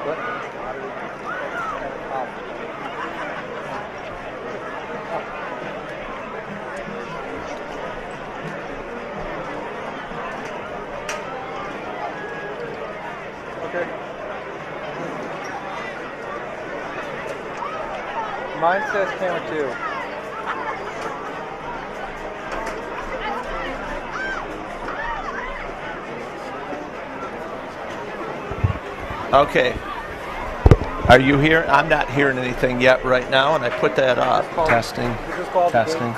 What? Okay. Mine says camera 2. Okay. Are you here? I'm not hearing anything yet right now, and I put that off. Testing. Testing.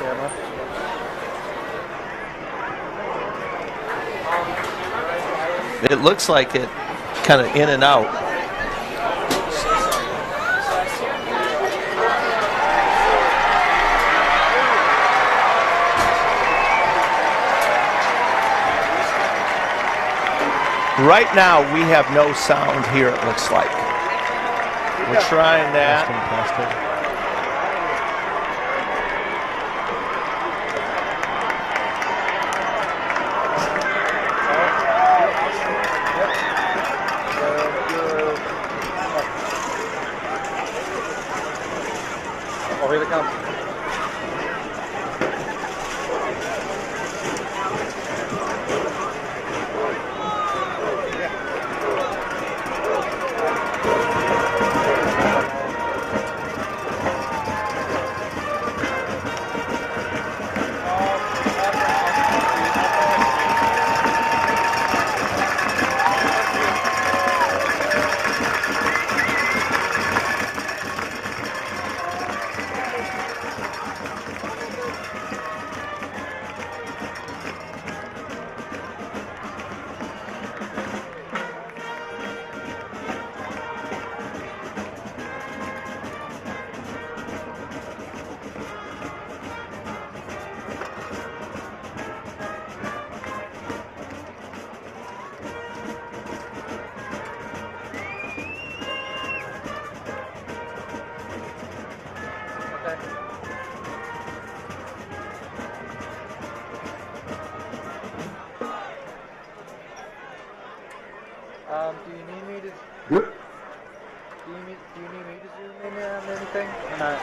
It looks like it kind of in and out. Right now, we have no sound here, it looks like. We're trying that. Oh, here it comes. Do you need me to? Good. Do you need me to zoom in on anything? Or not?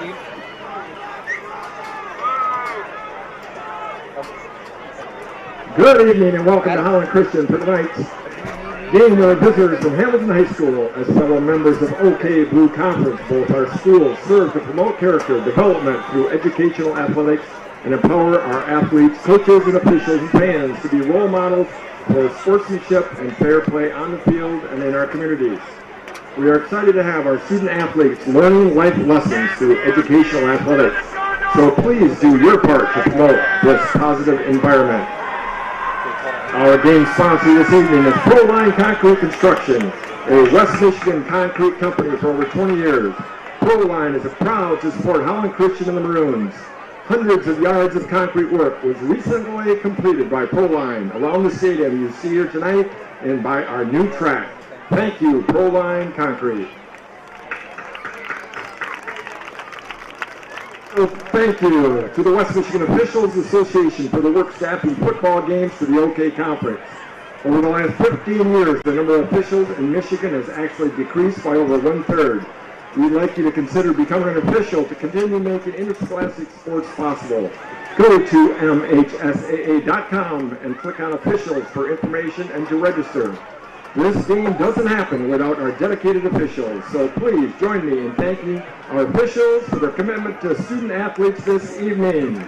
Do you, Good evening and welcome to Holland Christian for tonight's game where visitors from Hamilton High School, as fellow members of OK Blue Conference, both our schools serve to promote character development through educational athletics and empower our athletes, coaches, and officials and fans to be role models for sportsmanship and fair play on the field and in our communities. We are excited to have our student athletes learning life lessons through educational athletics. So please do your part to promote this positive environment. Our game sponsor this evening is Proline Concrete Construction, a West Michigan concrete company for over 20 years. Proline is proud to support Holland Christian and the Maroons. Hundreds of yards of concrete work was recently completed by Proline around the stadium you see here tonight and by our new track. Thank you, Proline Concrete. So thank you to the West Michigan Officials Association for the work staffing football games for the OK Conference. Over the last 15 years, the number of officials in Michigan has actually decreased by over 1/3. We'd like you to consider becoming an official to continue making interscholastic sports possible. Go to mhsaa.com and click on officials for information and to register. This game doesn't happen without our dedicated officials, so please join me in thanking our officials for their commitment to student athletes this evening.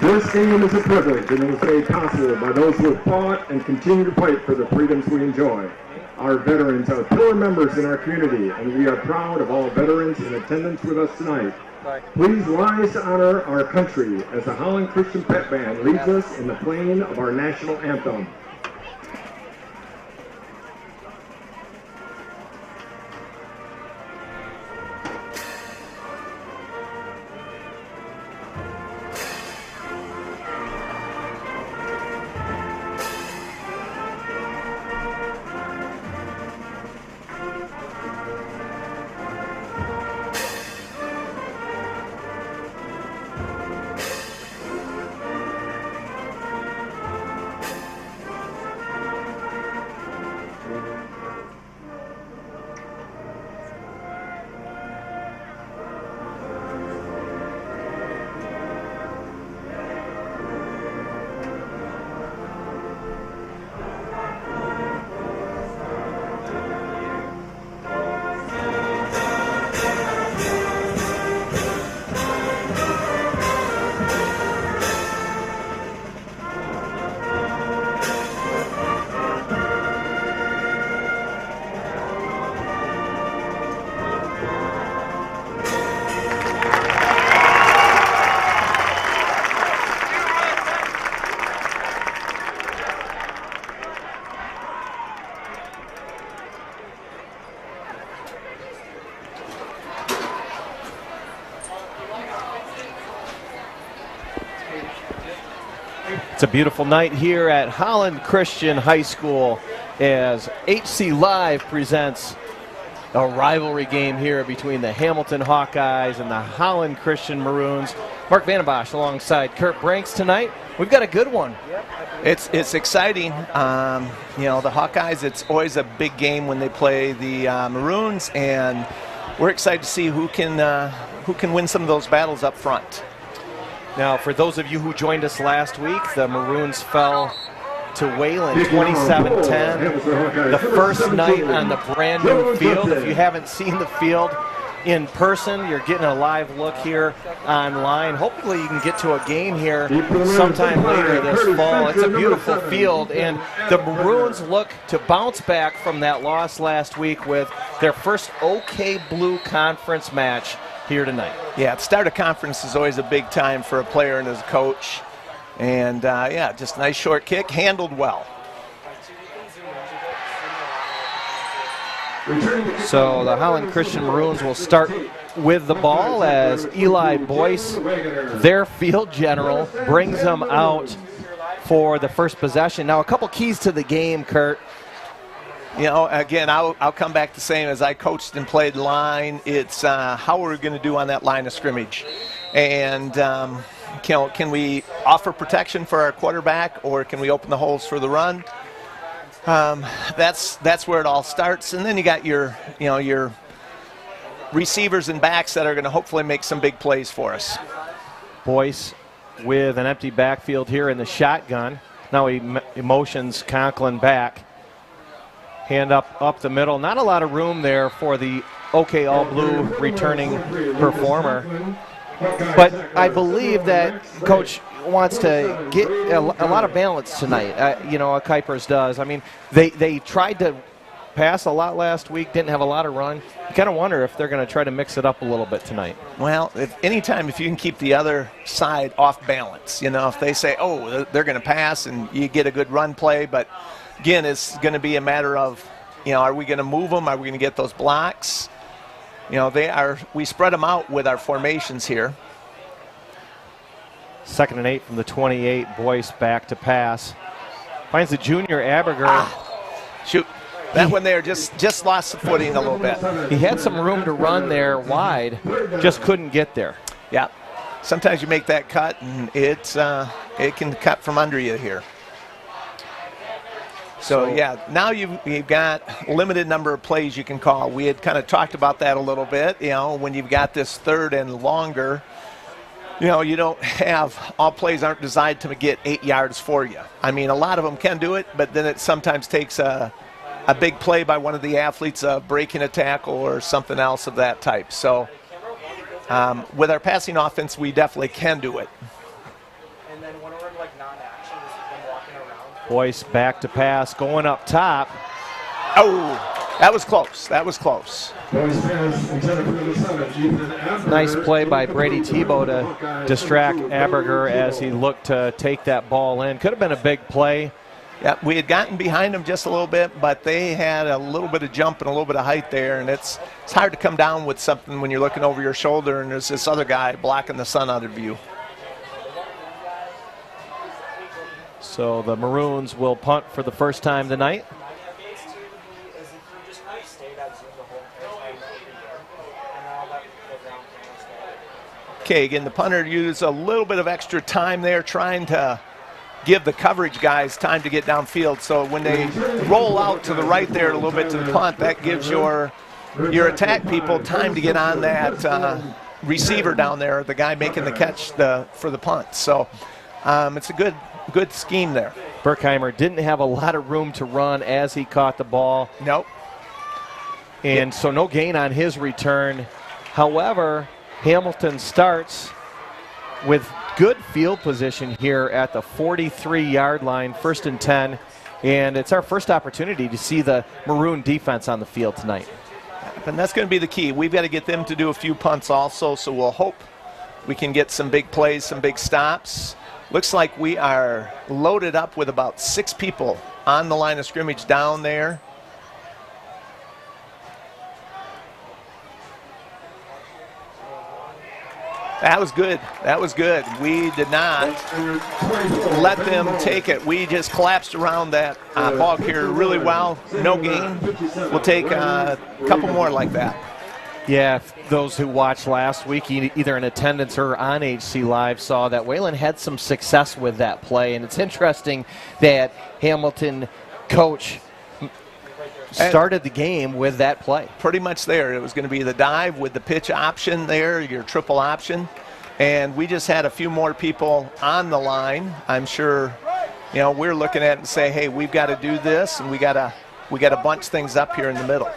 This game is a privilege and it was made possible by those who have fought and continue to fight for the freedoms we enjoy. Our veterans are pillar members in our community, and we are proud of all veterans in attendance with us tonight. Please rise to honor our country as the Holland Christian Pep Band leads us in the playing of our national anthem. It's a beautiful night here at Holland Christian High School as HCLive presents a rivalry game here between the Hamilton Hawkeyes and the Holland Christian Maroons. Mark Vandenbosch alongside Kurt Branks tonight. We've got a good one. It's exciting. You know, the Hawkeyes, it's always a big game when they play the Maroons, and we're excited to see who can win some of those battles up front. Now, for those of you who joined us last week, the Maroons fell to Wayland 27-10. The first night on the brand new field. If you haven't seen the field in person, you're getting a live look here online. Hopefully you can get to a game here sometime later this fall. It's a beautiful field, and the Maroons look to bounce back from that loss last week with their first OK Blue Conference match here tonight. Yeah, the start of conference is always a big time for a player and as a coach. And yeah, just a nice short kick, handled well. So the Holland Christian Maroons will start with the ball as Eli Boyce, their field general, brings them out for the first possession. Now, a couple keys to the game, Kurt. You know, again, I'll come back to saying as I coached and played line, it's how are we going to do on that line of scrimmage? And can we offer protection for our quarterback, or can we open the holes for the run? That's where it all starts. And then you got your receivers and backs that are going to hopefully make some big plays for us. Boyce with an empty backfield here in the shotgun. Now he motions Conklin back. Hand up the middle. Not a lot of room there for the OK All Blue returning performer. But I believe that Coach wants to get a lot of balance tonight. You know, Kuipers does. I mean, they tried to pass a lot last week, didn't have a lot of run. You kind of wonder if they're going to try to mix it up a little bit tonight. Well, anytime if you can keep the other side off balance, you know, if they say, oh, they're going to pass and you get a good run play, but again, it's going to be a matter of, you know, are we going to move them? Are we going to get those blocks? You know, we spread them out with our formations here. 2nd and 8 from the 28. Boyce back to pass. Finds the junior Aberger. Shoot. That one there just lost the footing a little bit. He had some room to run there wide, just couldn't get there. Yeah. Sometimes you make that cut, and it can cut from under you here. So yeah, now you've got limited number of plays you can call. We had kind of talked about that a little bit. You know, when you've got this 3rd and longer, you know, you don't have, all plays aren't designed to get 8 yards for you. I mean, a lot of them can do it, but then it sometimes takes a big play by one of the athletes, breaking a tackle or something else of that type. So with our passing offense, we definitely can do it. Boyce back to pass, going up top. Oh, that was close. That was close. Nice play by Brady Tebow to distract Aberger as he looked to take that ball in. Could have been a big play. Yeah, we had gotten behind them just a little bit, but they had a little bit of jump and a little bit of height there, and it's hard to come down with something when you're looking over your shoulder and there's this other guy blocking the sun out of view. So the Maroons will punt for the first time tonight. Okay, again, the punter used a little bit of extra time there trying to give the coverage guys time to get downfield. So when they roll out to the right there a little bit to the punt, that gives your attack people time to get on that receiver down there, the guy making the catch for the punt. So it's a good scheme there. Berkheimer didn't have a lot of room to run as he caught the ball. Nope. And so no gain on his return. However, Hamilton starts with good field position here at the 43-yard line, 1st and 10. And it's our first opportunity to see the Maroon defense on the field tonight. And that's going to be the key. We've got to get them to do a few punts also, so we'll hope we can get some big plays, some big stops. Looks like we are loaded up with about 6 people on the line of scrimmage down there. That was good. That was good. We did not let them take it. We just collapsed around that ball carrier really well. No gain. We'll take a couple more like that. Yeah, those who watched last week, either in attendance or on HCLive, saw that Wayland had some success with that play. And it's interesting that Hamilton coach started the game with that play. Pretty much there. It was going to be the dive with the pitch option there, your triple option. And we just had a few more people on the line. I'm sure, we're looking at it and say, hey, we've got to do this, and we got to bunch things up here in the middle.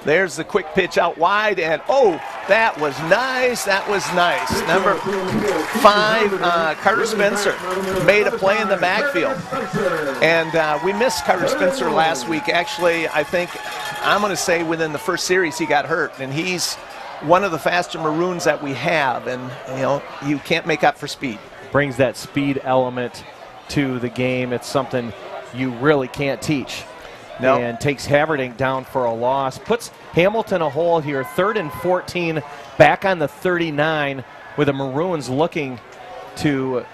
There's the quick pitch out wide, and that was nice. That was nice. Number 5, Carter Spencer, made a play in the backfield. And we missed Carter Spencer last week. Actually, I think, I'm going to say within the first series he got hurt, and he's one of the faster Maroons that we have, and, you can't make up for speed. Brings that speed element to the game. It's something you really can't teach. Nope. And takes Haverdink down for a loss. Puts Hamilton a hole here. 3rd and 14, back on the 39, with the Maroons looking to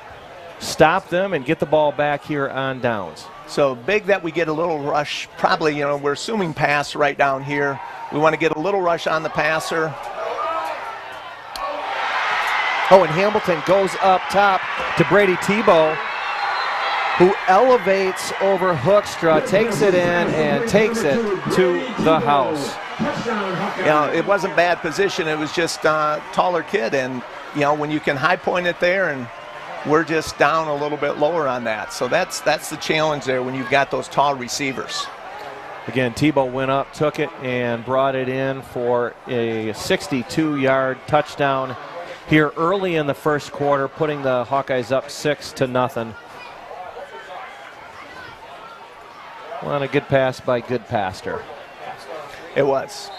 stop them and get the ball back here on downs. So big that we get a little rush. Probably, we're assuming pass right down here. We want to get a little rush on the passer. And Hamilton goes up top to Brady Tebow, who elevates over Hoekstra, takes it in, and takes it to the house. It wasn't bad position. It was just a taller kid. And, when you can high point it there, and we're just down a little bit lower on that. So that's the challenge there when you've got those tall receivers. Again, Tebow went up, took it, and brought it in for a 62-yard touchdown here early in the first quarter, putting the Hawkeyes up 6-0. Well, a good pass by Goodpaster. It was.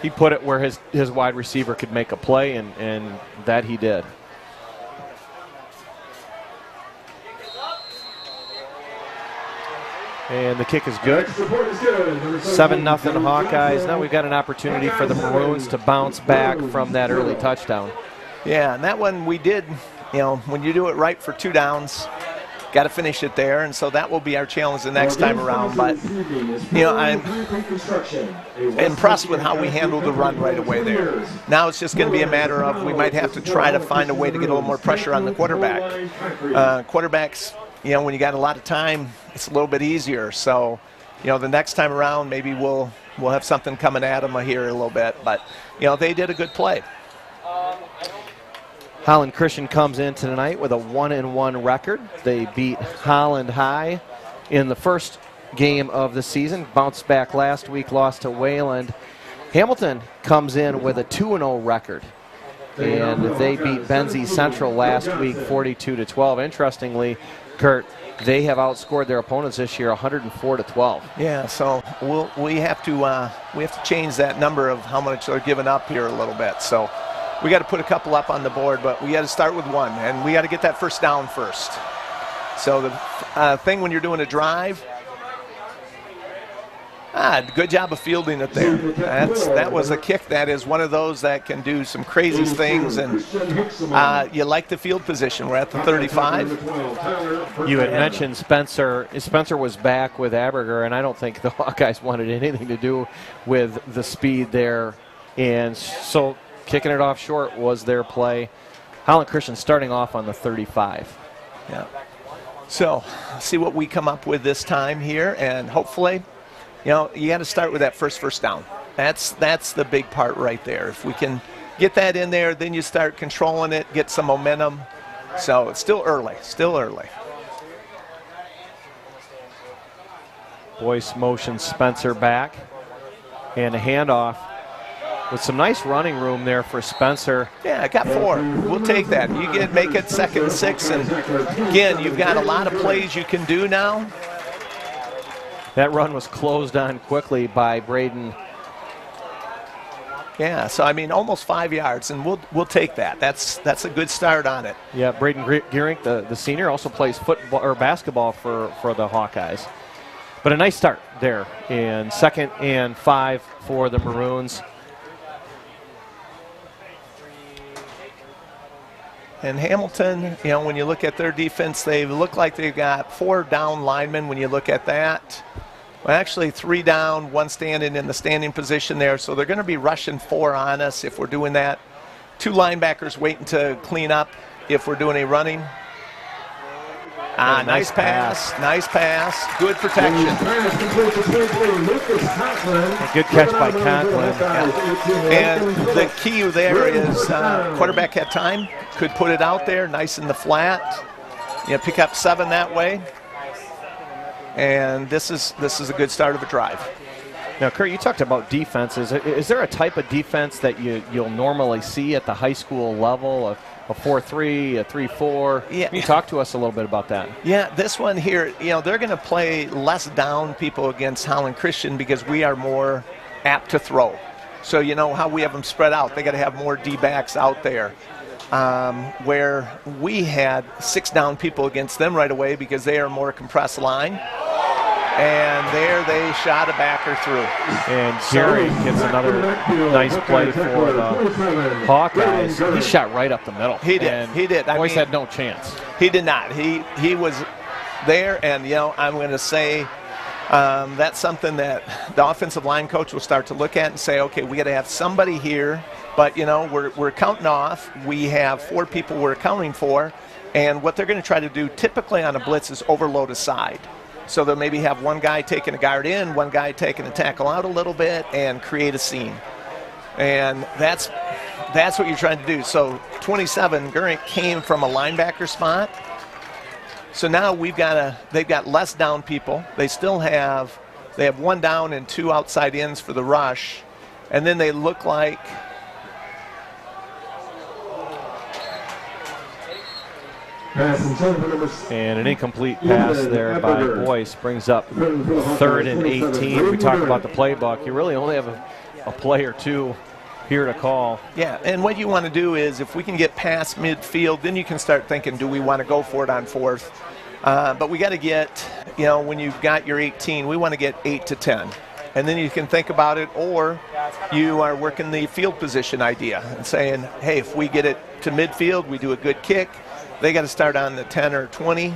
He put it where his wide receiver could make a play, and that he did. And the kick is good. 7-0 Hawkeyes. Now we've got an opportunity for the Maroons to bounce back from that early touchdown. Yeah, and that one we did, when you do it right for 2 downs, got to finish it there, and so that will be our challenge the next time around. But, I'm impressed with how we handled the run right away there. Now it's just going to be a matter of we might have to try to find a way to get a little more pressure on the quarterback. Quarterbacks, when you got a lot of time, it's a little bit easier. So, the next time around, maybe we'll have something coming at them here a little bit. But, they did a good play. Holland Christian comes in tonight with a 1-1 record. They beat Holland High in the first game of the season. Bounced back last week, lost to Wayland. Hamilton comes in with a 2-0 record, and they beat Benzie Central last week 42-12. Interestingly, Kurt, they have outscored their opponents this year 104-12. Yeah, so we have to change that number of how much they're giving up here a little bit. So we got to put a couple up on the board, but we got to start with 1, and we got to get that first down first. So the thing when you're doing a drive, good job of fielding it there. That was a kick that is one of those that can do some crazy things, and you like the field position. We're at the 35. You had mentioned Spencer. Spencer was back with Aberger, and I don't think the Hawkeyes wanted anything to do with the speed there, and so kicking it off short was their play. Holland Christian starting off on the 35. Yeah. So see what we come up with this time here, and hopefully, you got to start with that first down. That's the big part right there. If we can get that in there, then you start controlling it, get some momentum. So it's still early. Boyce motions Spencer back, and a handoff with some nice running room there for Spencer. Yeah, I got 4. We'll take that. You make it 2nd and 6, and again, you've got a lot of plays you can do now. That run was closed on quickly by Braden. Yeah, so almost 5 yards, and we'll take that. That's a good start on it. Yeah, Braden Geerink, the senior, also plays football or basketball for the Hawkeyes. But a nice start there in 2nd and 5 for the Maroons. And Hamilton, you know, when you look at their defense, they look like they've got 4 down linemen when you look at that. Well, actually 3 down, 1 standing in the standing position there. So they're going to be rushing 4 on us if we're doing that. 2 linebackers waiting to clean up if we're doing a running. Nice pass. Nice pass. Good protection. A good catch by Conklin. Yeah. And the key there is quarterback had time, could put it out there, nice in the flat. You know, pick up 7 that way. And this is a good start of a drive. Now, Kurt, you talked about defenses. Is there a type of defense that you'll normally see at the high school level, a 4-3, a 3-4? Yeah. Can you talk to us a little bit about that? Yeah, this one here, you know, they're going to play less down people against Holland Christian because we are more apt to throw. So, you know, how we have them spread out. They got to have more D-backs out there. Where we had 6 down people against them right away because they are more compressed line. And there they shot a backer through. And Gary gets another nice play for the Hawkeyes. He shot right up the middle. He did. He did. Boys had no chance. He did not. He was there, and, you know, I'm going to say that's something that the offensive line coach will start to look at and say, okay, we got to have somebody here. But, you know, we're counting off. We have 4 people we're accounting for. And what they're going to try to do typically on a blitz is overload a side. So they'll maybe have one guy taking a guard in, one guy taking a tackle out a little bit, and create a seam. And that's what you're trying to do. So 27, Gurink came from a linebacker spot. So now they've got less down people. They have 1 down and 2 outside ends for the rush. And then they look like and an incomplete pass there by Boyce brings up 3rd and 18. We talk about the playbook. You really only have a play or 2 here to call. Yeah, and what you want to do is if we can get past midfield, then you can start thinking, do we want to go for it on 4th? But we got to get, you know, when you've got your 18, we want to get 8 to 10. And then you can think about it, or you are working the field position idea and saying, hey, if we get it to midfield, we do a good kick. They got to start on the 10 or 20.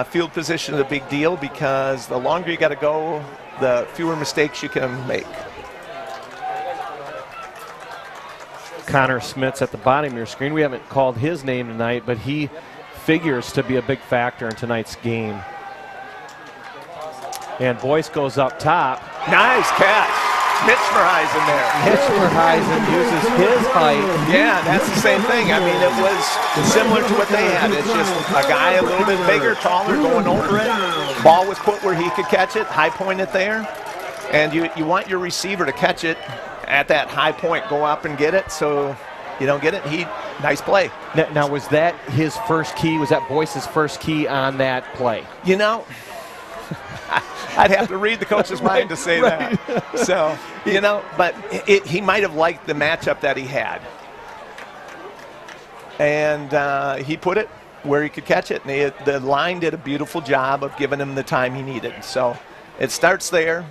Field position is a big deal because the longer you got to go, the fewer mistakes you can make. Connor Smith's at the bottom of your screen. We haven't called his name tonight, but he figures to be a big factor in tonight's game. And Boyce goes up top. Nice catch. Hitchmerheisen there. Hitchmerheisen uses his height. Yeah, that's the same thing. I mean, it was similar to what they had. It's just a guy a little bit bigger, taller, going over it. Ball was put where he could catch it, high point it there. And you want your receiver to catch it at that high point, go up and get it. So you don't get it. Nice play. Now, was that his first key? Was that Boyce's first key on that play? You know, I'd have to read the coach's mind to say that. So, you know, but he might have liked the matchup that he had. And he put it where he could catch it. And the line did a beautiful job of giving him the time he needed. So it starts there,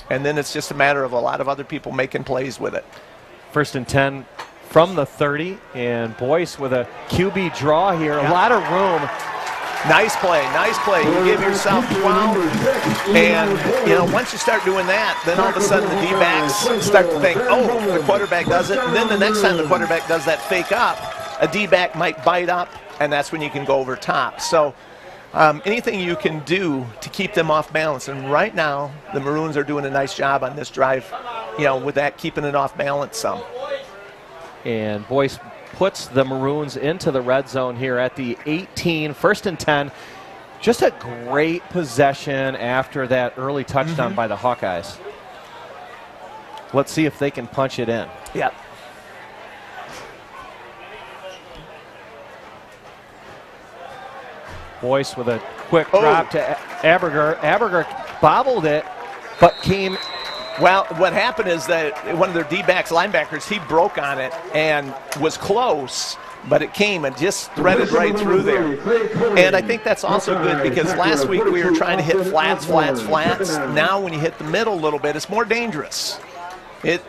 and then it's just a matter of a lot of other people making plays with it. 1st and 10 from the 30, and Boyce with a QB draw here. A lot of room. Nice play, nice play. You give yourself 12, and, you know, once you start doing that, then all of a sudden the D-backs start to think, oh, the quarterback does it, and then the next time the quarterback does that fake up, a D-back might bite up, and that's when you can go over top. So anything you can do to keep them off balance, and right now the Maroons are doing a nice job on this drive, you know, with that, keeping it off balance some. And Boyce puts the Maroons into the red zone here at the 18, 1st and 10. Just a great possession after that early touchdown by the Hawkeyes. Let's see if they can punch it in. Yep. Boyce with a quick drop to Aberger. Aberger bobbled it, but came. Well, what happened is that one of their D-backs, linebackers, he broke on it and was close, but it came and just threaded right through there. And I think that's also good because last week we were trying to hit flats, flats, flats. Now when you hit the middle a little bit, it's more dangerous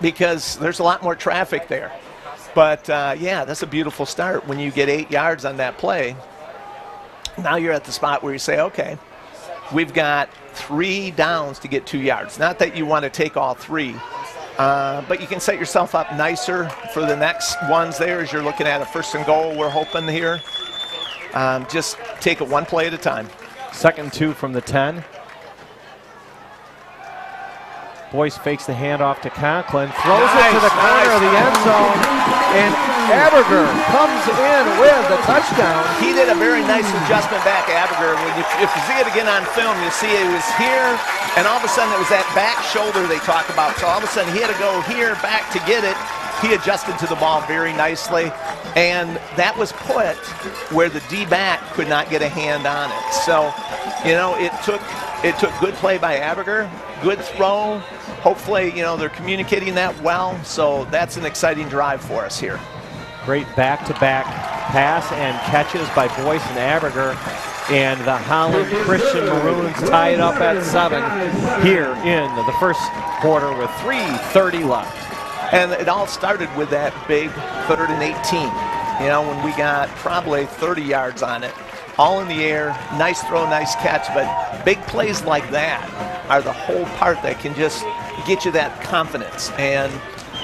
because there's a lot more traffic there. But, yeah, that's a beautiful start when you get 8 yards on that play. Now you're at the spot where you say, okay, we've got 3 downs to get 2 yards. Not that you want to take all 3, but you can set yourself up nicer for the next ones there as you're looking at a 1st and goal, we're hoping here. Just take it one play at a time. 2nd and 2 from the 10. Boyce fakes the handoff to Conklin, throws it to the corner of the end zone, and Aberger comes in with the touchdown. He did a very nice adjustment back, Aberger. If you see it again on film, you see it was here, and all of a sudden it was that back shoulder they talk about. So all of a sudden he had to go here back to get it. He adjusted to the ball very nicely, and that was put where the D-back could not get a hand on it. So, you know, it took good play by Aberger, good throw. Hopefully, you know, they're communicating that well, so that's an exciting drive for us here. Great back-to-back pass and catches by Boyce and Aberger, and the Holland Christian Maroons tie it up at 7 here in the first quarter with 3:30 left. And it all started with that big 3rd and 18, you know, when we got probably 30 yards on it. All in the air, nice throw, nice catch, but big plays like that are the whole part that can just get you that confidence. And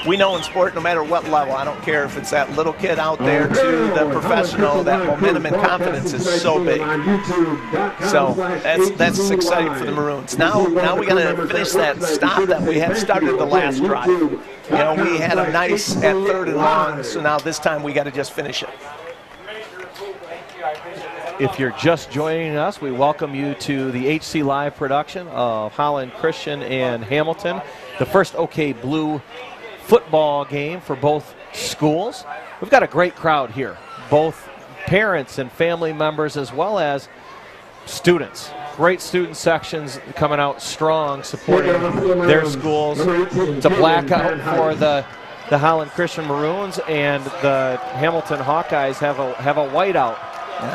we know in sport, no matter what level, I don't care if it's that little kid out there to the professional, that momentum and confidence is so big. So that's exciting for the Maroons. Now we got to finish that stop that we had started the last drive. You know, we had a nice at 3rd and long, so now this time we got to just finish it. If you're just joining us, we welcome you to the HCLive production of Holland Christian and Hamilton, the first OK Blue football game for both schools. We've got a great crowd here, both parents and family members as well as students. Great student sections coming out strong, supporting their schools. It's a blackout for the Holland Christian Maroons, and the Hamilton Hawkeyes have a whiteout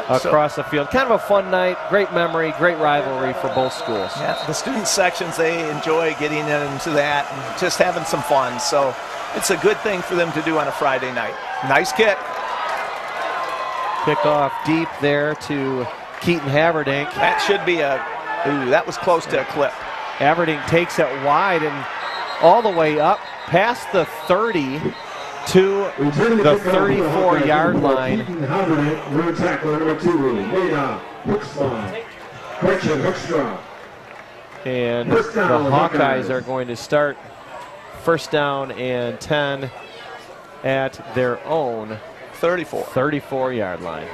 across the field. Kind of a fun night, great memory, great rivalry for both schools. Yeah, the student sections, they enjoy getting into that and just having some fun. So it's a good thing for them to do on a Friday night. Nice kick. Kickoff deep there to Keaton Haverdink. That should be that was close to a clip. Haverdink takes it wide and all the way up past the 30 to the 34-yard line. And the Hawkeyes are going to start 1st down and 10 at their own 34-yard line.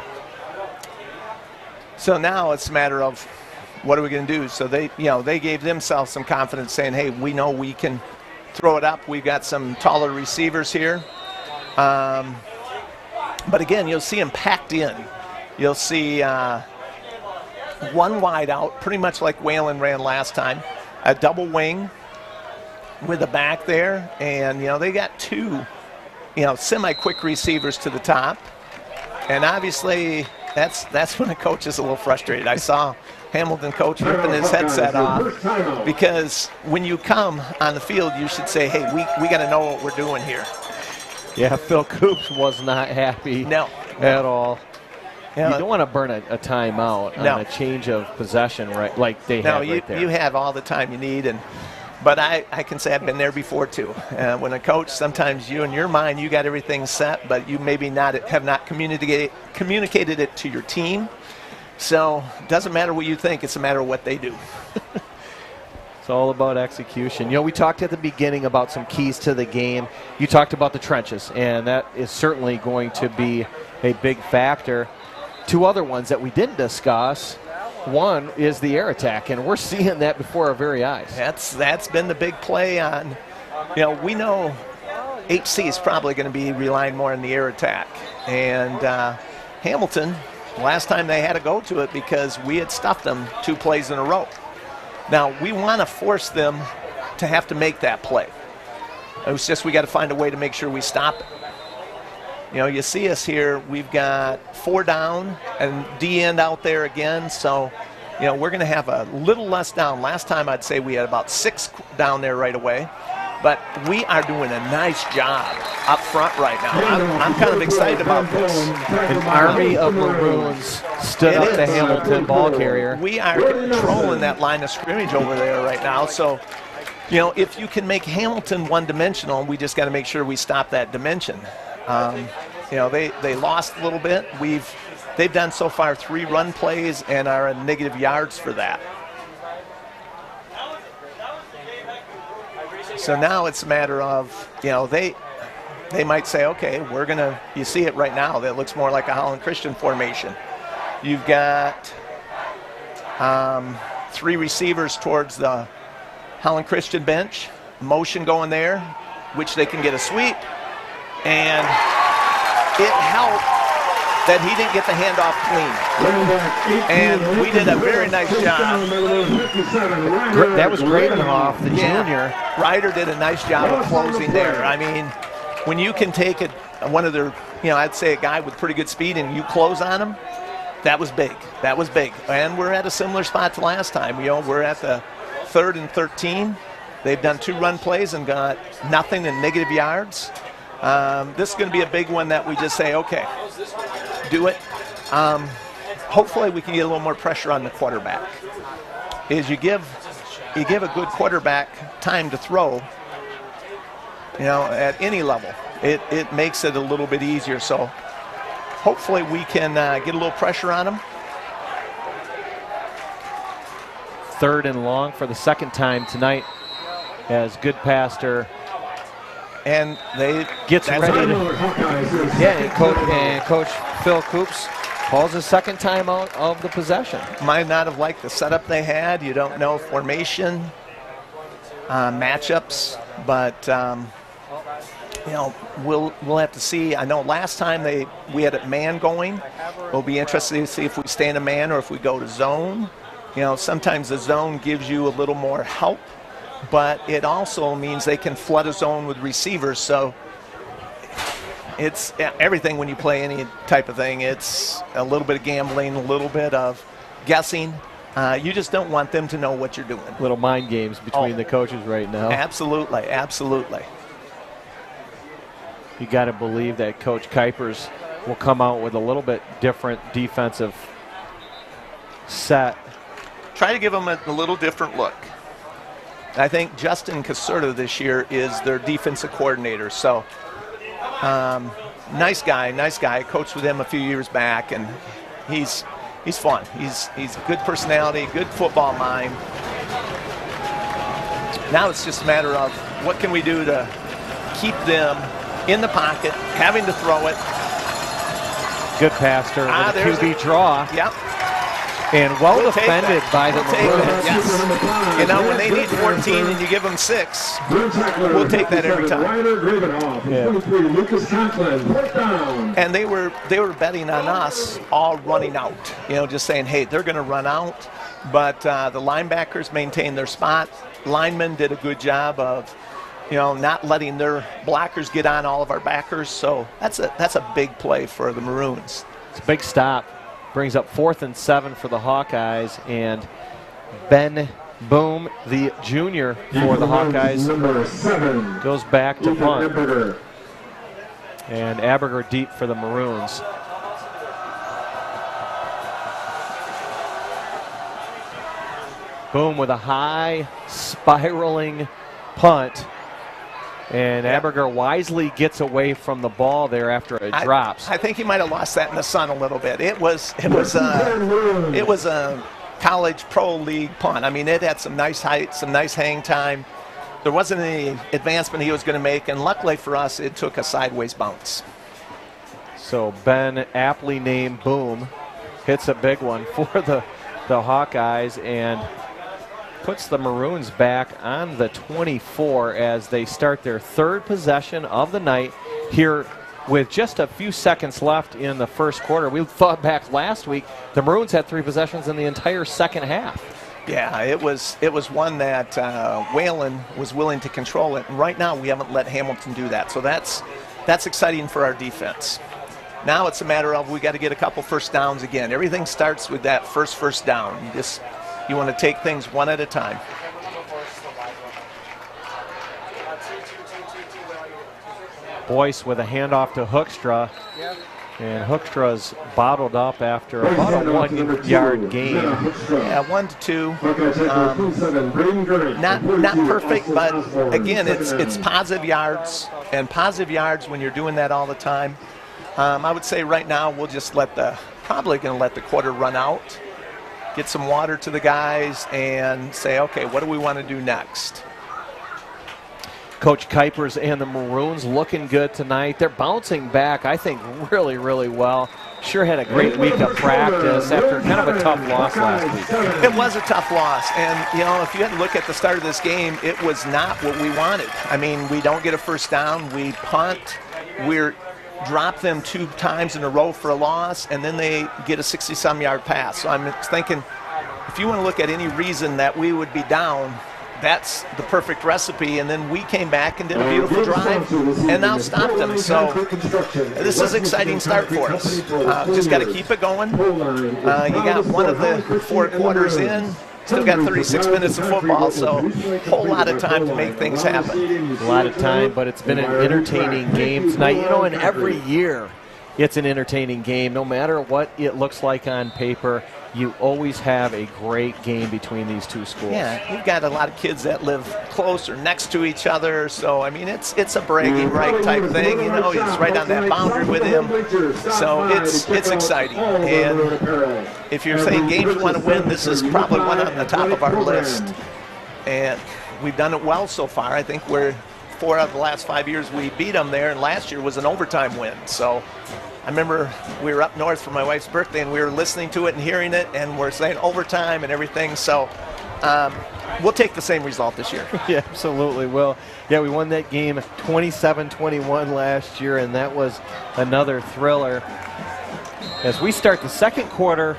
So now it's a matter of what are we going to do? So they gave themselves some confidence, saying, hey, we know we can throw it up. We've got some taller receivers here. But again, you'll see them packed in. You'll see one wide out, pretty much like Whalen ran last time, a double wing with a back there, and they got 2 semi-quick receivers to the top, and obviously that's when the coach is a little frustrated. I saw Hamilton coach ripping his headset off, because when you come on the field, you should say, hey, we got to know what we're doing here. Yeah, Phil Coops was not happy at all. You don't want to burn a timeout on a change of possession, right? Like they have right there. You have all the time you need, but I can say I've been there before too. When a coach, sometimes you in your mind you got everything set, but you maybe have not communicated it to your team. So it doesn't matter what you think; it's a matter of what they do. It's all about execution. We talked at the beginning about some keys to the game. You talked about the trenches, and that is certainly going to be a big factor. 2 other ones that we didn't discuss. One is the air attack, and we're seeing that before our very eyes. That's been the big play on. We know HC is probably going to be relying more on the air attack, and Hamilton, last time they had to go to it because we had stuffed them 2 plays in a row. Now, we want to force them to have to make that play. It was just we got to find a way to make sure we stop it. You see us here, we've got 4 down and D-end out there again, so, we're going to have a little less down. Last time I'd say we had about 6 down there right away. But we are doing a nice job up front right now. I'm kind of excited about this. An army of Maroons stood up the Hamilton ball carrier. We are controlling that line of scrimmage over there right now. So, you know, if you can make Hamilton one-dimensional, we just got to make sure we stop that dimension. You know, they lost a little bit. They've done so far 3 run plays and are in negative yards for that. So now it's a matter of, you know, they might say, okay, we're going to, you see it right now, that looks more like a Holland Christian formation. You've got 3 receivers towards the Holland Christian bench, motion going there, which they can get a sweep, and it helped that he didn't get the handoff clean. And we did a very nice job. That was Gravenhoff, the junior. Ryder did a nice job of closing there. I mean, when you can take one of their, you know, I'd say a guy with pretty good speed and you close on him, that was big. That was big. And we're at a similar spot to last time. You know, we're at the 3rd and 13. They've done 2 run plays and got nothing in negative yards. This is going to be a big one that we just say, okay, do it. Hopefully we can get a little more pressure on the quarterback. Is you give a good quarterback time to throw, you know, at any level, it makes it a little bit easier. So hopefully we can get a little pressure on them. 3rd and long for the 2nd time tonight as Goodpaster and they gets ready to, and Coach Phil Coops calls his 2nd time out of the possession. Might not have liked the setup they had. You don't know formation, matchups, but you know, we'll have to see. I know last time we had a man going. We'll be interested to see if we stay in a man or if we go to zone. You know, sometimes the zone gives you a little more help, but it also means they can flood a zone with receivers. So it's everything when you play any type of thing. It's a little bit of gambling, a little bit of guessing. You just don't want them to know what you're doing. Little mind games between the coaches right now. Absolutely, absolutely. You got to believe that Coach Kuipers will come out with a little bit different defensive set. Try to give them a little different look. I think Justin Caserta this year is their defensive coordinator. So nice guy. Coached with him a few years back, and he's fun. He's good personality, good football mind. Now it's just a matter of what can we do to keep them in the pocket, having to throw it. Goodpaster with a QB draw. Yep. And well defended by the Maroons. Yes. You know, when they need 14 and you give them 6, we'll take that every time. And they were betting on us all running out. You know, just saying, hey, they're going to run out. But the linebackers maintained their spot. Linemen did a good job of, you know, not letting their blockers get on all of our backers. So that's a big play for the Maroons. It's a big stop. Brings up 4th and 7 for the Hawkeyes, and Ben Boom, the junior for the Hawkeyes, goes back to punt. And Aberger deep for the Maroons. Boom with a high spiraling punt. And Aberger wisely gets away from the ball there after it drops. I think he might have lost that in the sun a little bit. It was a college pro league punt. I mean, it had some nice height, some nice hang time. There wasn't any advancement he was going to make, and luckily for us, it took a sideways bounce. So Ben, aptly named Boom, hits a big one for the Hawkeyes and puts the Maroons back on the 24 as they start their 3rd possession of the night here with just a few seconds left in the first quarter. We thought back last week, the Maroons had 3 possessions in the entire second half. Yeah, it was one that Whalen was willing to control it. And right now we haven't let Hamilton do that. So that's exciting for our defense. Now it's a matter of we got to get a couple first downs again. Everything starts with that first down. You want to take things one at a time. Boyce with a handoff to Hoekstra. And Hoekstra's bottled up after about a 1 yard gain. Yeah, 1 to 2. Not perfect, but again, it's positive yards, and positive yards when you're doing that all the time. I would say right now we'll just probably going to let the quarter run out, get some water to the guys, and say, okay, what do we want to do next? Coach Kuipers and the Maroons looking good tonight. They're bouncing back, I think, really, really well. Sure had a great week of practice after kind of a tough loss last week. It was a tough loss, and if you had to look at the start of this game, it was not what we wanted. I mean, we don't get a first down, we punt, we're drop them 2 times in a row for a loss, and then they get a 60-some yard pass. So I'm thinking, if you want to look at any reason that we would be down, that's the perfect recipe, and then we came back and did a beautiful drive and now stopped them. So this is an exciting start for us. Just got to keep it going. You got one of the 4 quarters in, still got 36 minutes of football, so a whole lot of time to make things happen. A lot of time, but it's been an entertaining game tonight. And every year it's an entertaining game. No matter what it looks like on paper, you always have a great game between these two schools. Yeah, you've got a lot of kids that live close or next to each other, so I mean it's a bragging right type thing. It's right on that boundary with him, so it's exciting. And if you're saying games you want to win, this is probably one on the top of our list. And we've done it well so far. I think we're 4 out of the last 5 years we beat them there, and last year was an overtime win. So I remember we were up north for my wife's birthday, and we were listening to it and hearing it, and we're saying overtime and everything. So we'll take the same result this year. Yeah, absolutely will. Yeah, we won that game 27-21 last year, and that was another thriller. As we start the second quarter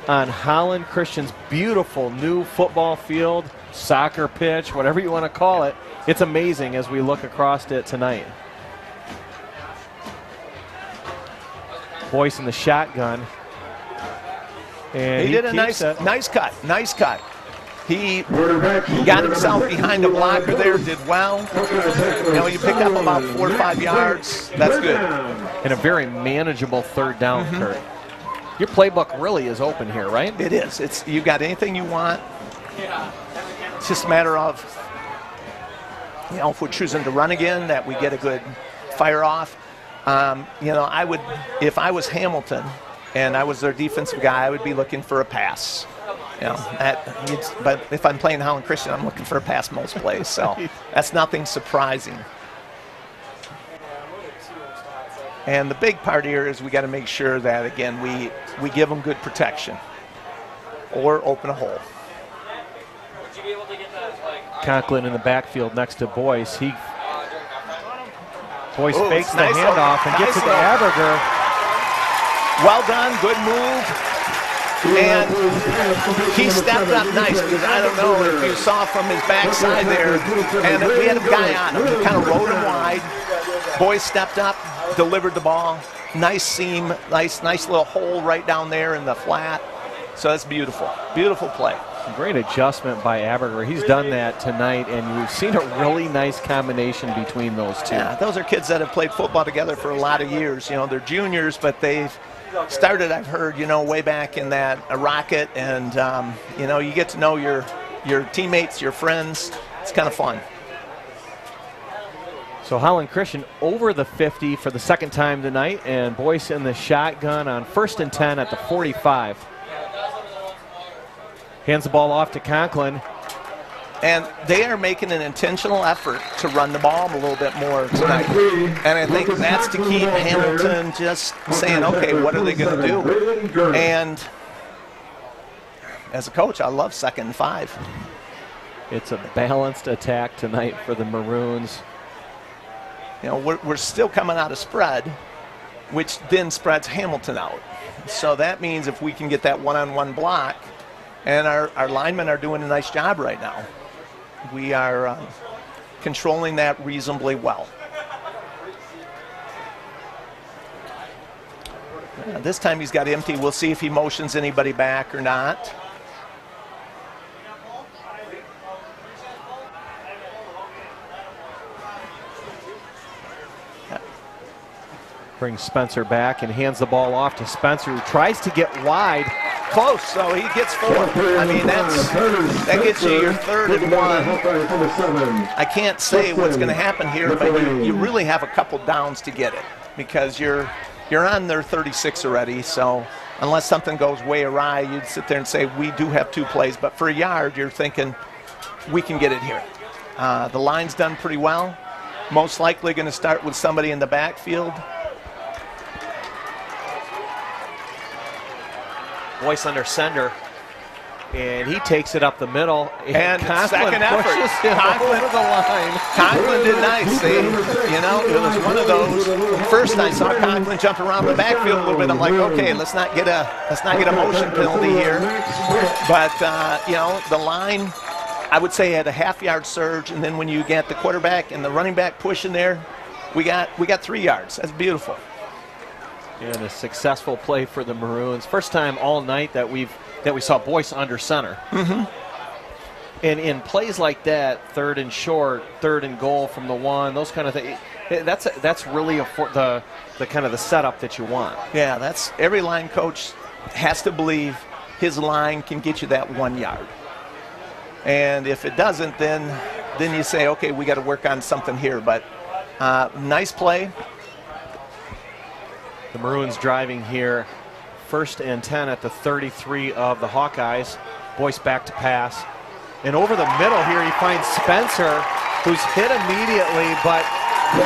on Holland Christian's beautiful new football field, soccer pitch, whatever you want to call it, it's amazing as we look across it tonight. Boyce in the shotgun. And he did a nice cut. He got himself behind the blocker there, did well. You pick up about 4 or 5 yards. That's good. And a very manageable third down, Kurt. Your playbook really is open here, right? It is. You got anything you want. It's just a matter of, if we're choosing to run again, that we get a good fire off. I would, if I was Hamilton and I was their defensive guy, I would be looking for a pass. But if I'm playing Holland Christian, I'm looking for a pass most plays. So that's nothing surprising. And the big part here is we got to make sure that, again, we give them good protection or open a hole. Conklin in the backfield next to Boyce. Boyce fakes the handoff and gets it to Aberger. Well done, good move. And he stepped up nice, because I don't know if you saw from his backside there, and we had a guy on him. He kind of rode him wide. Boyce stepped up, delivered the ball. Nice seam, nice little hole right down there in the flat. So that's beautiful. Beautiful play. Great adjustment by Aberger. He's done that tonight, and we've seen a really nice combination between those two. Yeah, those are kids that have played football together for a lot of years. They're juniors, but they've started, I've heard, way back in that Rocket, and, you get to know your teammates, your friends. It's kind of fun. So Holland Christian over the 50 for the second time tonight, and Boyce in the shotgun on 1st and 10 at the 45. Hands the ball off to Conklin. And they are making an intentional effort to run the ball a little bit more tonight. And I think that's to keep Hamilton just saying, okay, what are they going to do? And as a coach, I love 2nd and 5. It's a balanced attack tonight for the Maroons. We're still coming out of spread, which then spreads Hamilton out. So that means if we can get that one-on-one block, and our linemen are doing a nice job right now. We are controlling that reasonably well. This time he's got empty. We'll see if he motions anybody back or not. Brings Spencer back and hands the ball off to Spencer, who tries to get wide. Close, so he gets 4. I mean, that gets you your 3rd and 1. I can't say what's going to happen here, but you really have a couple downs to get it because you're on their 36 already. So unless something goes way awry, you'd sit there and say we do have 2 plays. But for a yard, you're thinking we can get it here. The line's done pretty well. Most likely going to start with somebody in the backfield. Boyce under center, and he takes it up the middle. And Conklin second effort. pushes him over the line. Conklin did nice. It was one of those. First, I saw Conklin jump around the backfield a little bit. I'm like, okay, let's not get a motion penalty here. But the line, I would say, had a half-yard surge, and then when you get the quarterback and the running back pushing there, we got 3 yards. That's beautiful. And a successful play for the Maroons. First time all night that we saw Boyce under center. Mm-hmm. And in plays like that, 3rd and short, 3rd and goal from the 1, those kind of things, that's really the kind of the setup that you want. Yeah, that's every line coach has to believe his line can get you that 1 yard. And if it doesn't, then you say, okay, we got to work on something here. But nice play. The Maroons driving here, 1st and 10 at the 33 of the Hawkeyes. Boyce back to pass. And over the middle here, he finds Spencer, who's hit immediately, but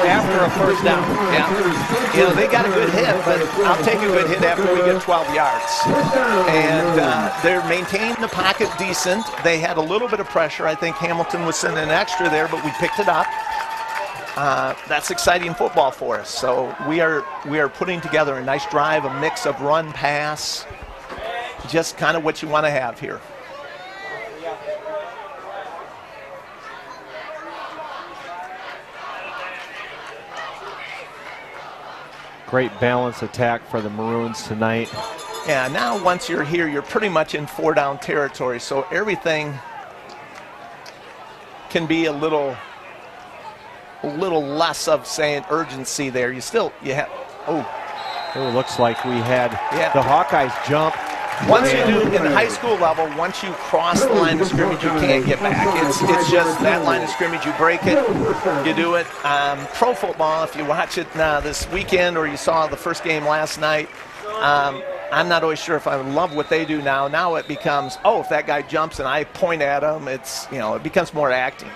after a 1st down. Yeah. They got a good hit, but I'll take a good hit after we get 12 yards. And they're maintaining the pocket decent. They had a little bit of pressure. I think Hamilton was sending an extra there, but we picked it up. That's exciting football for us. So we are putting together a nice drive, a mix of run, pass, just kind of what you want to have here. Great balance attack for the Maroons tonight. Yeah, now once you're here, you're pretty much in 4-down territory, so everything can be a little less of, say, an urgency there. You have, It looks like we had the Hawkeyes jump. Once you do, in the high school level, once you cross the line of scrimmage, you can't get back. It's just that line of scrimmage, you break it, you do it. Pro football, if you watch it this weekend or you saw the first game last night, I'm not always sure if I love what they do now. Now it becomes, if that guy jumps and I point at him, it becomes more acting.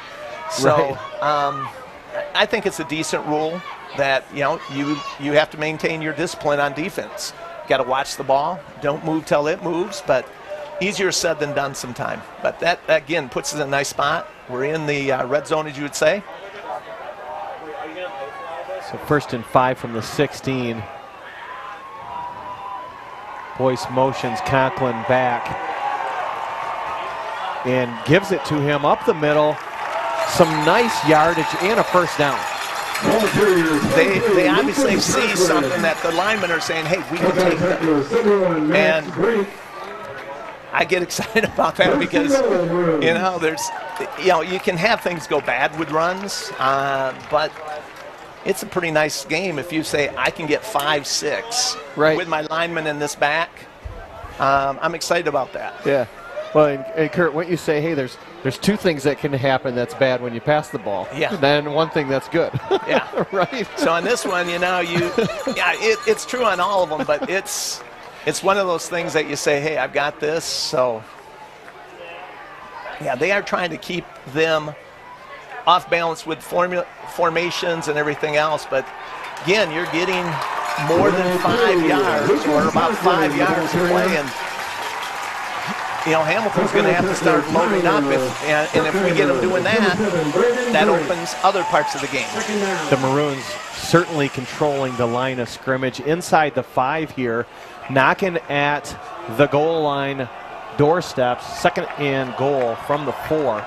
So I think it's a decent rule that, you have to maintain your discipline on defense. Got to watch the ball. Don't move till it moves, but easier said than done sometime. But that, again, puts us in a nice spot. We're in the red zone, as you would say. So 1st and 5 from the 16. Boyce motions Conklin back and gives it to him up the middle. Some nice yardage and a 1st down. They obviously see something that the linemen are saying, hey, we can take that. And I get excited about that because, you can have things go bad with runs, but it's a pretty nice game if you say, I can get 5-6 with my linemen in this back. I'm excited about that. Yeah. Well, and Kurt, what you say, hey, there's 2 things that can happen that's bad when you pass the ball. Yeah. And then 1 thing that's good. Yeah. Right. So on this one, it's true on all of them, but it's one of those things that you say, hey, I've got this. So, yeah, they are trying to keep them off balance with formations and everything else. But, again, you're getting more than 5 yards or about 5 yards to play. And, Hamilton's going to have to start loading up, and if we get them doing that, that opens other parts of the game. The Maroons certainly controlling the line of scrimmage inside the 5 here, knocking at the goal line doorsteps, 2nd and goal from the 4.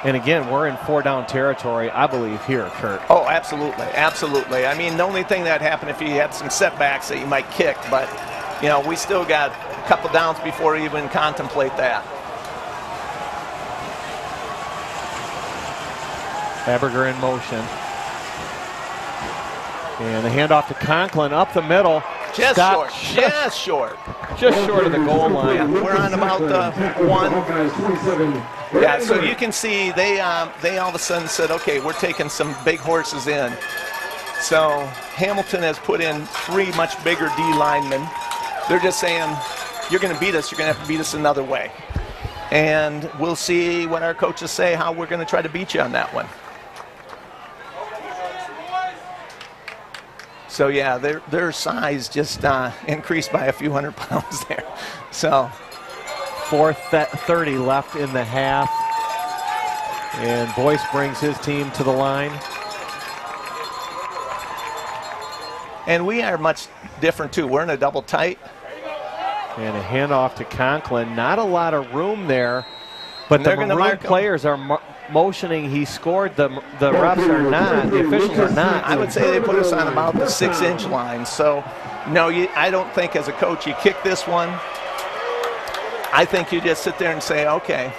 And again, we're in 4-down territory, I believe, here, Kurt. Oh, absolutely, absolutely. I mean, the only thing that happened if you had some setbacks that you might kick, but, we still got a couple downs before we even contemplate that. Haberger in motion. And the handoff to Conklin up the middle. Just Stop. short. Just short. Just short of the goal line. We're on about one. Yeah, so you can see they all of a sudden said, okay, we're taking some big horses in. So Hamilton has put in 3 much bigger D linemen. They're just saying, you're going to beat us. You're going to have to beat us another way. And we'll see what our coaches say, how we're going to try to beat you on that one. So, yeah, their size just increased by a few hundred pounds there. So 4:30 left in the half. And Boyce brings his team to the line. And we are much different, too. We're in a double tight. And a handoff to Conklin. Not a lot of room there. But the Maroon players are motioning he scored. The refs are not. The officials are not. I would say they put us on about the 6-inch line. So, no, I don't think as a coach you kick this one. I think you just sit there and say, okay.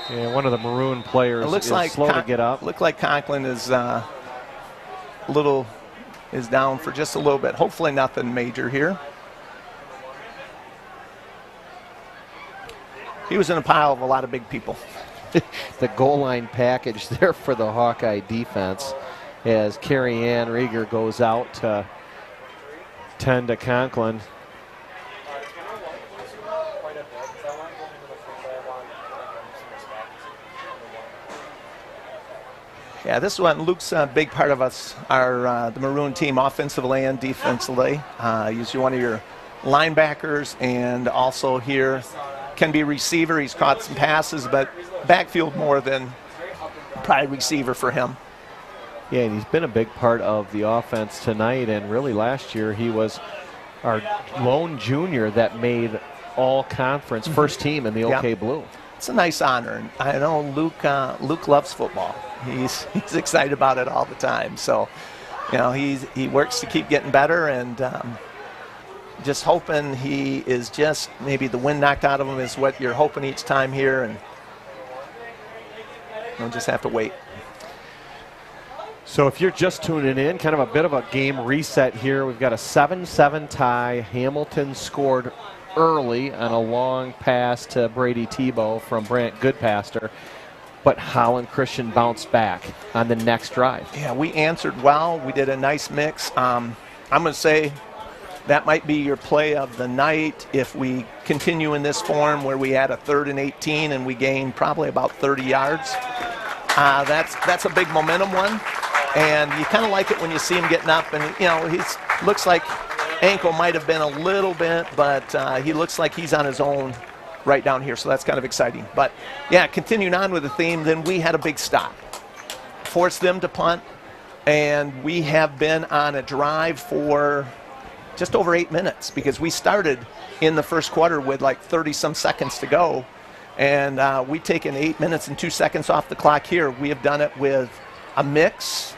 Yeah, one of the Maroon players is slow to get up. Look like Conklin is down for just a little bit. Hopefully nothing major here. He was in a pile of a lot of big people. The goal line package there for the Hawkeye defense as Carrie Ann Rieger goes out to tend to Conklin. Yeah, this one, Luke's a big part of us, the Maroon team, offensively and defensively. He's one of your linebackers, and also here can be receiver. He's caught some passes, but backfield more than probably receiver for him. Yeah, and he's been a big part of the offense tonight, and really last year he was our lone junior that made all-conference first team in the OK Blue. It's a nice honor. I know Luke loves football. He's excited about it all the time. So, you know, he works to keep getting better, and just hoping he is just maybe the wind knocked out of him is what you're hoping each time here, and we'll just have to wait. So if you're just tuning in, kind of a bit of a game reset here. We've got a 7-7 tie. Hamilton scored early on a long pass to Brady Tebow from Brant Goodpaster, but Holland Christian bounced back on the next drive. Yeah, we answered well. We did a nice mix. I'm going to say that might be your play of the night if we continue in this form where we had a 3rd and 18 and we gained probably about 30 yards. That's a big momentum one, and you kind of like it when you see him getting up, and you know he's looks like ankle might have been a little bit, but he looks like he's on his own right down here, so that's kind of exciting. But yeah, continuing on with the theme, then we had a big stop, forced them to punt, and we have been on a drive for just over 8 minutes because we started in the first quarter with like 30-some seconds to go, and we've taken 8 minutes and 2 seconds off the clock here. We have done it with a mix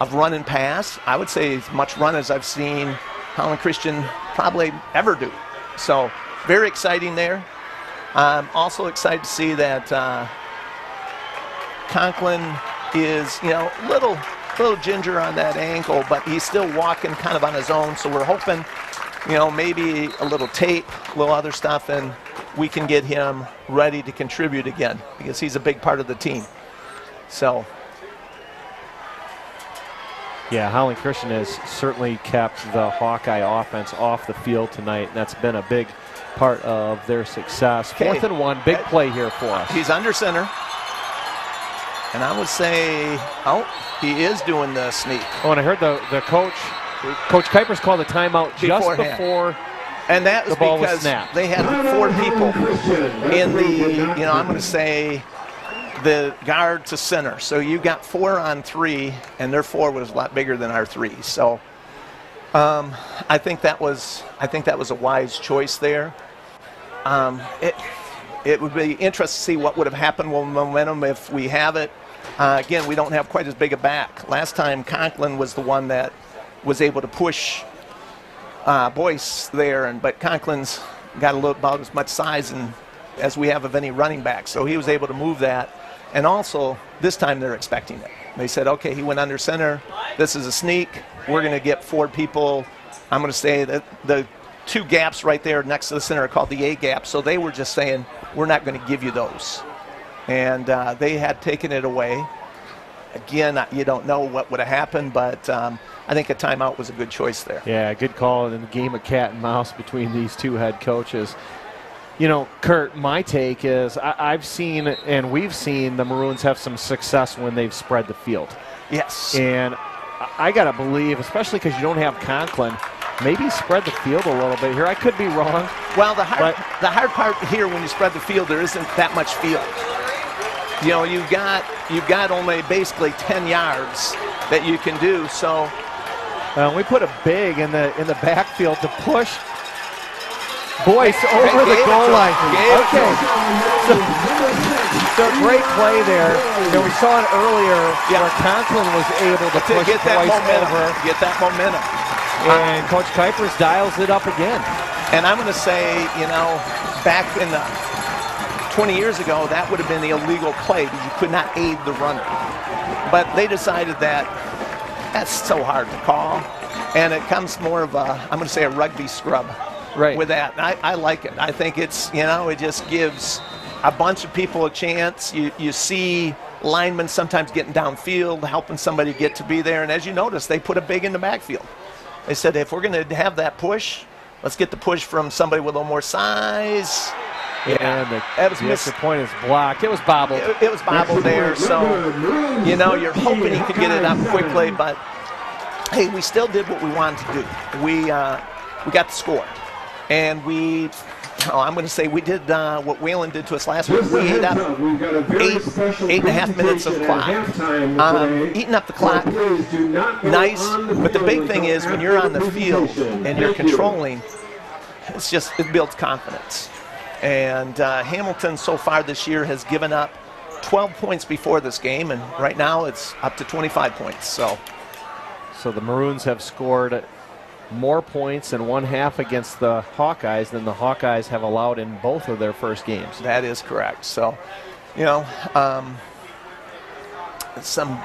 of run and pass. I would say as much run as I've seen Holland Christian probably ever do. So very exciting there. I'm also excited to see that Conklin is, you know, little ginger on that ankle, but he's still walking kind of on his own. So we're hoping, you know, maybe a little tape, a little other stuff, and we can get him ready to contribute again because he's a big part of the team. So. Yeah, Holland Christian has certainly kept the Hawkeye offense off the field tonight, and that's been a big part of their success. 4th and 1, big play here for us. He's under center. And I would say, he is doing the sneak. Oh, and I heard the coach, Coach Kuipers called the timeout just before and that was the ball because was snapped. They had 4 people in the, you know, I'm going to say the guard to center. So you got 4 on 3, and their 4 was a lot bigger than our 3. So I think that was a wise choice there. It would be interesting to see what would have happened with momentum if we have it. Again, we don't have quite as big a back. Last time Conklin was the one that was able to push Boyce there, but Conklin's got about as much size as we have of any running back, so he was able to move that. And also, this time they're expecting it. They said, okay, he went under center. this is a sneak. We're going to get 4 people. I'm going to say that the 2 gaps right there next to the center are called the A gap. So they were just saying, we're not going to give you those. And they had taken it away. Again, you don't know what would have happened, but I think a timeout was a good choice there. Yeah, good call in the game of cat and mouse between these 2 head coaches. You know, Kurt, my take is I've seen and we've seen the Maroons have some success when they've spread the field. Yes. And I got to believe, especially because you don't have Conklin, maybe spread the field a little bit here. I could be wrong. Well, the hard part here when you spread the field, there isn't that much field. You know, you've got only basically 10 yards that you can do. So we put a big in the backfield to push Boyce over the goal line. Okay, so great play there. You know, we saw it earlier where Conklin was able to push get that Boyce momentum. over. Get that momentum. And Coach Kuipers dials it up again. And I'm going to say, you know, back in the 20 years ago, that would have been the illegal play because you could not aid the runner. But they decided that that's so hard to call. And it comes more of a, I'm going to say a rugby scrub with that. And I like it. I think it's, you know, it just gives a bunch of people a chance. You see linemen sometimes getting downfield, helping somebody get to be there. And as you notice, they put a big in the backfield. They said, if we're going to have that push, let's get the push from somebody with a little more size. Yeah, and the extra point is blocked. It was bobbled. It was bobbled there, so, you know, you're hoping he could get it up quickly, but, hey, we still did what we wanted to do. We got the score, and I'm going to say we did what Wayland did to us last week. We ate up 8.5 minutes of clock. Eating up the clock, nice, but the big thing is when you're on the field and you're controlling, it builds confidence. And Hamilton so far this year has given up 12 points before this game, and right now it's up to 25 points. So the Maroons have scored more points in one half against the Hawkeyes than the Hawkeyes have allowed in both of their first games. That is correct. So, you know, some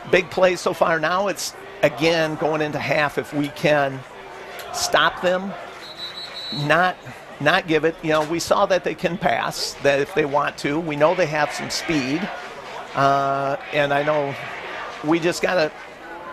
big plays so far. Now it's, again, going into half, if we can stop them, not give it. You know, we saw that they can pass, that if they want to. We know they have some speed. And I know we just got to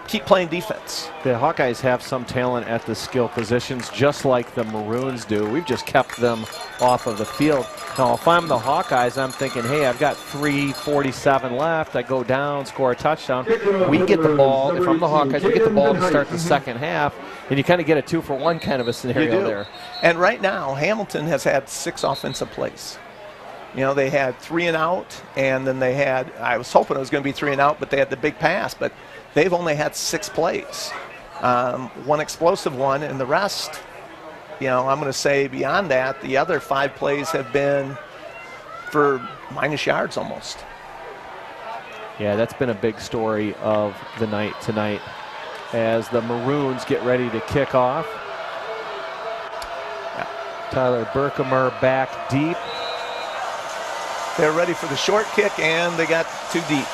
keep playing defense. The Hawkeyes have some talent at the skill positions, just like the Maroons do. We've just kept them off of the field. Now, if I'm the Hawkeyes, I'm thinking, hey, I've got 3:47 left. I go down, score a touchdown. We get the ball. If I'm the Hawkeyes, we get the ball to start the second half, and you kind of get a 2-for-1 kind of a scenario there. And right now, Hamilton has had 6 offensive plays. You know, they had 3 and out, and then they had, I was hoping it was going to be 3 and out, but they had the big pass, but they've only had 6 plays. 1 explosive one, and the rest, you know, I'm going to say beyond that, the other 5 plays have been for minus yards almost. Yeah, that's been a big story of the night tonight as the Maroons get ready to kick off. Yeah. Tyler Berkemer back deep. They're ready for the short kick, and they got too deep.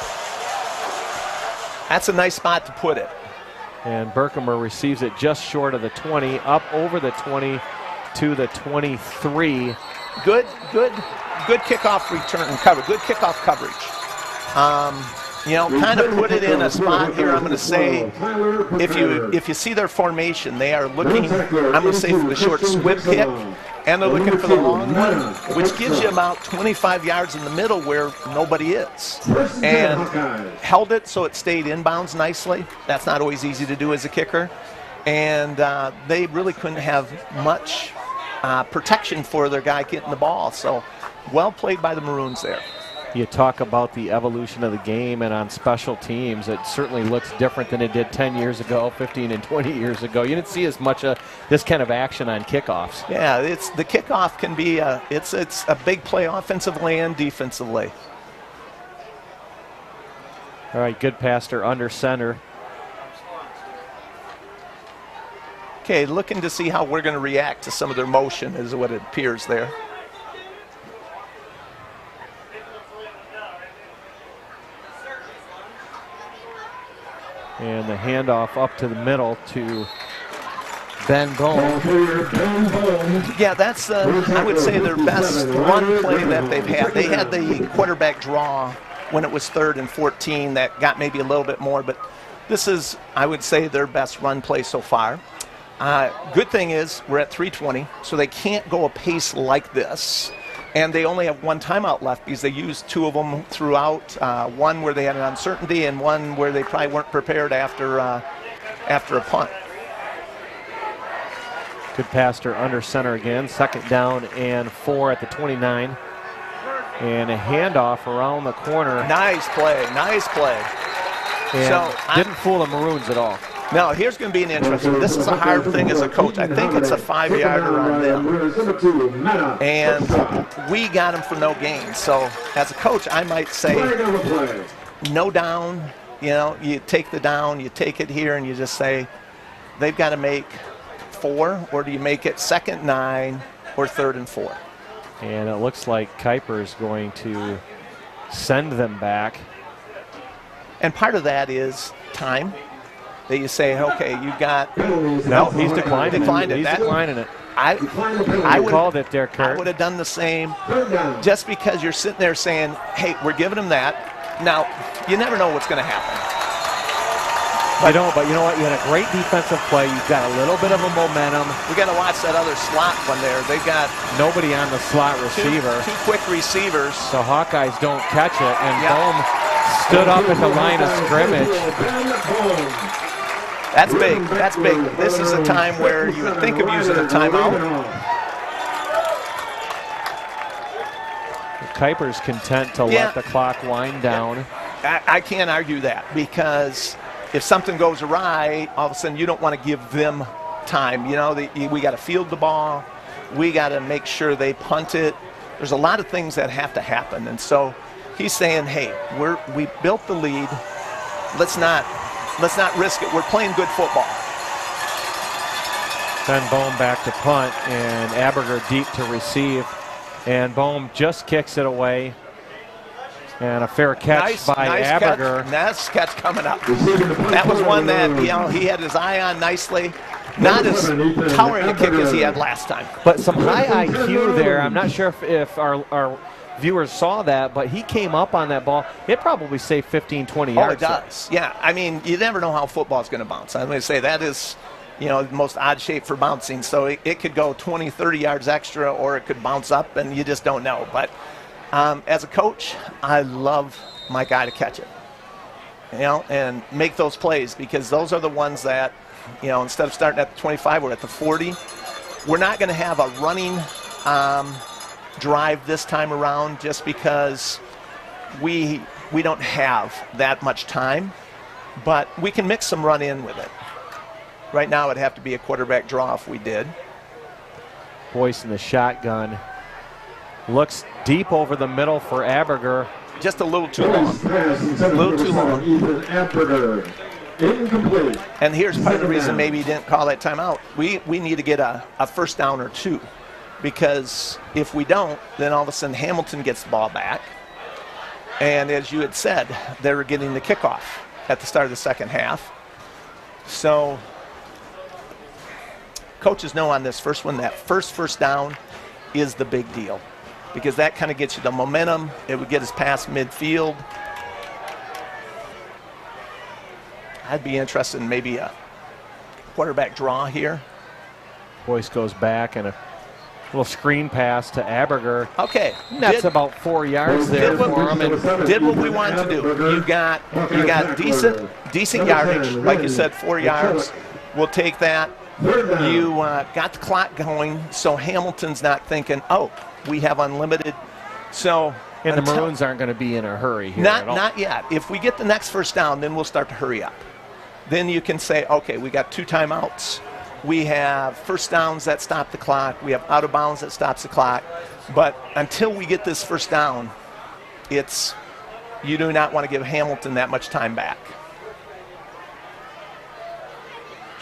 That's a nice spot to put it. And Berkemer receives it just short of the 20, up over the 20 to the 23. Good kickoff return cover. Good kickoff coverage. You know, kind of put it in a spot here. I'm going to say, if you see their formation, they are looking, I'm going to say, for the short squib kick, and they're looking for the long one, which gives you about 25 yards in the middle where nobody is. And held it so it stayed inbounds nicely. That's not always easy to do as a kicker. And they really couldn't have much protection for their guy getting the ball. So well played by the Maroons there. You talk about the evolution of the game, and on special teams, it certainly looks different than it did 10 years ago, 15 and 20 years ago. You didn't see as much of this kind of action on kickoffs. Yeah, the kickoff can be it's a big play offensively and defensively. All right, good passer under center. Okay, looking to see how we're going to react to some of their motion is what it appears there. And the handoff up to the middle to Ben Bohm. Yeah, that's, I would say, their best run play that they've had. They had the quarterback draw when it was 3rd and 14 that got maybe a little bit more, but this is, I would say, their best run play so far. Good thing is we're at 3:20, so they can't go a pace like this. And they only have one timeout left because they used 2 of them throughout, one where they had an uncertainty and one where they probably weren't prepared after a punt. Good pass to under center again. 2nd down and 4 at the 29. And a handoff around the corner. Nice play, nice play. And so didn't fool the Maroons at all. Now, here's going to be an interesting. This is a hard thing as a coach. I think it's a 5-yarder on them. And we got them for no gain. So as a coach, I might say no down. You know, you take the down, you take it here, and you just say they've got to make 4, or do you make it 2nd 9 or 3rd and 4? And it looks like Kuiper's going to send them back. And part of that is time. That you say, okay, you got. No, he's declining it. He's declining it. I would called it there, Kurt. I would have done the same. Just because you're sitting there saying, hey, we're giving them that. Now, you never know what's going to happen. But you know what? You had a great defensive play. You've got a little bit of a momentum. We got to watch that other slot one there. They've got nobody on the slot receiver. Two quick receivers. The Hawkeyes don't catch it, and Bohm stood up at the line of scrimmage. That's big. That's big. This is a time where you would think of using a timeout. Kuiper's content to let the clock wind down. I can't argue that, because if something goes awry, all of a sudden you don't want to give them time. You know, we got to field the ball. We got to make sure they punt it. There's a lot of things that have to happen. And so he's saying, hey, we built the lead. Let's not risk it. We're playing good football. Ben Bohm back to punt, and Aberger deep to receive. And Bohm just kicks it away. And a fair catch by Aberger. Nice catch coming up. That was one that, you know, he had his eye on nicely. Not as towering a kick as he had last time. But some high IQ there. I'm not sure if our viewers saw that, but he came up on that ball. It probably saved 15, 20 yards. Oh, it does. Yeah, I mean, you never know how football's going to bounce. I'm going to say that is, you know, the most odd shape for bouncing. So it could go 20, 30 yards extra, or it could bounce up, and you just don't know. But as a coach, I love my guy to catch it, you know, and make those plays, because those are the ones that, you know, instead of starting at the 25, we're at the 40. We're not going to have a running drive this time around, just because we don't have that much time, but we can mix some run in with it. Right now it'd have to be a quarterback draw if we did. Boyce in the shotgun. Looks deep over the middle for Aberger. Just a little too long. A little too long. And here's part of the reason maybe he didn't call that timeout. We need to get a first down or 2, because if we don't, then all of a sudden Hamilton gets the ball back. And as you had said, they were getting the kickoff at the start of the second half. So coaches know on this first one that first down is the big deal, because that kind of gets you the momentum. It would get us past midfield. I'd be interested in maybe a quarterback draw here. Boyce goes back, and a little screen pass to Aberger. Okay. That's about 4 yards there for him. And did what we wanted to do. You got decent yardage, like you said, 4 yards. We'll take that. You got the clock going, so Hamilton's not thinking, oh, we have unlimited. So and the Maroons aren't going to be in a hurry here. Not yet. If we get the next first down, then we'll start to hurry up. Then you can say, okay, we got 2 timeouts. We have first downs that stop the clock. We have out of bounds that stops the clock. But until we get this first down, you do not want to give Hamilton that much time back.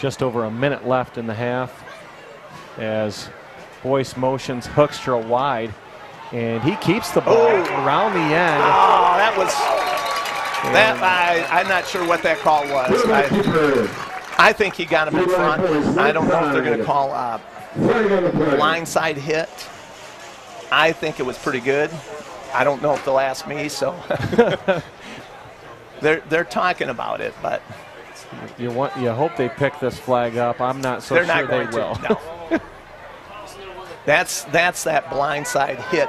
Just over a minute left in the half as Boyce motions Hoekstra wide, and he keeps the ball around the end. Oh, I'm not sure what that call was. I think he got him in front. I don't know if they're going to call a blindside hit. I think it was pretty good. I don't know if they'll ask me, so they're talking about it, but you hope they pick this flag up. I'm not so they're sure not going they will. to. No. That's that blindside hit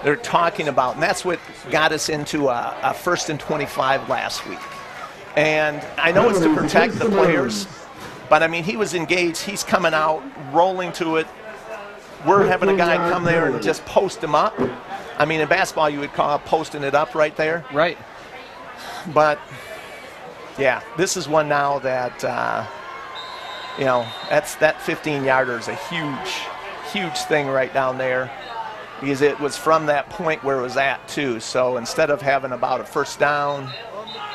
they're talking about, and that's what got us into a 1st and 25 last week. And I know it's to protect the players, but I mean, he was engaged. He's coming out, rolling to it. We're having a guy come there and just post him up. I mean, in basketball, you would call posting it up right there. Right. But, yeah, this is one now that, that 15-yarder is a huge thing right down there, because it was from that point where it was at, too. So instead of having about a first down,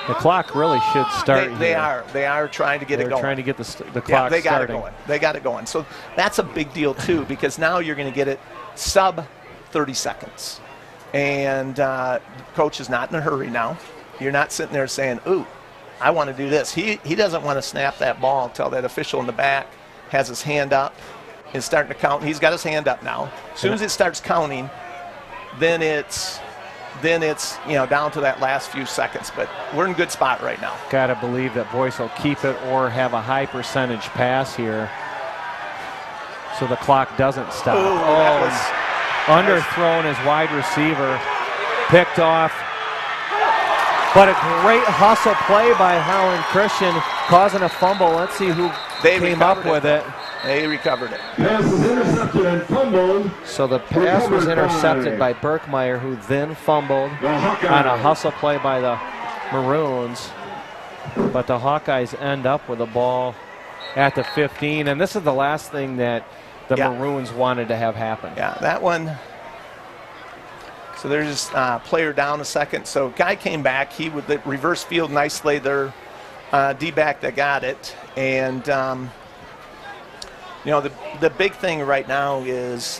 the clock really should start. They are trying to get it going. They're trying to get the clock they got starting. it going. They got it going. So that's a big deal too, because now you're going to get it sub 30 seconds, and coach is not in a hurry now. You're not sitting there saying, "Ooh, I want to do this." He doesn't want to snap that ball until that official in the back has his hand up, is starting to count. He's got his hand up now. As soon as it starts counting, then it's down to that last few seconds. But we're in a good spot right now. Got to believe that Boyce will keep it or have a high percentage pass here, so the clock doesn't stop. Underthrown as wide receiver, picked off. But a great hustle play by Howland Christian, causing a fumble. Let's see who came up with it. They recovered it. Pass was intercepted and fumbled. So the pass was intercepted by Berkmeyer, who then fumbled on a hustle play by the Maroons. But the Hawkeyes end up with the ball at the 15. And this is the last thing that the Maroons wanted to have happen. Yeah, that one. So there's player down a second. So guy came back. He would reverse field nicely. Their D-back that got it. And, the big thing right now is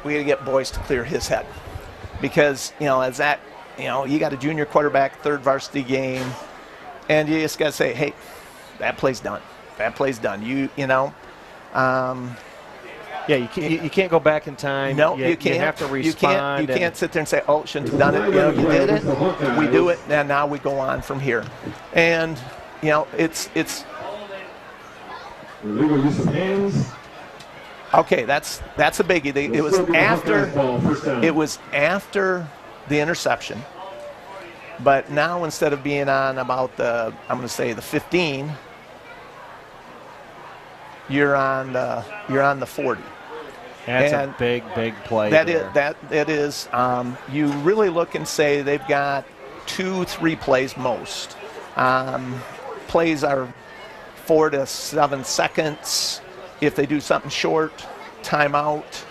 we got to get Boyce to clear his head. Because, you got a junior quarterback, third varsity game. And you just got to say, hey, that play's done. That play's done. Yeah, you can't go back in time. No, you can't. You have to respond. You can't sit there and say, oh, shouldn't have done it. You did it. We do it, and now we go on from here. And, it's illegal use of hands. Okay, that's a biggie. It was after the interception. But now instead of being on about the 15, you're on the 40. That's a big play. That is. You really look and say they've got 2-3 plays most. Plays are 4 to 7 seconds. If they do something short, timeout,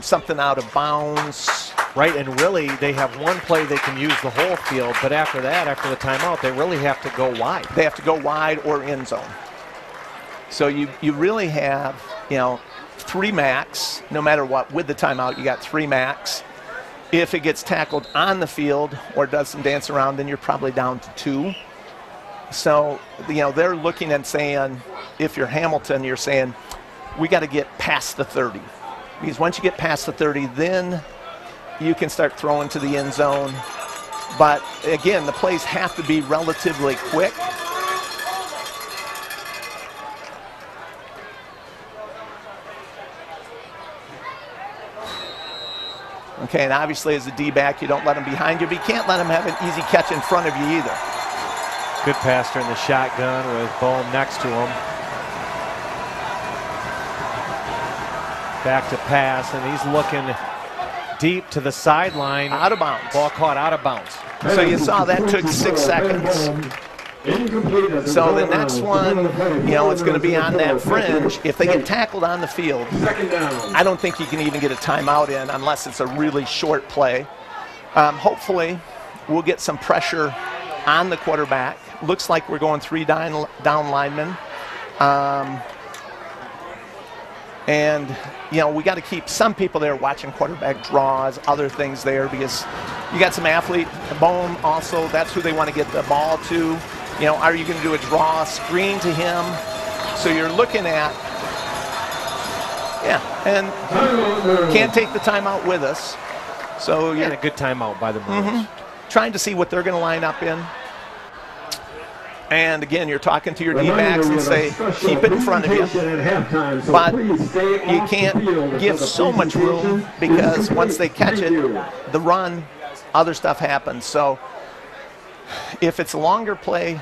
something out of bounds. Right, and really they have one play they can use the whole field, but after that, after the timeout, they really have to go wide. They have to go wide or end zone. So you really have, 3 max, no matter what. With the timeout, you got 3 max. If it gets tackled on the field or does some dance around, then you're probably down to 2. So, they're looking and saying, if you're Hamilton, you're saying, we got to get past the 30. Because once you get past the 30, then you can start throwing to the end zone. But, again, the plays have to be relatively quick. Okay, and obviously as a D-back, you don't let him behind you, but you can't let him have an easy catch in front of you either. Good pass in the shotgun with Bohm next to him. Back to pass, and he's looking deep to the sideline. Out of bounds. Ball caught out of bounds. So you saw that took 6 seconds. So the next one, it's going to be on that fringe. If they get tackled on the field, I don't think you can even get a timeout in unless it's a really short play. Hopefully, we'll get some pressure on the quarterback. Looks like we're going 3 down linemen. And, you know, we got to keep some people there watching quarterback draws, other things there, because you got some athlete, Bone also, that's who they want to get the ball to. You know, are you going to do a draw, screen to him? So you're looking at, and can't take the timeout with us. So you're And a good timeout by the Maroons. trying to see what they're going to line up in. And again, you're talking to your D-backs and say, keep it in front of you. But you can't give so much room because once they catch it, the run, other stuff happens. So if it's a longer play,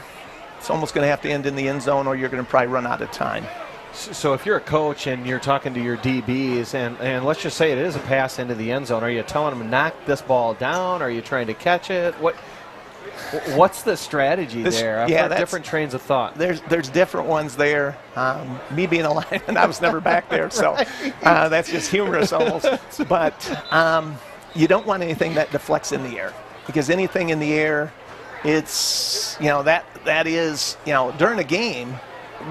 it's almost going to have to end in the end zone or you're going to probably run out of time. So if you're a coach and you're talking to your DBs, and let's just say it is a pass into the end zone, are you telling them to knock this ball down? Are you trying to catch it? What's the strategy there? I've heard different trains of thought. There's different ones there. Me being a lineman, I was never back there, so that's just humorous almost. But you don't want anything that deflects in the air, because anything in the air, it's, you know, that is, you know, during a game,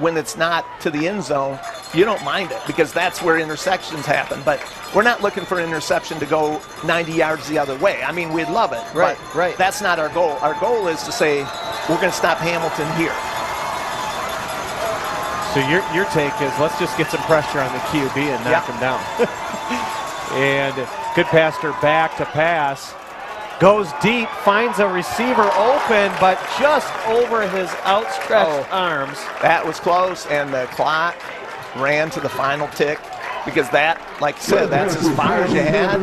when it's not to the end zone, you don't mind it because that's where interceptions happen. But we're not looking for an interception to go 90 yards the other way. I mean, we'd love it, right. That's not our goal. Our goal is to say we're going to stop Hamilton here. So your take is let's just get some pressure on the QB and knock him down. And good passer back to pass. Goes deep, finds a receiver open, but just over his outstretched arms. That was close, and the clock ran to the final tick because that, like I said, that's as far as you had. As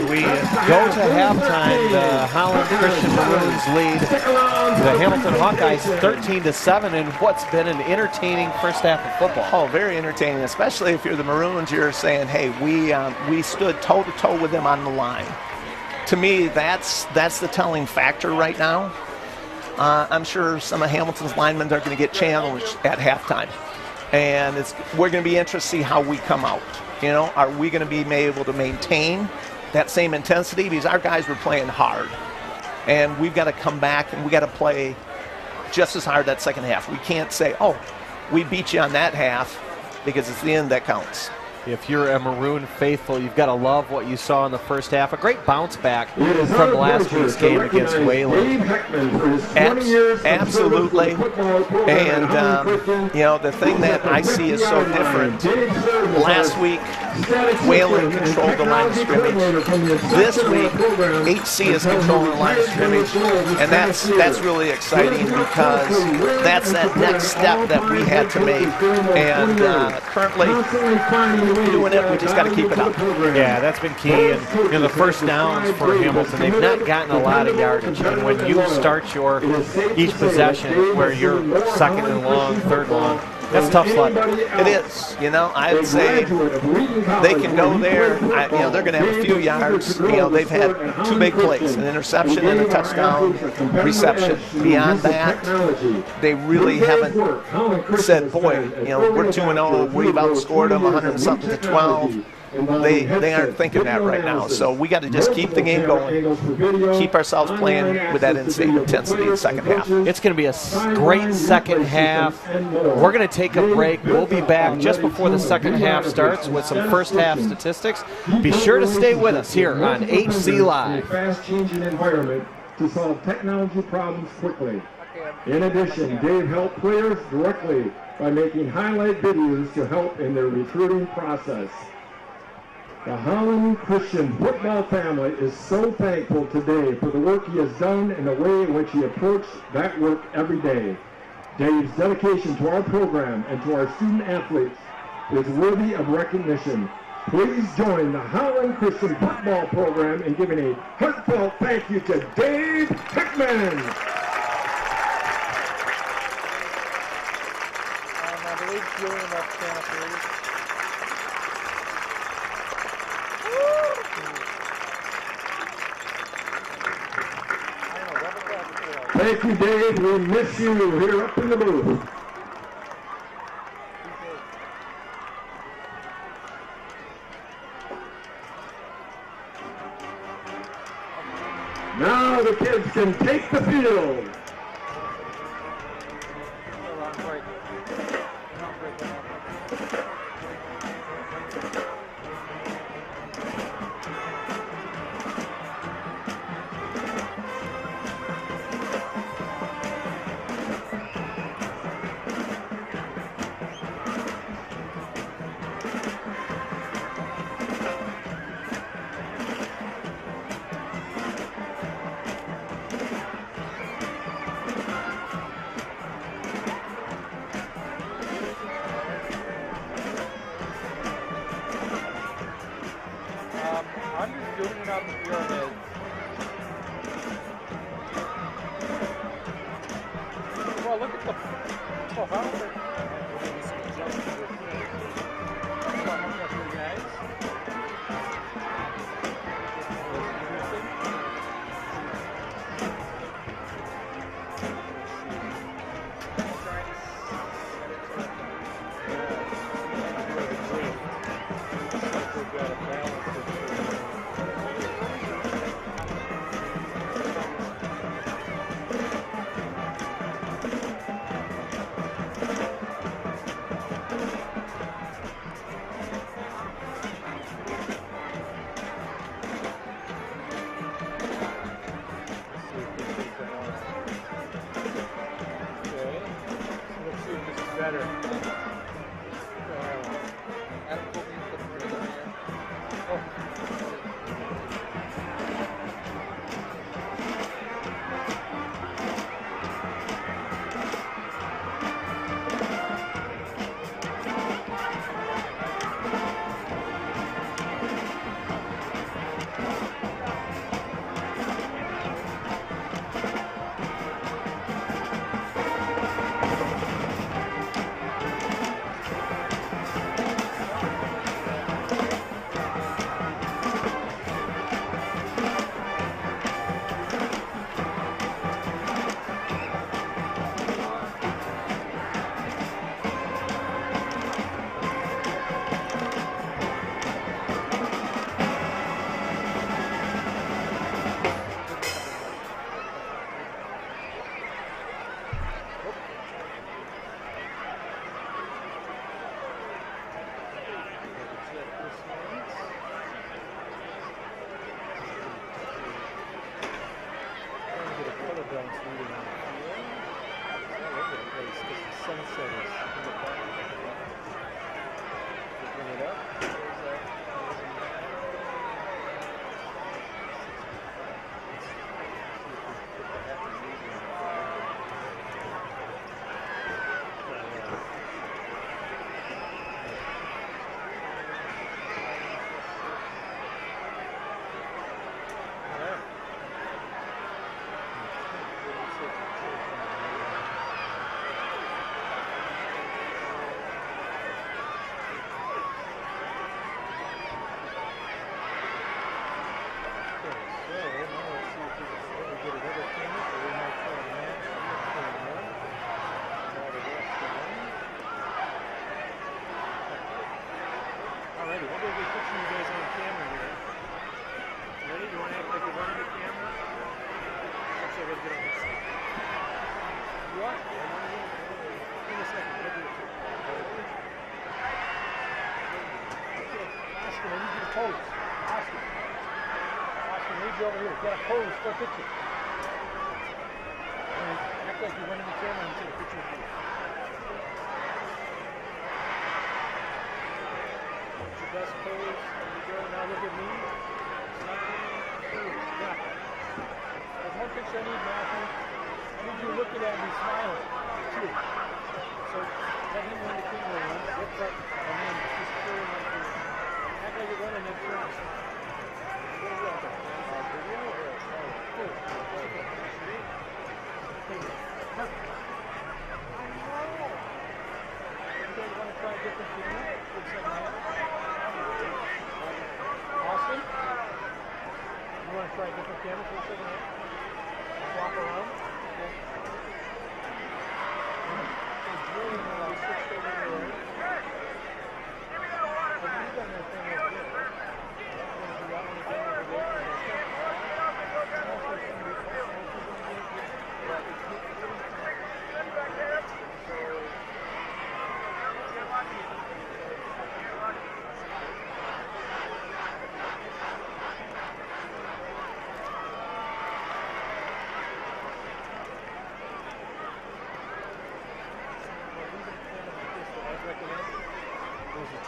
we go to halftime, the Holland Christian Maroons lead the Hamilton Hawkeyes 13-7 in what's been an entertaining first half of football. Oh, very entertaining, especially if you're the Maroons. You're saying, hey, we stood toe-to-toe with them on the line. To me, that's the telling factor right now. I'm sure some of Hamilton's linemen are going to get challenged at halftime. And we're going to be interested to see how we come out. You know, are we going to be able to maintain that same intensity? Because our guys were playing hard. And we've got to come back and we got to play just as hard that second half. We can't say, oh, we beat you on that half, because it's the end that counts. If you're a Maroon faithful, you've got to love what you saw in the first half. A great bounce back from last week's game against Wayland. Absolutely. And, you know, the thing that I see is so different. Last week, Wayland controlled the line of scrimmage. This week, HC is controlling the line of scrimmage. And that's really exciting because that's that next step that we had to make. And currently, doing it, we just got to keep it up. Yeah, that's been key. And you know, the first downs for Hamilton, they've not gotten a lot of yardage. And when you start each possession where you're second and long, third long, that's tough sledding. It is. You know, I'd say they can go there. You know, they're going to have a few yards. You know, they've had two big plays, an interception and a touchdown reception. Beyond that, they really haven't said, boy, you know, we're 2-0. We've outscored them 100-something to 12. They aren't thinking that right now. So we got to just keep the game going, keep ourselves playing with that insane intensity in the second half. It's going to be a great second half. We're going to take a break. We'll be back just before the second half starts with some first half statistics. Be sure to stay with us here on HCLive. Fast-changing environment to solve technology problems quickly. In addition, Dave helped players directly by making highlight videos to help in their recruiting process. The Holland Christian football family is so thankful today for the work he has done and the way in which he approached that work every day. Dave's dedication to our program and to our student athletes is worthy of recognition. Please join the Holland Christian football program in giving a heartfelt thank you to Dave Hickman. I believe Julian up there. Thank you, Dave. We miss you here up in the booth. Now the kids can take the field.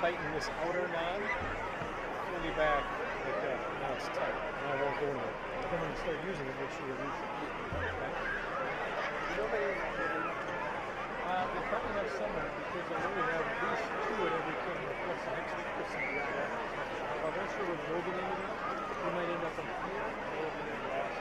Tighten this outer knob, pull you back like that. Now it's tight. Now it won't go anywhere. Then when you start using it, make sure you release it. Okay? They probably have someone because I know we have at least 2 at every camera. Plus the next week or something like that. I'm not sure what Logan ended up. We might end up on here. Logan in last.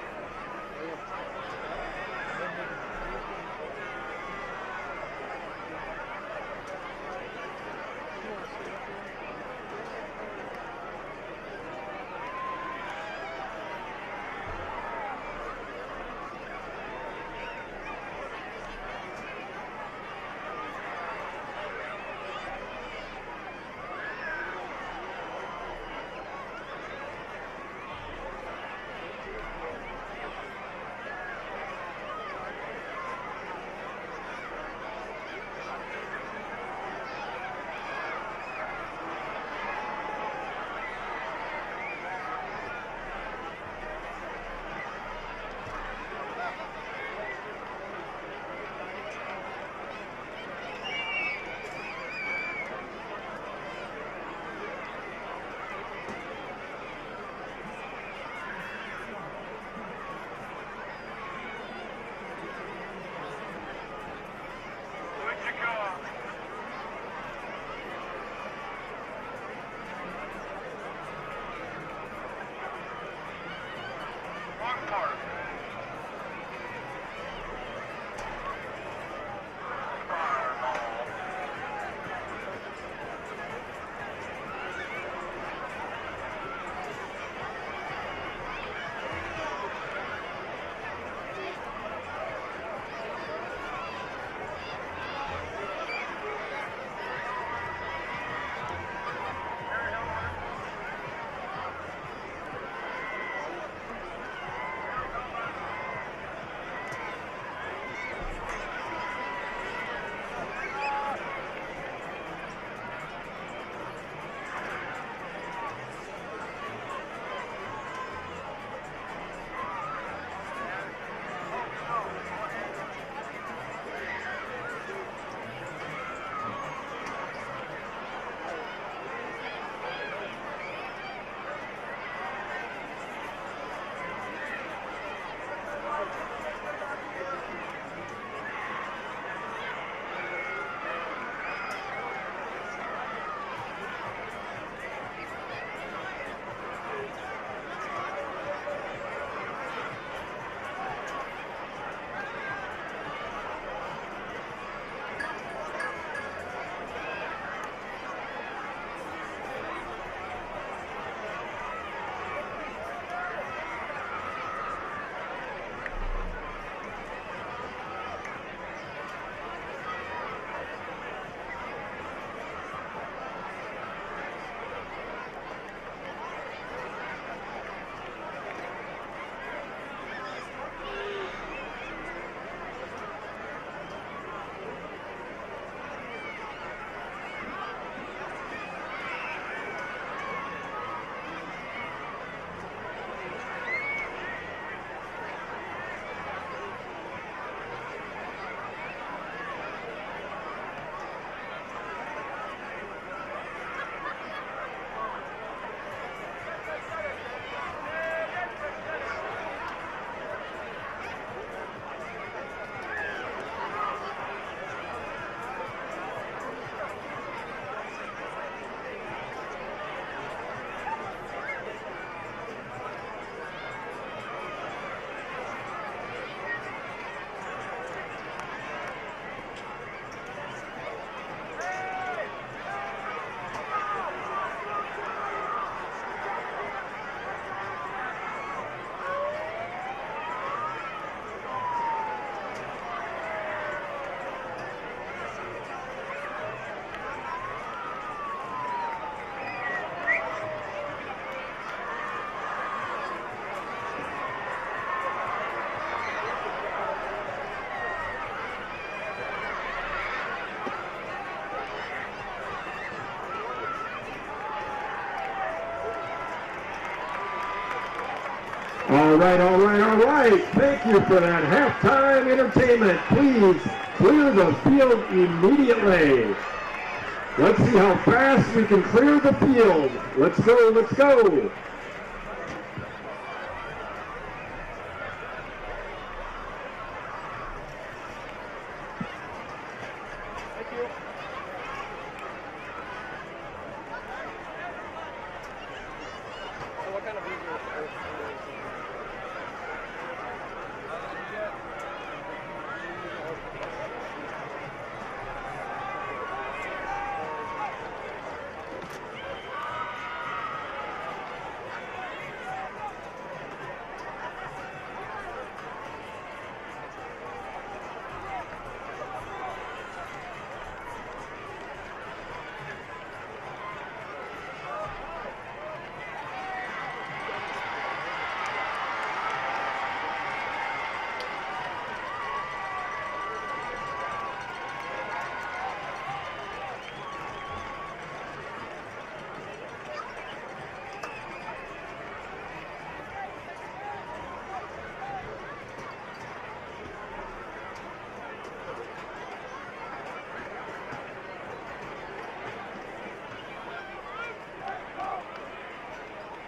All right, all right, all right. Thank you for that halftime entertainment. Please clear the field immediately. Let's see how fast we can clear the field. Let's go, let's go.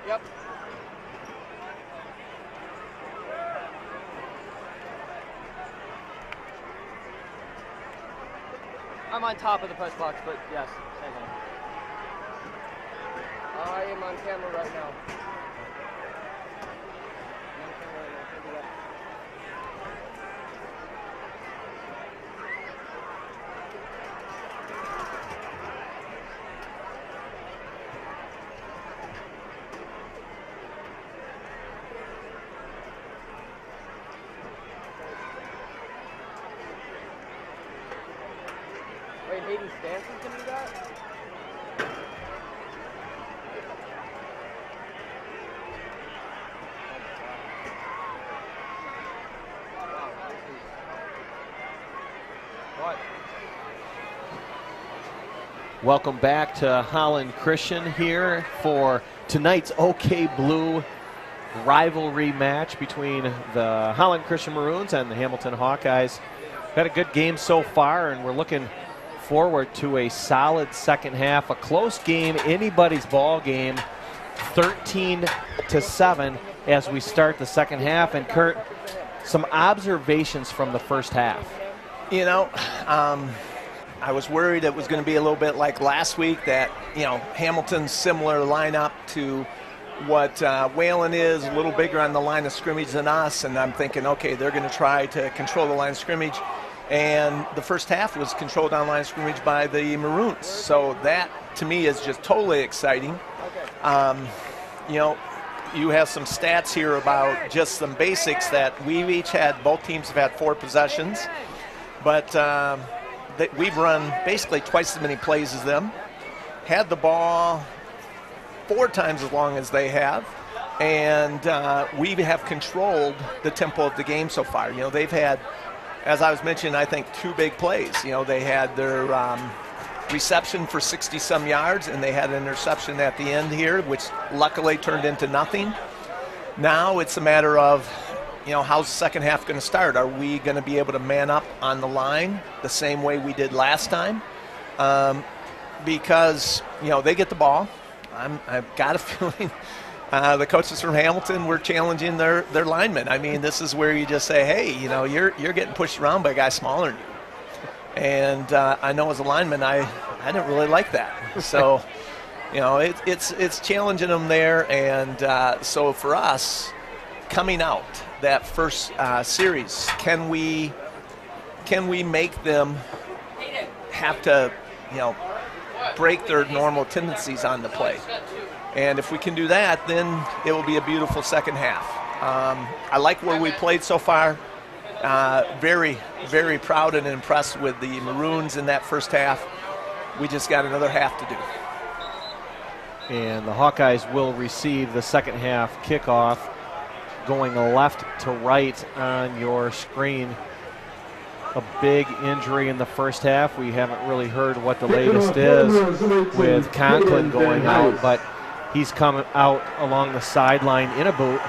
Yep. I'm on top of the press box, but yes, same thing. I am on camera right now. I'm on camera right now. Can't do that. Wait, Hayden Stanton can do that? What? Welcome back to Holland Christian here for tonight's OK Blue rivalry match between the Holland Christian Maroons and the Hamilton Hawkeyes. Had a good game so far, and we're looking forward to a solid second half, a close game, anybody's ball game, 13-7 as we start the second half. And Kurt, some observations from the first half. You know, I was worried it was going to be a little bit like last week, that, you know, Hamilton's similar lineup to what Wayland is, a little bigger on the line of scrimmage than us, and I'm thinking, okay, they're going to try to control the line of scrimmage. And the first half was controlled on line of scrimmage by the Maroons. So that, to me, is just totally exciting. You know, you have some stats here about just some basics that we've each had, both teams have had 4 possessions. But that we've run basically twice as many plays as them, had the ball 4 times as long as they have, and we have controlled the tempo of the game so far. You know, they've had, as I was mentioning, I think 2 big plays. You know, they had their reception for 60-some yards, and they had an interception at the end here, which luckily turned into nothing. Now it's a matter of, you know, how's the second half going to start? Are we going to be able to man up on the line the same way we did last time? Because, you know, they get the ball. I've got a feeling the coaches from Hamilton were challenging their linemen. I mean, this is where you just say, hey, you know, you're getting pushed around by a guy smaller than you. And I know as a lineman, I didn't really like that. So, you know, it's challenging them there. And so for us, coming out that first series, can we make them have to, you know, break their normal tendencies on the play? And if we can do that, then it will be a beautiful second half. I like where we played so far. Very, very proud and impressed with the Maroons in that first half. We just got another half to do. And the Hawkeyes will receive the second half kickoff, going left to right on your screen. A big injury in the first half. We haven't really heard what the latest is with Conklin going out, but he's coming out along the sideline in a boot.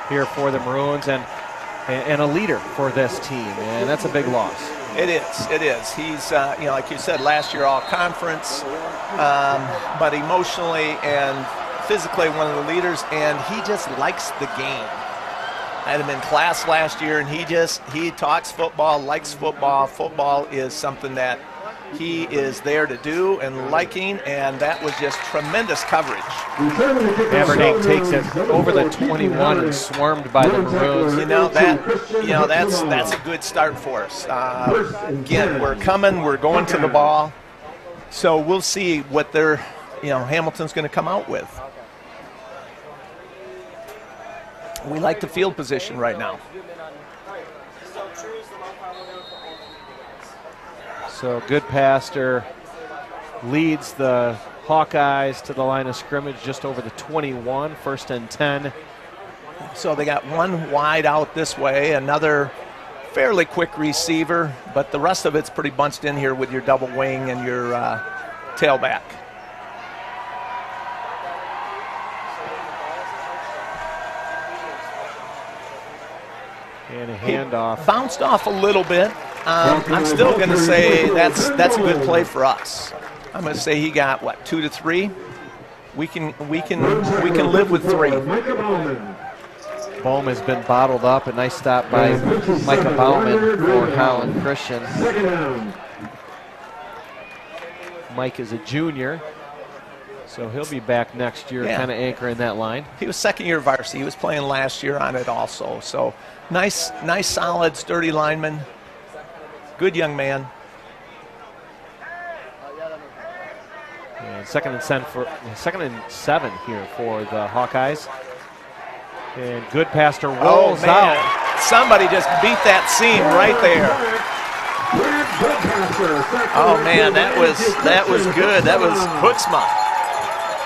here for the Maroons and a leader for this team, and that's a big loss. It is. It is. He's, like you said, last year all conference, but emotionally and physically one of the leaders, and he just likes the game. I had him in class last year, and he talks football, likes football. Football is something that he is there to do and liking, and that was just tremendous coverage. Aberdeen takes it over the 21 and swarmed by the Maroons. That's a good start for us. Again, we're coming, we're going to the ball, so we'll see what Hamilton's going to come out with. We like the field position right now. So Goodpaster leads the Hawkeyes to the line of scrimmage just over the 21, 1st and 10. So they got one wide out this way, another fairly quick receiver, but the rest of it's pretty bunched in here with your double wing and your tailback. And a handoff. He bounced off a little bit. I'm still going to say that's a good play for us. I'm going to say he got 2 to 3. We can live with 3. Bohm has been bottled up. A nice stop by Micah Bauman for Holland Christian. Mike is a junior, so he'll be back next year, kind of anchoring that line. He was second year varsity. He was playing last year on it also. So nice, solid, sturdy lineman. Good young man. And second and 7 here for the Hawkeyes. And Goodpaster rolls out. Somebody just beat that seam right there. Oh man, that was good. That was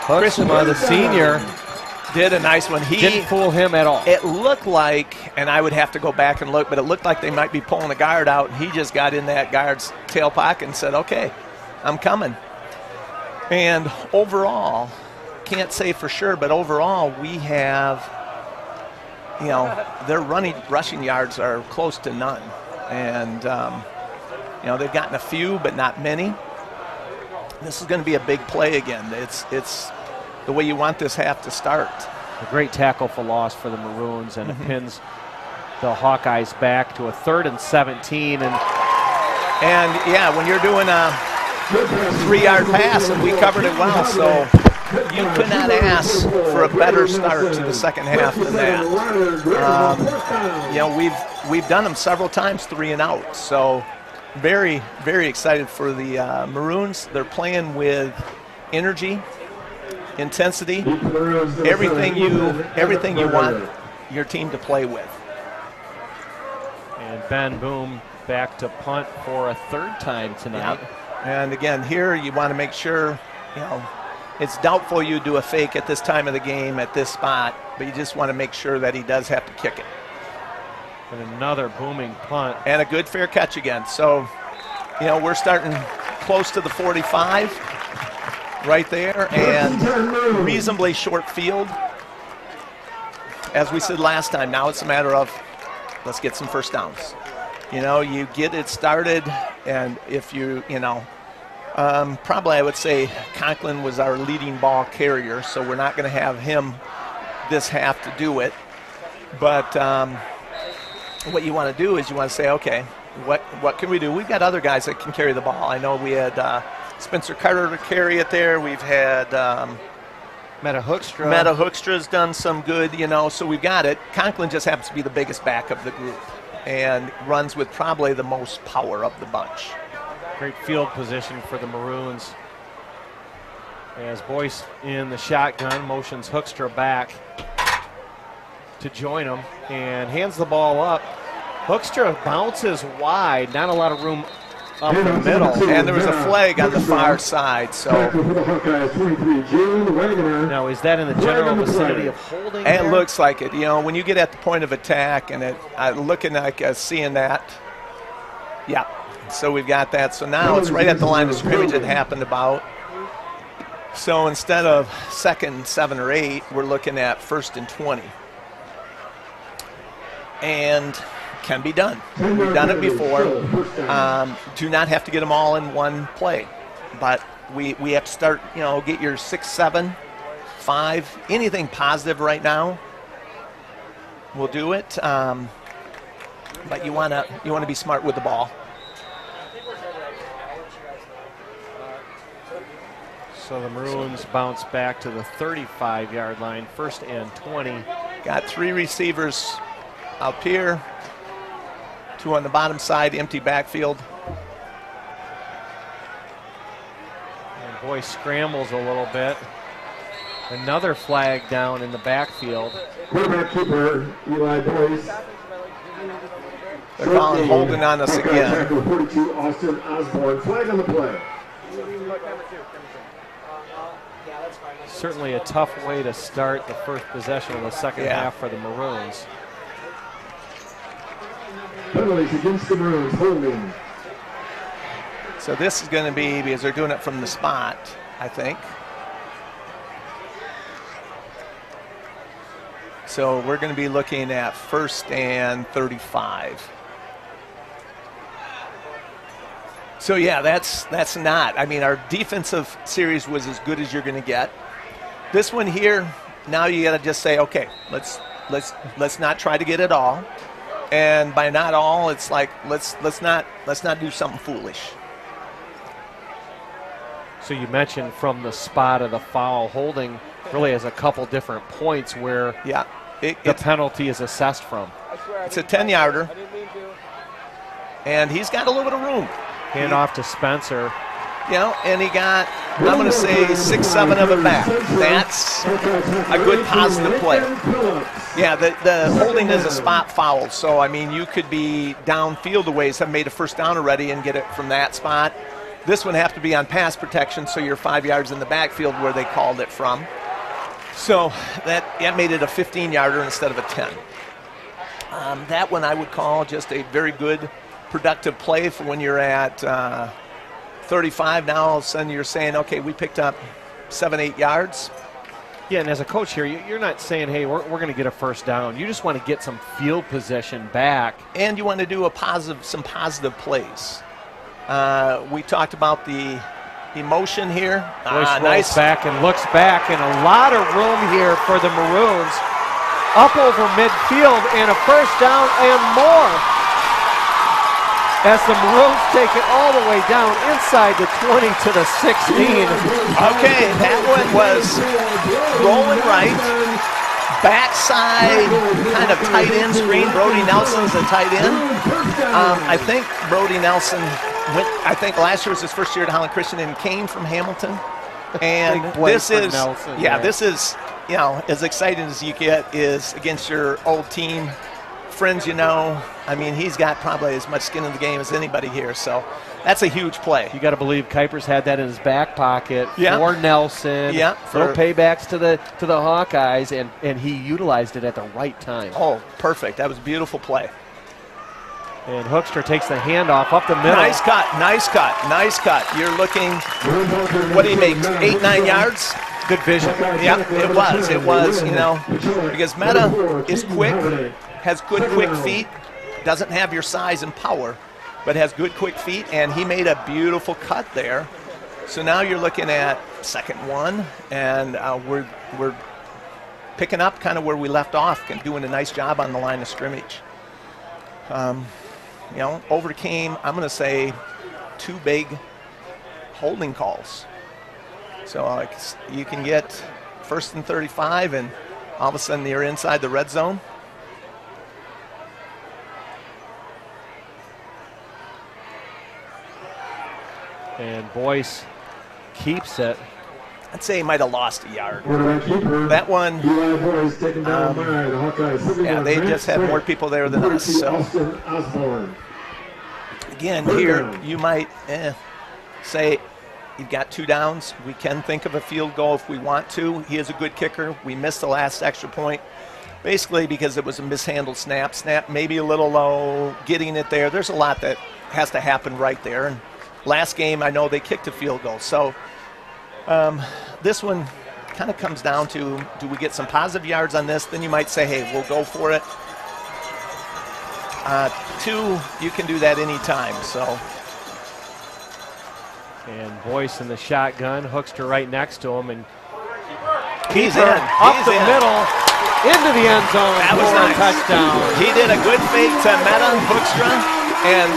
Huxma, the senior, did a nice one. He didn't fool him at all. It looked like, and I would have to go back and look, but it looked like they might be pulling a guard out. He just got in that guard's tail pocket and said, "Okay, I'm coming." And overall, can't say for sure, but overall we have, their rushing yards are close to none, and they've gotten a few, but not many. This is going to be a big play again. It's the way you want this half to start. A great tackle for loss for the Maroons, and it pins the Hawkeyes back to a 3rd and 17. And when you're doing a 3-yard pass, and we covered it well, so you could not ask for a better start to the second half than that. We've done them several times 3 and out, so very, very excited for the Maroons. They're playing with energy, intensity, everything you want your team to play with. And Ben Boom back to punt for a 3rd time tonight. Yep. And again, here you want to make sure, it's doubtful you do a fake at this time of the game at this spot, but you just want to make sure that he does have to kick it. And another booming punt. And a good fair catch again. So, we're starting close to the 45 right there, and reasonably short field. As we said last time, now it's a matter of let's get some first downs. You get it started, and if probably I would say Conklin was our leading ball carrier, so we're not going to have him this half to do it. But what you want to do is you want to say, okay, what can we do? We've got other guys that can carry the ball. I know we had Spencer Carter to carry it there. We've had Meta Hoekstra. Meta Hoekstra's done some good, so we've got it. Conklin just happens to be the biggest back of the group and runs with probably the most power of the bunch. Great field position for the Maroons. As Boyce in the shotgun motions Hoekstra back to join him and hands the ball up. Hoekstra bounces wide, not a lot of room up the middle. And there was a flag on the far side. So now, is that in the general vicinity of holding? It looks like it. When you get at the point of attack and looking like seeing that. Yeah. So we've got that. So now it's right at the line of scrimmage it happened about. So instead of 2nd, 7 or 8, we're looking at 1st and 20. and can be done. We've done it before. Do not have to get them all in one play, but we have to start, get your 6, 7, 5, anything positive right now. We'll do it, but you want to be smart with the ball. So the Maroons bounce back to the 35-yard line, 1st and 20. Got 3 receivers up here, 2 on the bottom side, empty backfield. And Boyce scrambles a little bit. Another flag down in the backfield. Quarterback keeper, Eli Boyce. They're calling holding on us again. Number 42, Austin Osborne. Flag on the play. Certainly a tough way to start the first possession of the second half for the Maroons. Penalties against the Maroons, holding. So this is going to be, because they're doing it from the spot, I think. So we're going to be looking at 1st and 35. So yeah, that's not. I mean, our defensive series was as good as you're going to get. This one here, now you got to just say, okay, let's not try to get it all. And by not all, it's like let's not do something foolish. So you mentioned from the spot of the foul, holding really has a couple different points where the penalty is assessed from. It's a 10-yarder, and he's got a little bit of room. Hand off to Spencer. And he got, I'm going to say, 6, 7 of it back. That's a good positive play. Yeah, the holding is a spot foul, so, I mean, you could be downfield a ways, have made a first down already and get it from that spot. This one have to be on pass protection, so you're 5 yards in the backfield where they called it from. So that made it a 15-yarder instead of a 10. That one I would call just a very good, productive play for when you're at 35. Now all of a sudden you're saying, okay, we picked up 7, 8 yards. Yeah, and as a coach here, you're not saying, hey, we're going to get a first down. You just want to get some field possession back. And you want to do some positive plays. We talked about the emotion here. Nice back and looks back, and a lot of room here for the Maroons. Up over midfield and a first down and more. As the Maroons take it all the way down inside the 20 to the 16. Okay, that one was rolling right. Backside, kind of tight end screen. Brody Nelson's a tight end. I think Brody Nelson I think last year was his first year at Holland Christian and came from Hamilton. And this is, this is, as exciting as you get is against your old team, friends, I mean, he's got probably as much skin in the game as anybody here. So that's a huge play. You got to believe Kuipers had that in his back pocket for Nelson. Yeah, for paybacks to the Hawkeyes, and he utilized it at the right time. Oh, perfect. That was a beautiful play. And Hoekstra takes the handoff up the middle. Nice cut. You're looking, what do you make, 8, 9 yards? Good vision. Yeah, it was, because Meta is quick, has good quick feet, doesn't have your size and power, but has good quick feet, and he made a beautiful cut there. So now you're looking at 2nd and 1, and we're picking up kind of where we left off and doing a nice job on the line of scrimmage. Overcame, I'm going to say, 2 big holding calls. So you can get 1st and 35, and all of a sudden you're inside the red zone. And Boyce keeps it. I'd say he might have lost a yard. That one, they just had more people there than us. So again, here you might say you've got 2 downs. We can think of a field goal if we want to. He is a good kicker. We missed the last extra point, basically because it was a mishandled snap. Snap maybe a little low, getting it there. There's a lot that has to happen right there. And last game, I know they kicked a field goal. So this one kind of comes down to, do we get some positive yards on this? Then you might say, hey, we'll go for it. 2, you can do that anytime. So. And Boyce in the shotgun, Hoekstra right next to him, and He's keeper in. up He's the in. middle, into the end zone That was for a nice. touchdown. He did a good fake to Meta Hoekstra, and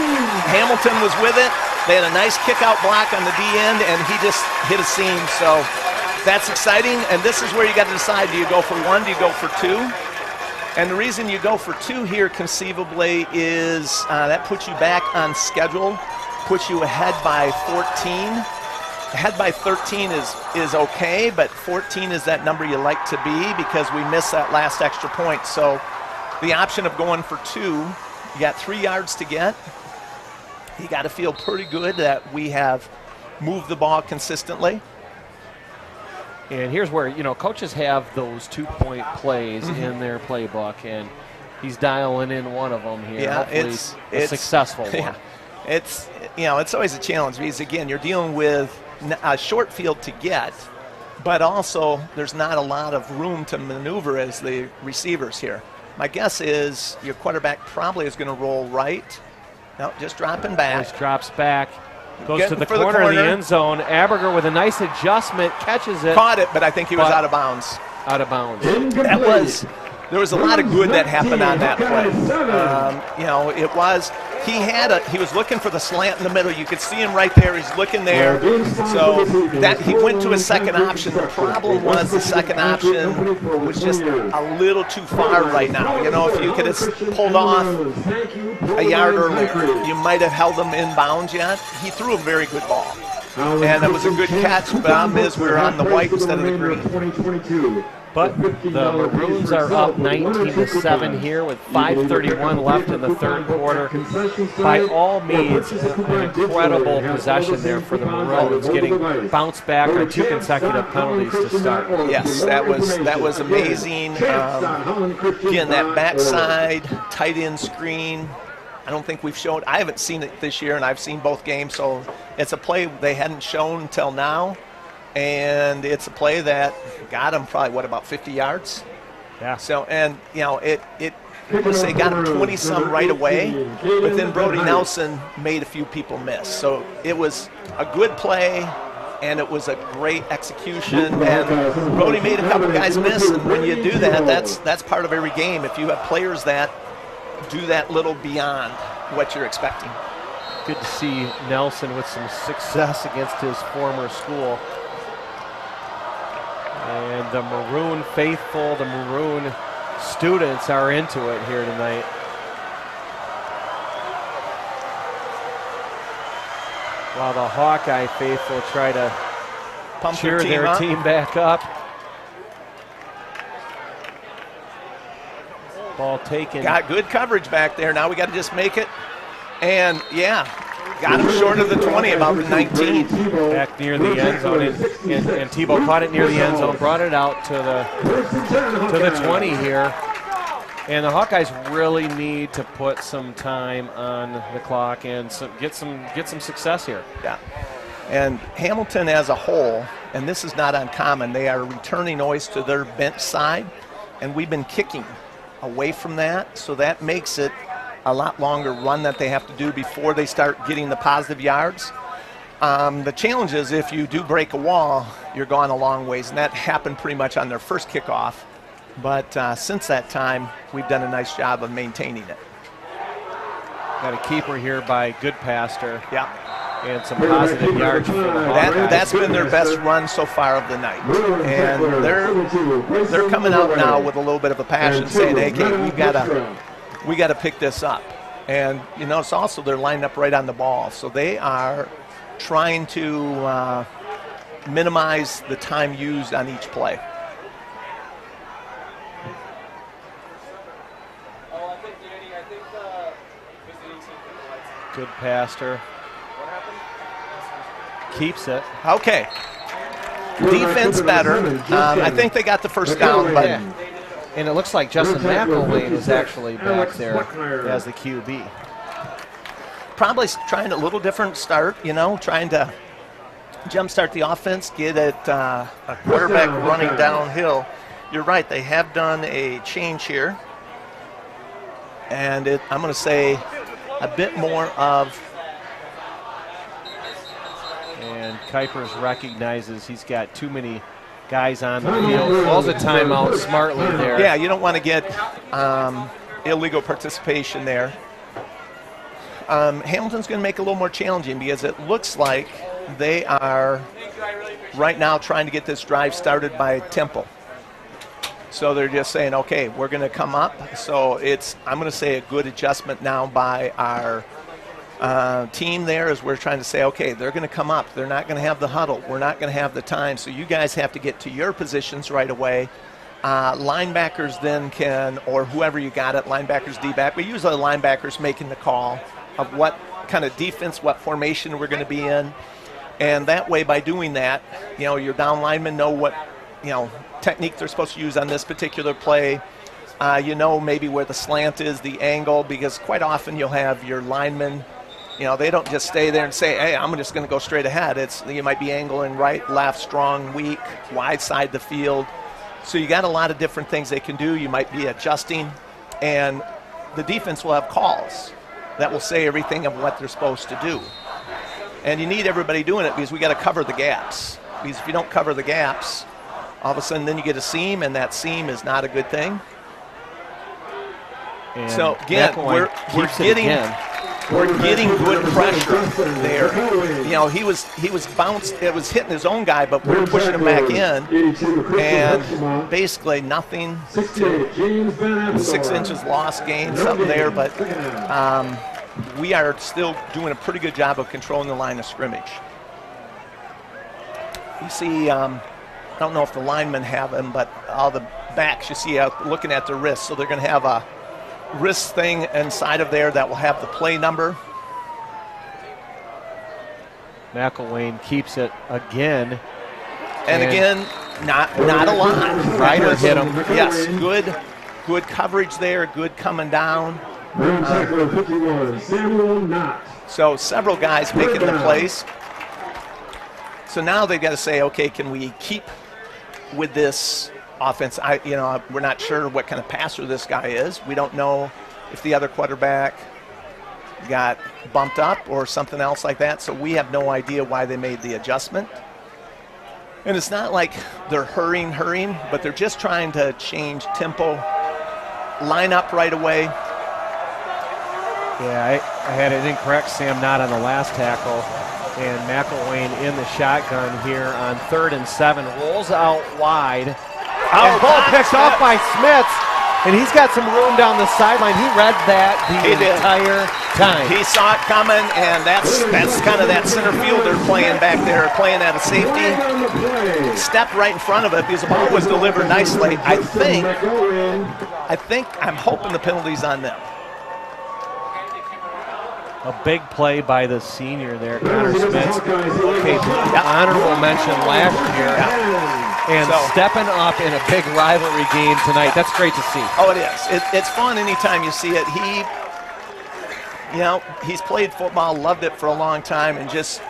Hamilton was with it. They had a nice kick-out block on the D end, and he just hit a seam. So that's exciting, and this is where you got to decide, do you go for 1, do you go for 2? And the reason you go for 2 here conceivably is that puts you back on schedule, puts you ahead by 14. Ahead by 13 is okay, but 14 is that number you like to be because we missed that last extra point. So the option of going for 2, you got 3 yards to get. You got to feel pretty good that we have moved the ball consistently. And here's where, coaches have those 2-point plays in their playbook, and he's dialing in one of them here. Yeah, Hopefully it's a successful one. Yeah, it's always a challenge because, again, you're dealing with a short field to get, but also there's not a lot of room to maneuver as the receivers here. My guess is your quarterback probably is going to roll right. No, just dropping back. Boyce drops back, goes Getting to the for the corner of the corner. end zone. Aberger with a nice adjustment, catches it. Caught it, but I think he was But- out of bounds. Out of bounds. There was a lot of good that happened on that play. He was looking for the slant in the middle. You could see him right there. He's looking there. So that he went to his second option. The problem was the second option was just a little too far right now. If you could have pulled off a yard earlier, you might have held him in bounds yet. He threw a very good ball. And it was a good catch, but problem is we're on the white instead of the green. But the Maroons are up 19-7 here with 5:31 left in the third quarter. By all means, an incredible possession there for the Maroons, getting bounced back on 2 consecutive penalties to start. Yes, that was amazing. Again, that backside tight end screen. I don't think we've shown. I haven't seen it this year, and I've seen both games, so it's a play they hadn't shown until now. And it's a play that got him probably, about 50 yards? Yeah. So, and, let's say got him 20-some right away, but then Brody Nelson made a few people miss. So it was a good play, and it was a great execution. And Brody made a couple guys miss, and when you do that, that's part of every game. If you have players that do that little beyond what you're expecting. Good to see Nelson with some success against his former school. And the Maroon faithful, the Maroon students are into it here tonight. While the Hawkeye faithful try to Pump cheer their team back up. Ball taken. Got good coverage back there. Now we got to just make it. And, got him short of the 20, about the 19. Back near the end zone, and Tebow caught it near the end zone, brought it out to the 20 here. And the Hawkeyes really need to put some time on the clock and get some success here. Yeah. And Hamilton as a whole, and this is not uncommon, they are returning always to their bench side, and we've been kicking away from that, so that makes it a lot longer run that they have to do before they start getting the positive yards. The challenge is if you do break a wall, you're gone a long ways, and that happened pretty much on their first kickoff. But since that time, we've done a nice job of maintaining it. Got a keeper here by Goodpaster. Yeah. And some positive yards for the Hawkeyes. That's been their best run so far of the night. And they're coming out now with a little bit of a passion saying, hey, we got to pick this up. And you notice also they're lined up right on the ball. So they are trying to minimize the time used on each play. Goodpaster keeps it. Okay. Defense better. I think they got the first down, but and it looks like Justin McElwain is actually back there as the QB. Probably trying a little different start, trying to jumpstart the offense, get it a quarterback running downhill. You're right, they have done a change here. And I'm going to say a bit more of. And Kuipers recognizes he's got too many guys on the field. Calls a timeout smartly there. Yeah, you don't want to get illegal participation there. Hamilton's going to make it a little more challenging because it looks like they are right now trying to get this drive started by Temple. So they're just saying, okay, we're going to come up. So I'm going to say a good adjustment now by our team there as we're trying to say, okay, they're going to come up. They're not going to have the huddle. We're not going to have the time. So you guys have to get to your positions right away. Linebackers then can, or whoever you got it, linebackers, D-back, but usually linebackers making the call of what kind of defense, what formation we're going to be in. And that way, by doing that, your down linemen know what, technique they're supposed to use on this particular play. Maybe where the slant is, the angle, because quite often you'll have your linemen, they don't just stay there and say, hey, I'm just going to go straight ahead. You might be angling right, left, strong, weak, wide side the field. So you got a lot of different things they can do. You might be adjusting, and the defense will have calls that will say everything of what they're supposed to do. And you need everybody doing it because we got to cover the gaps. Because if you don't cover the gaps, all of a sudden then you get a seam, and that seam is not a good thing. And so again, we're getting good pressure there. He was bounced. It was hitting his own guy, but we're pushing him back in, and basically nothing. 6 inches lost, gain, something there, but we are still doing a pretty good job of controlling the line of scrimmage. You see, I don't know if the linemen have them, but all the backs you see out looking at their wrists, so they're going to have a wrist thing inside of there that will have the play number. McElwain keeps it again. And again, not a lot. Ryder hit him. Yes, good coverage there, good coming down. So several guys making the plays. So now they've got to say, okay, can we keep with this offense? We're not sure what kind of passer this guy is. We don't know if the other quarterback got bumped up or something else like that. So we have no idea why they made the adjustment. And it's not like they're hurrying, but they're just trying to change tempo, line up right away. Yeah, I had it incorrect, Sam, not on the last tackle. And McElwain in the shotgun here on 3rd and 7, rolls out wide. And ball picked off by Smith, and he's got some room down the sideline. He read that the entire time. He saw it coming, and that's kind of that center fielder playing back there, playing at a safety. Stepped right in front of it because the ball was delivered nicely. I'm hoping the penalty's on them. A big play by the senior there, Connor Smith. Okay, honorable mention last year. And stepping up in a big rivalry game tonight. That's great to see. Oh, it is. It's fun anytime you see it. He's played football, loved it for a long time, and just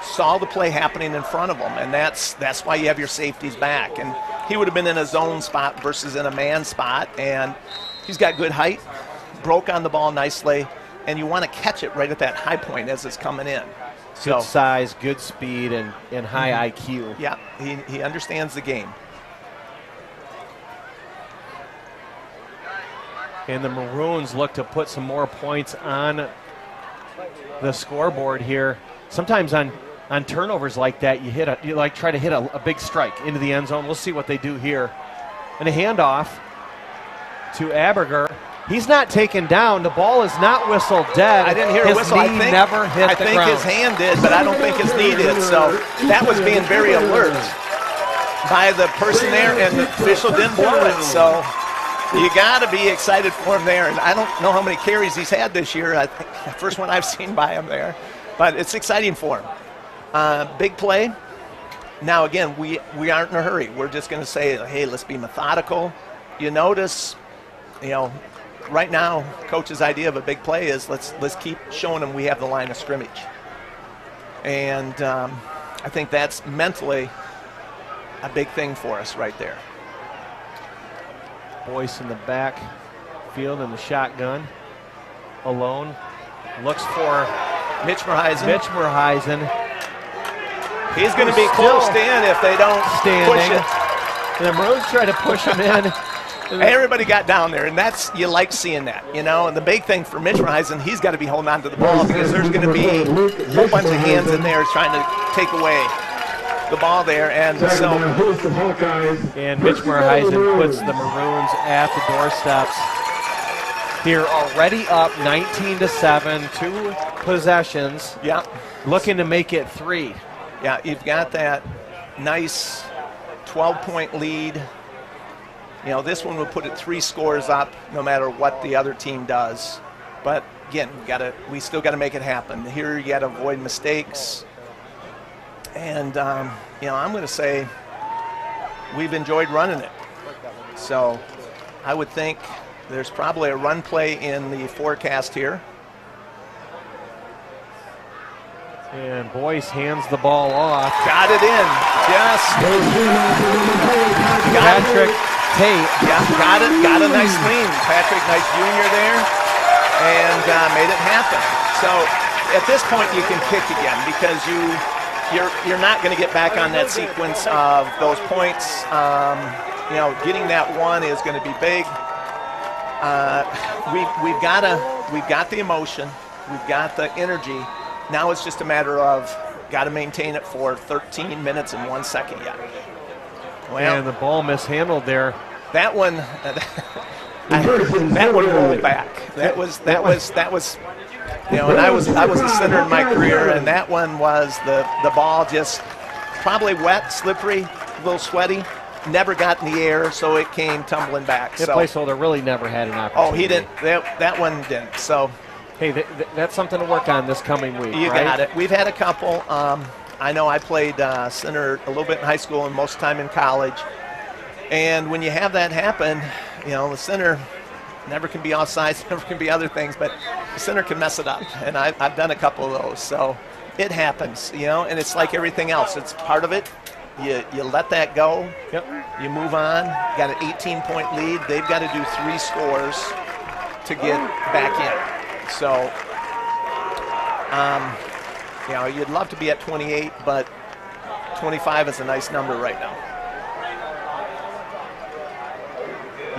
saw the play happening in front of him. And that's why you have your safeties back. And he would have been in a zone spot versus in a man spot. And he's got good height, broke on the ball nicely. And you want to catch it right at that high point as it's coming in. Good size, good speed, and high IQ. Yeah, he understands the game. And the Maroons look to put some more points on the scoreboard here. Sometimes on turnovers like that, you try to hit a big strike into the end zone. We'll see what they do here. And a handoff to Aberger. He's not taken down. The ball is not whistled dead. I didn't hear a whistle. His knee never hit the ground. I think his hand did, but I don't think his knee did. So that was being very alert by the person there, and the official didn't blow it. So you got to be excited for him there. And I don't know how many carries he's had this year. I think the first one I've seen by him there. But it's exciting for him. Big play. Now, again, we aren't in a hurry. We're just going to say, hey, let's be methodical. You notice, right now, coach's idea of a big play is let's keep showing them we have the line of scrimmage. And I think that's mentally a big thing for us right there. Boyce in the back field in the shotgun. alone. Looks for Mitch Merheisen. Mitch Merheisen. He's going to be close in if they don't push it. And the Maroons try to push him in. Everybody got down there, and you like seeing that, And the big thing for Mitch Merheisen, he's got to be holding on to the ball because there's going to be a whole bunch of hands in there trying to take away the ball there. And so, and Mitch Merheisen puts the Maroons at the doorsteps. Here already up 19-7, 2 possessions. Yeah. Looking to make it 3. Yeah, you've got that nice 12-point lead. This one would put it 3 scores up no matter what the other team does. But again, we still got to make it happen. Here you got to avoid mistakes. And, I'm going to say we've enjoyed running it. So I would think there's probably a run play in the forecast here. And Boyce hands the ball off. Got it in. Patrick Tate. Yeah, got it. Got a nice lean. Patrick Knight Jr. there. And made it happen. So at this point you can kick again because you're not going to get back on that sequence of those points. Getting that one is going to be big. We've got the emotion. We've got the energy. Now it's just a matter of got to maintain it for 13 minutes and 1 second yet. Well, and the ball mishandled there. That one rolled back. That was. And I was a center in my career, and that one was the ball just probably wet, slippery, a little sweaty. Never got in the air, so it came tumbling back. The placeholder really never had an opportunity. Oh, he didn't. That one didn't. So. Hey, that's something to work on this coming week. You got it. We've had a couple. I know I played center a little bit in high school and most of the time in college. And when you have that happen, the center never can be offsides, never can be other things, but the center can mess it up. And I've done a couple of those. So it happens, and it's like everything else. It's part of it. You let that go. Yep. You move on. You got an 18-point lead. They've got to do 3 scores to get back in. So, you'd love to be at 28, but 25 is a nice number right now.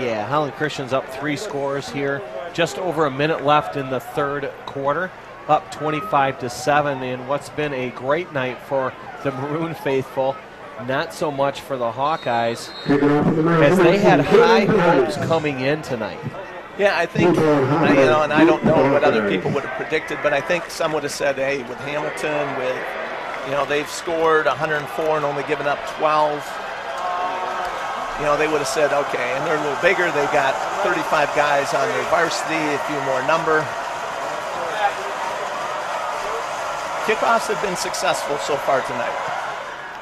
Yeah, Highland Christian's up 3 scores here. Just over a minute left in the third quarter. Up 25-7 in what's been a great night for the Maroon faithful. Not so much for the Hawkeyes, as they had high hopes coming in tonight. Yeah, I think, and I don't know what other people would have predicted, but I think some would have said, hey, with Hamilton, they've scored 104 and only given up 12. They would have said, okay, and they're a little bigger. They've got 35 guys on their varsity, a few more number. Kickoffs have been successful so far tonight.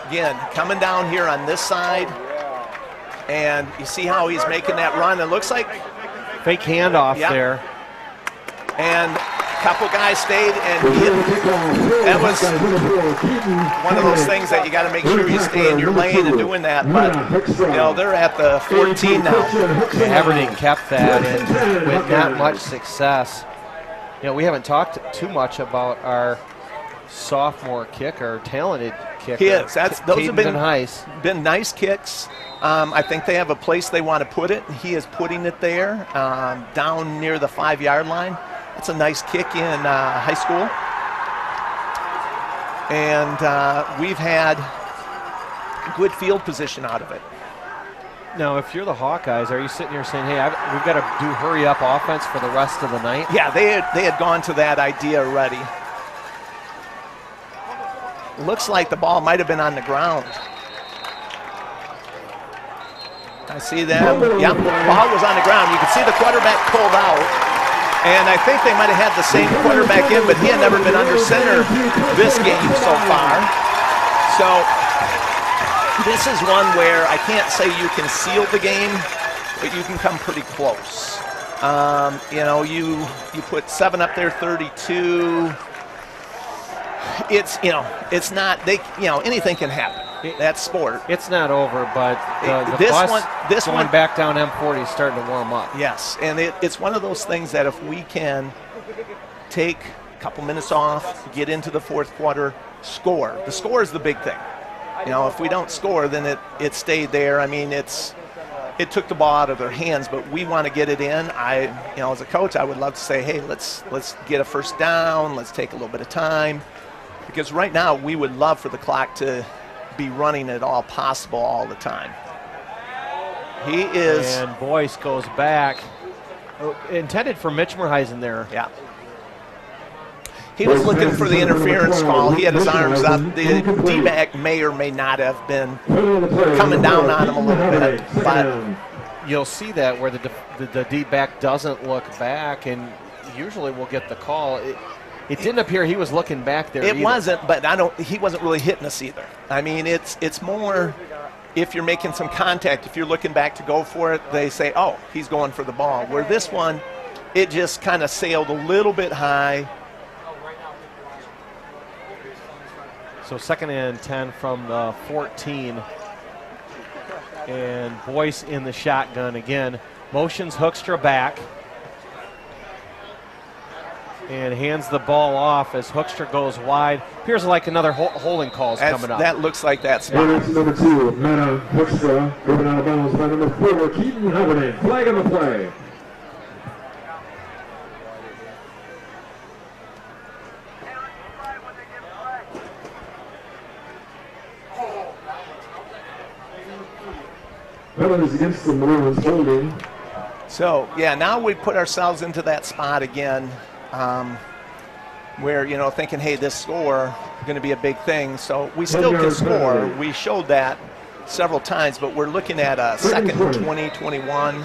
Again, coming down here on this side, and you see how he's making that run. It looks like fake handoff there. And a couple guys stayed, and that was one of those things that you got to make sure you stay in your lane and doing that. But, they're at the 14 now. Aberdeen kept that and with not much success. We haven't talked too much about our sophomore kicker, talented kicker. He is. Those have been nice kicks. I think they have a place they want to put it. He is putting it there, down near the 5-yard line. That's a nice kick in high school. And we've had good field position out of it. Now, if you're the Hawkeyes, are you sitting here saying, hey, we've got to do hurry-up offense for the rest of the night? Yeah, they had gone to that idea already. Looks like the ball might have been on the ground. I see them. Yep, ball was on the ground. You can see the quarterback pulled out. And I think they might have had the same quarterback in, but he had never been under center this game so far. So this is one where I can't say you can seal the game, but you can come pretty close. You put 7 up there, 32. It's not, anything can happen. That's sport. It's not over, but the bus going back down M40 is starting to warm up. Yes, and it's one of those things that if we can take a couple minutes off, get into the fourth quarter, score. The score is the big thing. You know, if we don't score, then it stayed there. I mean, it took the ball out of their hands, but we want to get it in. As a coach, I would love to say, hey, let's get a first down. Let's take a little bit of time, because right now we would love for the clock to be running at all possible all the time. He is. And Boyce goes back. Intended for Mitch Merheisen there. Yeah. He was looking for the interference call. He had his arms up. The D-back may or may not have been coming down on him a little bit. But you'll see that where the D-back doesn't look back, and usually we'll get the call. It didn't appear he was looking back there. It wasn't, but he wasn't really hitting us either. I mean, it's more if you're making some contact, if you're looking back to go for it, they say, oh, he's going for the ball. Where this one, it just kind of sailed a little bit high. So 2nd and 10 from the 14. And Boyce in the shotgun again. Motions Hoekstra back. And hands the ball off as Hoekstra goes wide. Appears like another holding call's coming up. That looks like that spot. And that's number 2, Meta Hoekstra, driven out of bounds by number 4, Keaton Hovering. Flag on the play. Penalties against the Maroons holding. So, yeah, now we put ourselves into that spot again where, thinking, hey, this score is going to be a big thing. So we still can score. We showed that several times, but we're looking at a 2nd and 20, 21.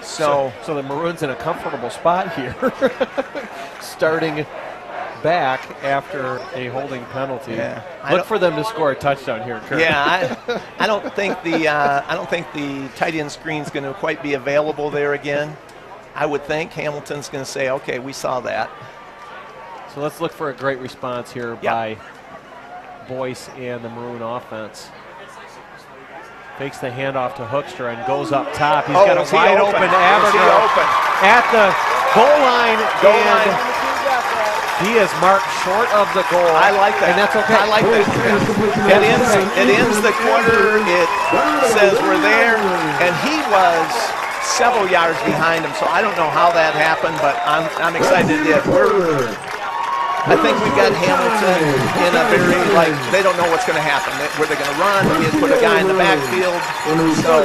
So the Maroons in a comfortable spot here. Starting back after a holding penalty. Yeah. Look for them to score a touchdown here, Kurt. Yeah, I don't think the tight end screen's going to quite be available there again. I would think Hamilton's going to say, okay, we saw that. So let's look for a great response here by Boyce and the Maroon offense. Fakes the handoff to Hoekstra and goes up top. He's got a wide open Abigail at the goal line. He is marked short of the goal. I like that. And that's okay. I like that. It ends the quarter. It says we're there. And he was several yards behind him, so I don't know how that happened, but I'm excited it did. I think we've got Hamilton in a very, they don't know what's going to happen. Were they going to run? He had put a guy in the backfield. So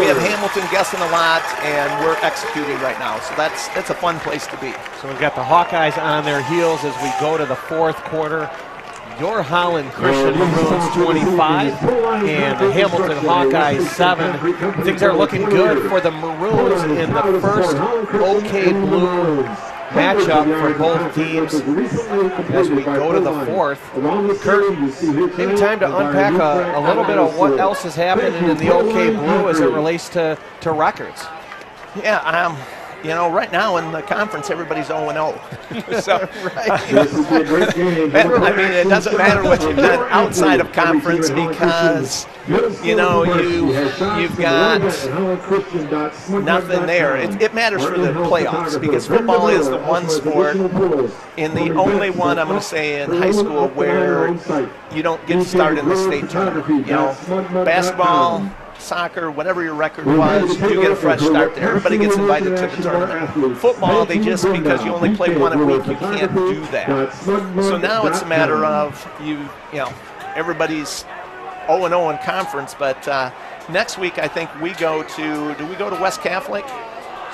we have Hamilton guessing a lot, and we're executing right now. So that's a fun place to be. So we've got the Hawkeyes on their heels as we go to the fourth quarter. Your Holland Christian Maroons 25 and the Hamilton Hawkeyes 7. Things are looking good for the Maroons in the first OK Blue matchup for both teams as we go to the fourth. Kurt, maybe time to unpack a little bit of what else is happening in the OK Blue as it relates to records. Yeah, right now in the conference, everybody's 0-0. So, I mean, it doesn't matter what you've done outside of conference because, you've got nothing there. It matters for the playoffs because football is the one sport and the only one, I'm going to say, in high school where you don't get to start in the state tournament. Basketball, soccer, whatever your record was, you get a fresh start there. Everybody gets invited to the tournament. Football, because you only play one a week, you can't do that. So now it's a matter of everybody's 0-0 in conference, but next week I think do we go to West Catholic?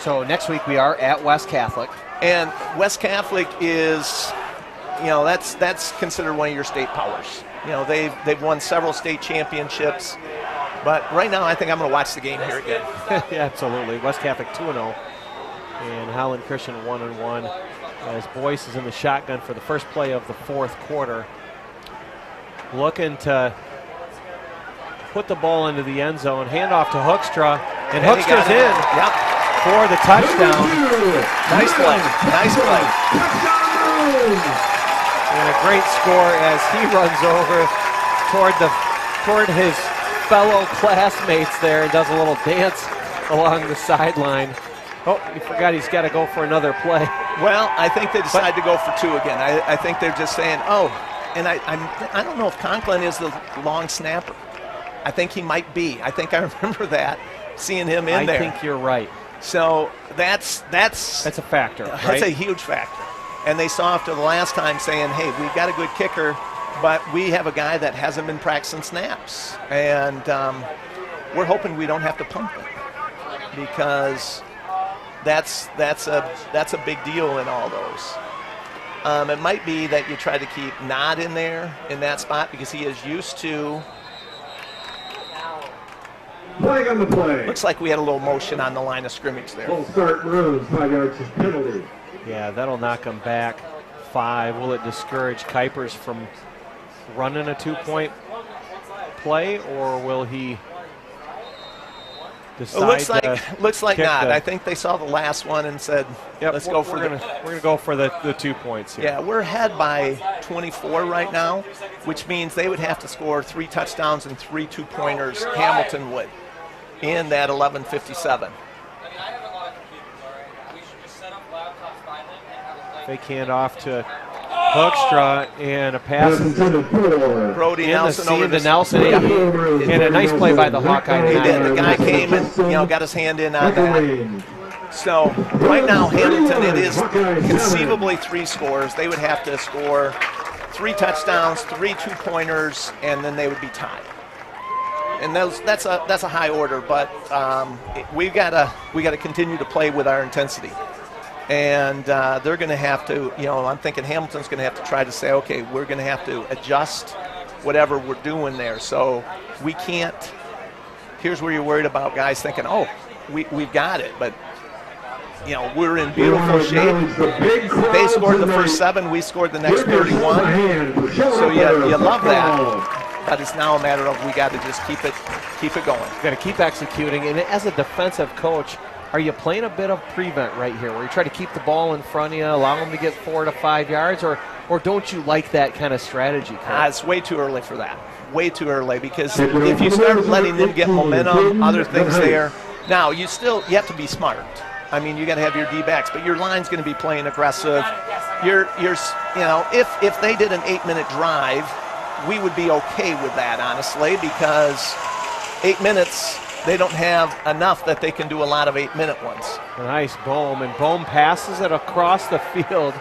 So next week we are at West Catholic. And West Catholic is, that's considered one of your state powers. They've won several state championships. But right now, I think I'm going to watch the game here again. Yeah, absolutely. West Catholic 2-0, and Holland Christian 1-1. As Boyce is in the shotgun for the first play of the fourth quarter, looking to put the ball into the end zone. Handoff to Hoekstra, and Hoekstra's in for the touchdown. Nice play. Nice play. And a great score as he runs over toward his fellow classmates there and does a little dance along the sideline. Oh, you forgot he's got to go for another play. Well, I think they decided to go for 2 again. I think they're just saying, oh, and I don't know if Conklin is the long snapper. I think he might be. I think I remember that, seeing him in there. I think you're right. So that's a factor, right? That's a huge factor. And they saw after the last time saying, hey, we've got a good kicker, but we have a guy that hasn't been practicing snaps. And we're hoping we don't have to pump him, because that's a big deal in all those. It might be that you try to keep Nod in there in that spot, because he is used to. Flag on the play. Looks like we had a little motion on the line of scrimmage there. Full start Maroons, 5 yards penalty. Yeah, that'll knock him back 5. Will it discourage Kuipers from running a 2-point play, or will he decide It looks like kick not. the- I think they saw the last one and said, Yep, let's we're go for gonna go for the 2 points here. Yeah, we're ahead by 24 right now, which means they would have to score 3 touchdowns and 3 2-pointers. Hamilton would in that 11:57. Fake hand off to Hoekstra, and a pass Brody in the Nelson over seam to the Nelson, and a nice play by the Hawkeye. He did. The guy came and got his hand in on that. So right now, Hamilton, it is conceivably 3 scores. They would have to score 3 touchdowns, 3 2-pointers, and then they would be tied. And that's a high order, but we gotta continue to play with our intensity. And they're going to have to, I'm thinking Hamilton's going to have to try to say, okay, we're going to have to adjust whatever we're doing there. So we can't. Here's where you're worried about guys thinking, oh, we've got it, but we're in beautiful shape. They scored the first 7, we scored the next 31. So you love that. But it's now a matter of we got to just keep it going. Got to keep executing. And as a defensive coach, are you playing a bit of prevent right here, where you try to keep the ball in front of you, allow them to get 4 to 5 yards, or don't you like that kind of strategy? It's way too early for that. Way too early, because if you start letting them get momentum, other things there. Now you have to be smart. I mean, you got to have your D-backs, but your line's going to be playing aggressive. If they did an 8-minute drive, we would be okay with that, honestly, because 8 minutes. They don't have enough that they can do a lot of 8-minute ones. Nice Bohm, and Bohm passes it across the field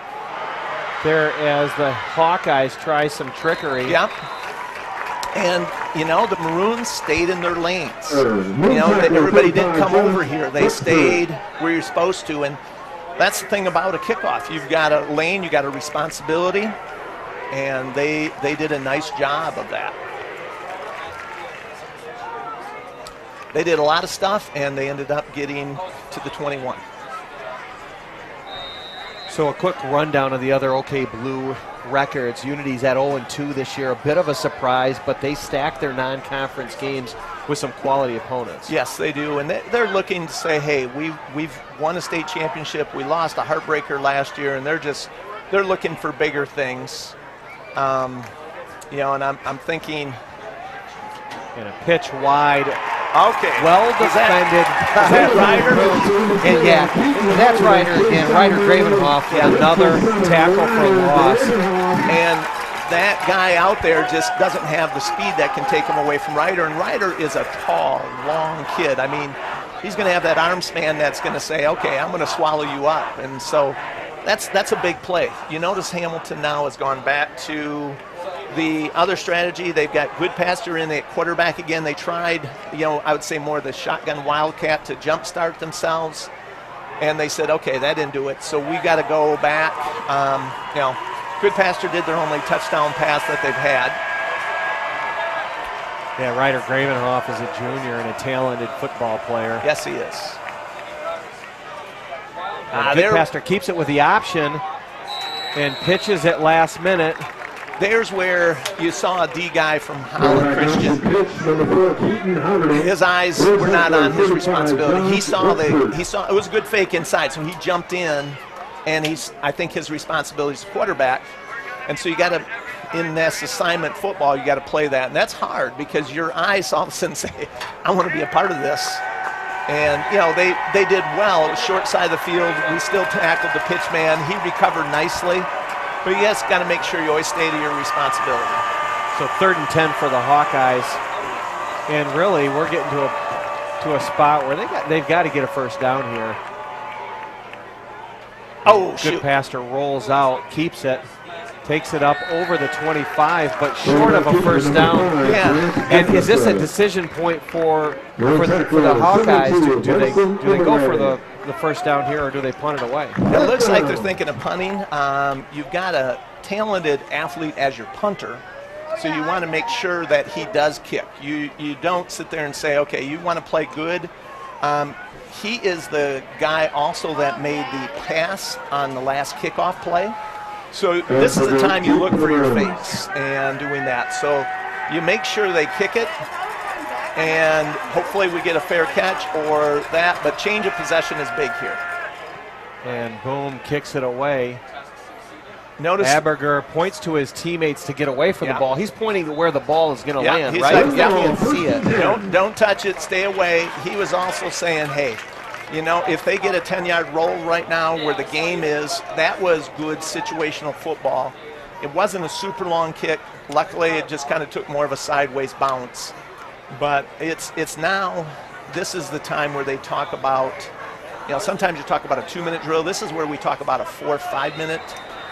there as the Hawkeyes try some trickery. Yep. And, the Maroons stayed in their lanes. Everybody didn't come over here. They stayed where you're supposed to, and that's the thing about a kickoff. You've got a lane, you got a responsibility, and they did a nice job of that. They did a lot of stuff, and they ended up getting to the 21. So a quick rundown of the other OK Blue records. Unity's at 0-2 this year. A bit of a surprise, but they stack their non-conference games with some quality opponents. Yes, they do, and they're looking to say, hey, we've won a state championship. We lost a heartbreaker last year, and they're looking for bigger things. And I'm thinking. And a pitch wide. Okay. Well defended. Is that Ryder? And yeah, that's Ryder again. Ryder Gravenhoff with another tackle for loss. And that guy out there just doesn't have the speed that can take him away from Ryder. And Ryder is a tall, long kid. I mean, he's going to have that arm span that's going to say, okay, I'm going to swallow you up. And so that's a big play. You notice Hamilton now has gone back to the other strategy. They've got Goodpaster in at quarterback again. They tried, I would say more the shotgun wildcat to jumpstart themselves. And they said, okay, that didn't do it. So we got to go back. Goodpaster did their only touchdown pass that they've had. Yeah, Ryder Gravenhoff is a junior and a talented football player. Yes, he is. Goodpaster keeps it with the option and pitches at last minute. There's where you saw a D guy from Holland Christian. His eyes were not on his responsibility. He saw it was a good fake inside, so he jumped in, and I think his responsibility is quarterback. And so you got to, in this assignment football, you got to play that, and that's hard because your eyes all of a sudden say, I want to be a part of this. And, you know, they did well. It was short side of the field. We still tackled the pitch man. He recovered nicely. But you just got to make sure you always stay to your responsibility. So 3rd and 10 for the Hawkeyes. And really, we're getting to a spot where they've got to get a first down here. Oh, Good shoot. passer rolls out, keeps it, takes it up over the 25, but short of a first down. Yeah. And is this a decision point for the Hawkeyes? Do they go for the first down here, or do they punt it away? It looks like they're thinking of punting. You've got a talented athlete as your punter, so you want to make sure that he does kick. You don't sit there and say, okay, you want to play good. He is the guy also that made the pass on the last kickoff play. So this is the time you look for your face and doing that. So you make sure they kick it, and hopefully we get a fair catch or that, but change of possession is big here. And boom, kicks it away. Notice Aberger points to his teammates to get away from the ball. He's pointing to where the ball is going to land, he's right? like, You can't see it. Don't touch it, stay away. He was also saying, hey, you know, if they get a 10-yard roll right now where the game is, that was good situational football. It wasn't a super long kick. Luckily, it just kind of took more of a sideways bounce. But it's now, this is the time where they talk about, you know, sometimes you talk about a 2-minute drill. This is where we talk about a 4 or 5-minute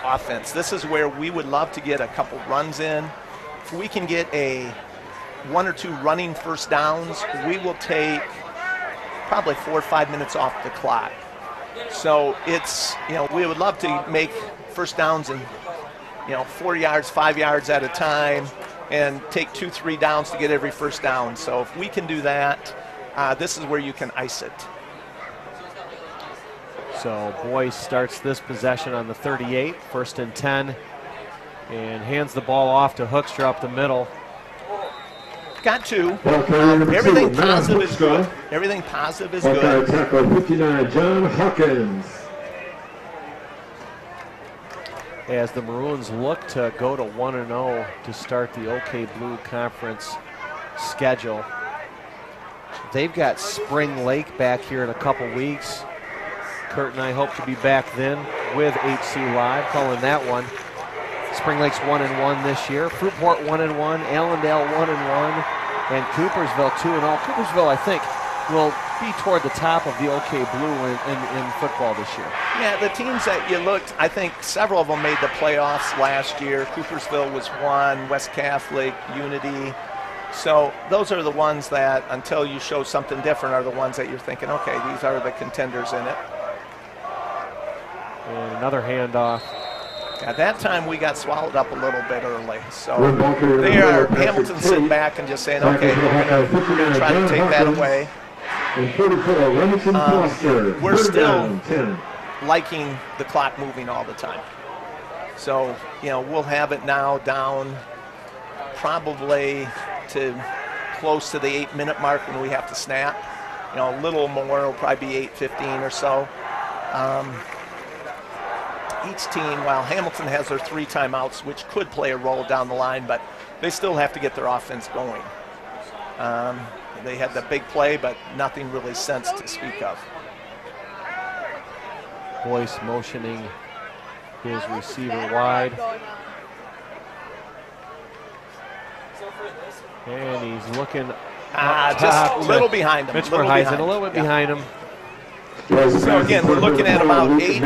offense. This is where we would love to get a couple runs in. If we can get a 1 or 2 running first downs, we will take probably 4 or 5 minutes off the clock. So it's, you know, we would love to make first downs in, you know, 4 yards, 5 yards at a time, and take 2, 3 downs to get every first down. So if we can do that, this is where you can ice it. So Boyce starts this possession on the 38, 1st and 10, and hands the ball off to Hoekstra up the middle. Got to. Everything positive is good. Everything positive is good. Tackle 59, John Hawkins. As the Maroons look to go to 1-0 to start the OK Blue Conference schedule. They've got Spring Lake back here in a couple weeks. Kurt and I hope to be back then with HCLive, calling that one. Spring Lake's 1-1 this year. Fruitport 1-1, Allendale 1-1, and Coopersville 2-0. Coopersville, I think, will be toward the top of the OK Blue in football this year. Yeah, the teams that you looked, I think several of them made the playoffs last year. Coopersville was one, West Catholic, Unity. So those are the ones that, until you show something different, are the ones that you're thinking, okay, these are the contenders in it. And another handoff. At that time, we got swallowed up a little bit early. So they are, Hamilton sitting back and just saying, okay, we're going to try to take that away. We're still liking the clock moving all the time. So, you know, we'll have it now down probably to close to the 8-minute mark when we have to snap. You know, a little more, it'll probably be 8:15 or so. Each team, while Hamilton has their 3 timeouts, which could play a role down the line, but they still have to get their offense going. They had the big play, but nothing really sense to speak of. Boyce motioning his receiver wide. And he's looking just a little behind him. Mitch Verheisen, a little bit behind him. So again, we're looking at about 8.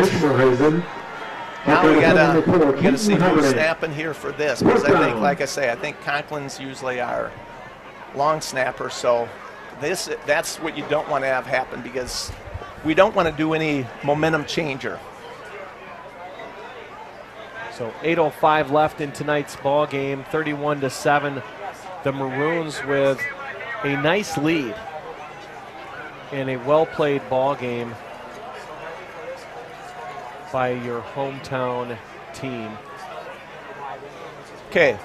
Now we gotta see who's snapping here for this, because I think, like I say, I think Conklin's usually our long snapper. So that's what you don't want to have happen, because we don't want to do any momentum changer. So 8:05 left in tonight's ball game, 31-7. The Maroons with a nice lead in a well-played ball game by your hometown team. Okay.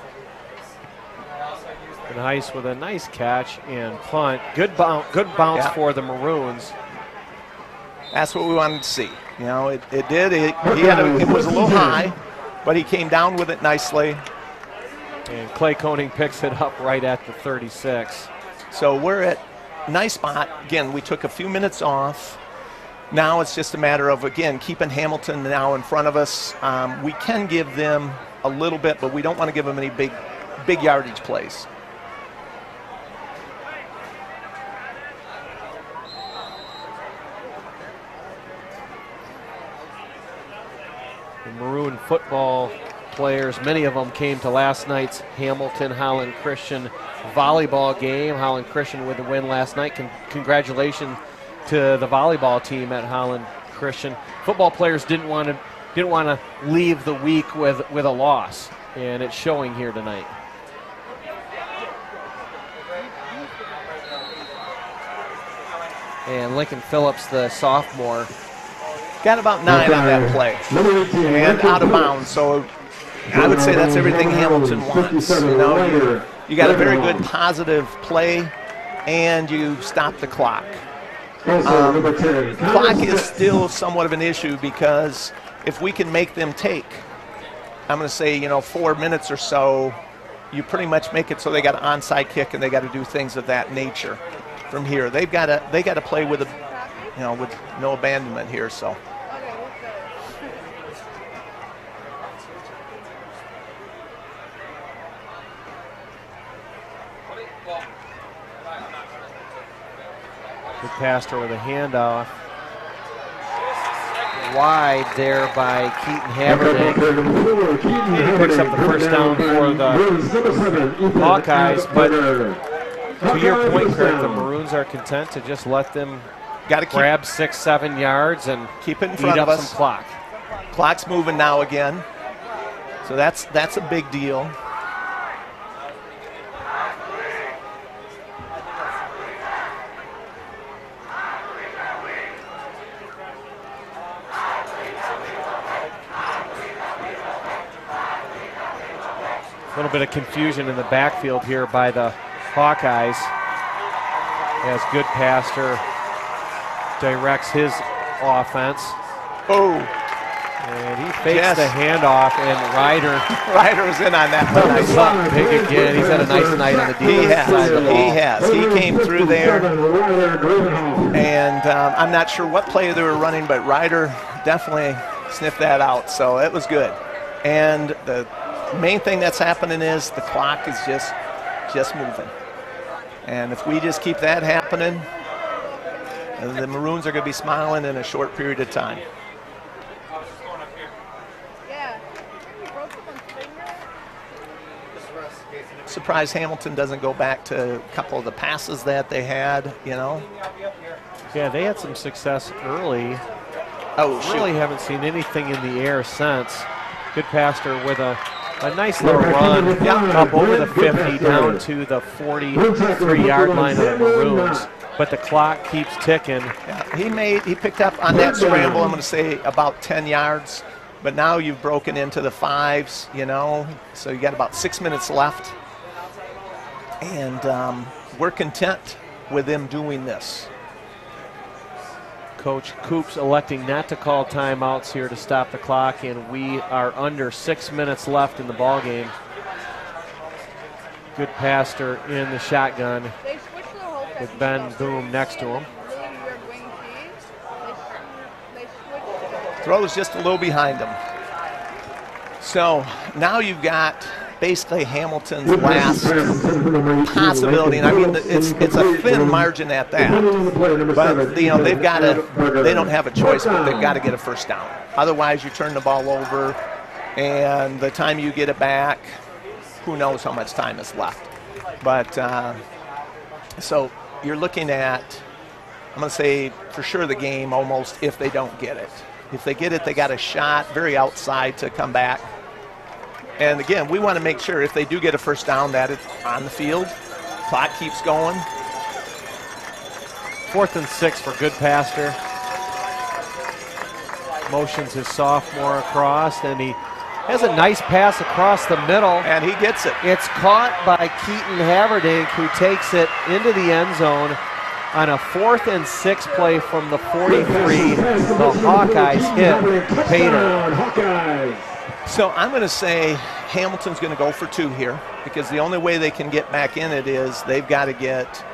And Heiss with a nice catch and punt. Good bounce for the Maroons. That's what we wanted to see. You know, it did. It was a little high, but he came down with it nicely. And Clay Koenig picks it up right at the 36. So we're at nice spot. Again, we took a few minutes off. Now it's just a matter of, again, keeping Hamilton now in front of us. We can give them a little bit, but we don't want to give them any big yardage plays. The Maroon football players, many of them came to last night's Hamilton-Holland Christian volleyball game. Holland Christian with the win last night. Congratulations to the volleyball team at Holland Christian. Football players didn't want to leave the week with a loss, and it's showing here tonight. And Lincoln Phillips, the sophomore, got about 9 on that play and out of bounds. So I would say that's everything Hamilton wants. You know, you got a very good positive play, and you stop the clock. Clock is still somewhat of an issue because if we can make them take, I'm going to say, 4 minutes or so, you pretty much make it so they got an onside kick and they got to do things of that nature from here. They got to play with with no abandonment here. So. Good pastor with a handoff. Wide there by Keaton Haverdink. Picks up the first down for the Hawkeyes, but to your point, Kirk, the Maroons are content to just let them grab 6-7 yards and keep it in front of us. Some clock. Clock's moving now again, so that's a big deal. A little bit of confusion in the backfield here by the Hawkeyes as Goodpaster directs his offense. Oh. And he fakes the handoff, and Ryder was in on that one. Nice up big again. He's had a nice night on the defense side of the ball. He has. He came through there. And I'm not sure what play they were running, but Ryder definitely sniffed that out. So it was good. And the main thing that's happening is the clock is just moving. And if we just keep that happening, the Maroons are going to be smiling in a short period of time. Surprised Hamilton doesn't go back to a couple of the passes that they had, Yeah, they had some success early. Oh, shoot. Really haven't seen anything in the air since. Goodpaster with a nice little run up over the 50 down to the 43-yard line of the Maroons. But the clock keeps ticking. Yeah, he picked up on that scramble, I'm going to say about 10 yards. But now you've broken into the 5s, so you got about 6 minutes left. And we're content with them doing this. Coach Coops electing not to call timeouts here to stop the clock, and we are under 6 minutes left in the ball game. Goodpaster in the shotgun with Ben Boom next to him. Throws just a little behind him. So now you've got basically Hamilton's last possibility, and I mean it's a thin margin at that. But they've got to. They don't have a choice, but they've got to get a first down. Otherwise, you turn the ball over, and the time you get it back, who knows how much time is left. But so you're looking at, I'm going to say for sure the game almost if they don't get it. If they get it, they got a shot very outside to come back. And again, we want to make sure if they do get a first down that it's on the field. Clock keeps going. 4th and 6 for Goodpaster. Motions his sophomore across, and he has a nice pass across the middle. And he gets it. It's caught by Keaton Haverdink, who takes it into the end zone on a 4th and 6 play from the 43. The Hawkeyes hit Pater. So I'm going to say Hamilton's going to go for 2 here because the only way they can get back in it is they've got to get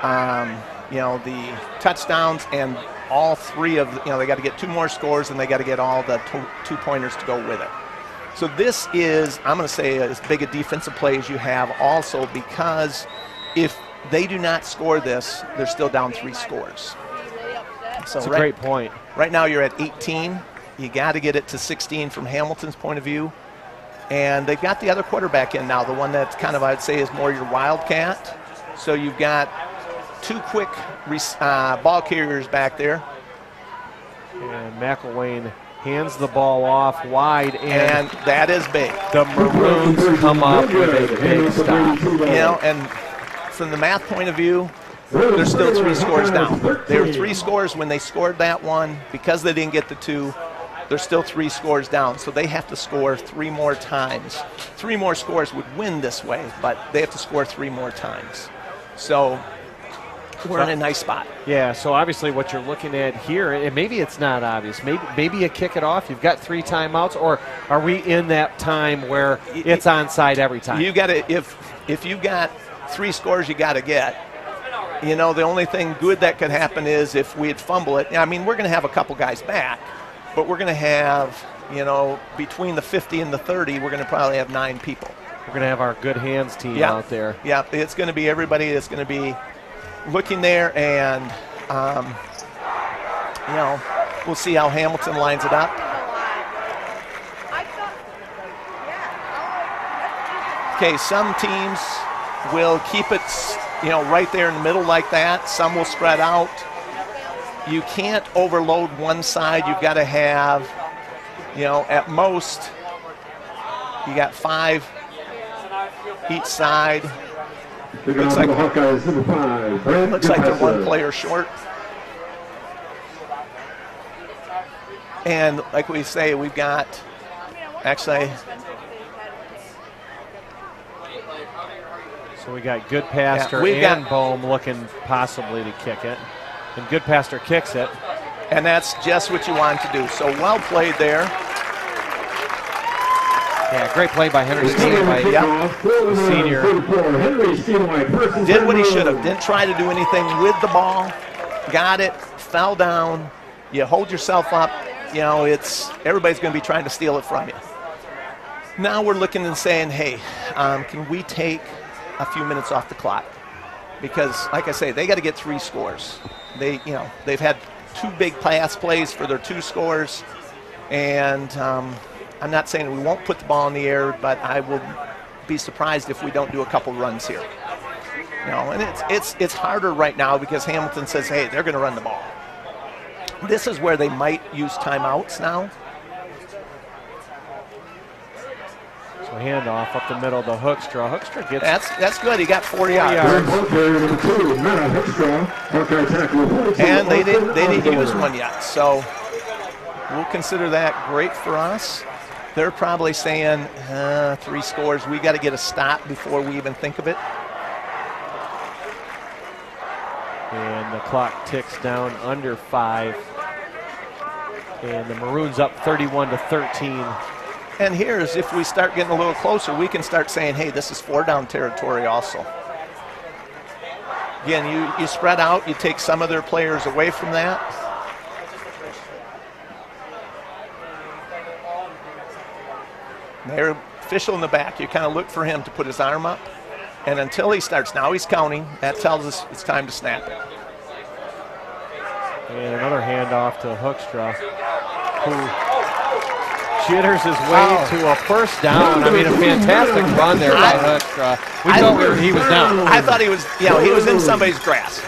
the touchdowns and all three of, they got to get 2 more scores and they got to get all the 2-pointers to go with it. So this is, I'm going to say, as big a defensive play as you have also, because if they do not score this, they're still down 3 scores. So That's a great point. Right now you're at 18. You got to get it to 16 from Hamilton's point of view. And they've got the other quarterback in now, the one that's kind of, I'd say, is more your wildcat. So you've got 2 quick ball carriers back there. And McElwain hands the ball off wide, and that is big. The Maroons come up with a big stop. And from the math point of view, they're still 3 scores down. They were 3 scores when they scored that one. Because they didn't get the 2, they're still 3 scores down. So they have to score 3 more times. 3 more scores would win this way, but they have to score 3 more times. So we're in a nice spot. Yeah, so obviously what you're looking at here, and maybe it's not obvious. Maybe you kick it off. You've got 3 timeouts, or are we in that time where it's onside every time? You got to, if you've got 3 scores you got to get, the only thing good that could happen is if we'd fumble it. I mean, we're going to have a couple guys back, but we're going to have, between the 50 and the 30, we're going to probably have 9 people. We're going to have our good hands team out there. Yeah, it's going to be everybody that's going to be looking there, and, we'll see how Hamilton lines it up. Okay, some teams will keep it, right there in the middle like that. Some will spread out. You can't overload one side. You've got to have, at most, you got 5 each side. Looks like they're 1 player short. And like we say, we've got, actually, so we got Goodpaster and Bohm looking possibly to kick it. And Goodpaster kicks it. And that's just what you want to do. So well played there. Yeah, great play by Henry Steenwhite. The senior. Did what he should have. Didn't try to do anything with the ball. Got it. Fell down. You hold yourself up. Everybody's going to be trying to steal it from you. Now we're looking and saying, hey, can we take a few minutes off the clock? Because, like I say, they got to get 3 scores. They've had 2 big pass plays for their 2 scores, and I'm not saying we won't put the ball in the air, but I will be surprised if we don't do a couple runs here. And it's harder right now because Hamilton says, hey, they're going to run the ball. This is where they might use timeouts now. So handoff up the middle to Hoekstra. Hoekstra gets. That's good. He got 4 yards. And they didn't use one yet. So we'll consider that great for us. They're probably saying 3 scores. We got to get a stop before we even think of it. And the clock ticks down under 5. And the Maroons up 31-13. And here's, if we start getting a little closer, we can start saying, hey, this is 4-down territory also. Again, you spread out, you take some of their players away from that. Their official in the back, you kind of look for him to put his arm up. And until he starts, now he's counting, that tells us it's time to snap it. And another handoff to Hoekstra, who jitters his way to a first down. I mean, a fantastic run there by Hoekstra. We thought he was down. I thought he was, he was in somebody's grasp.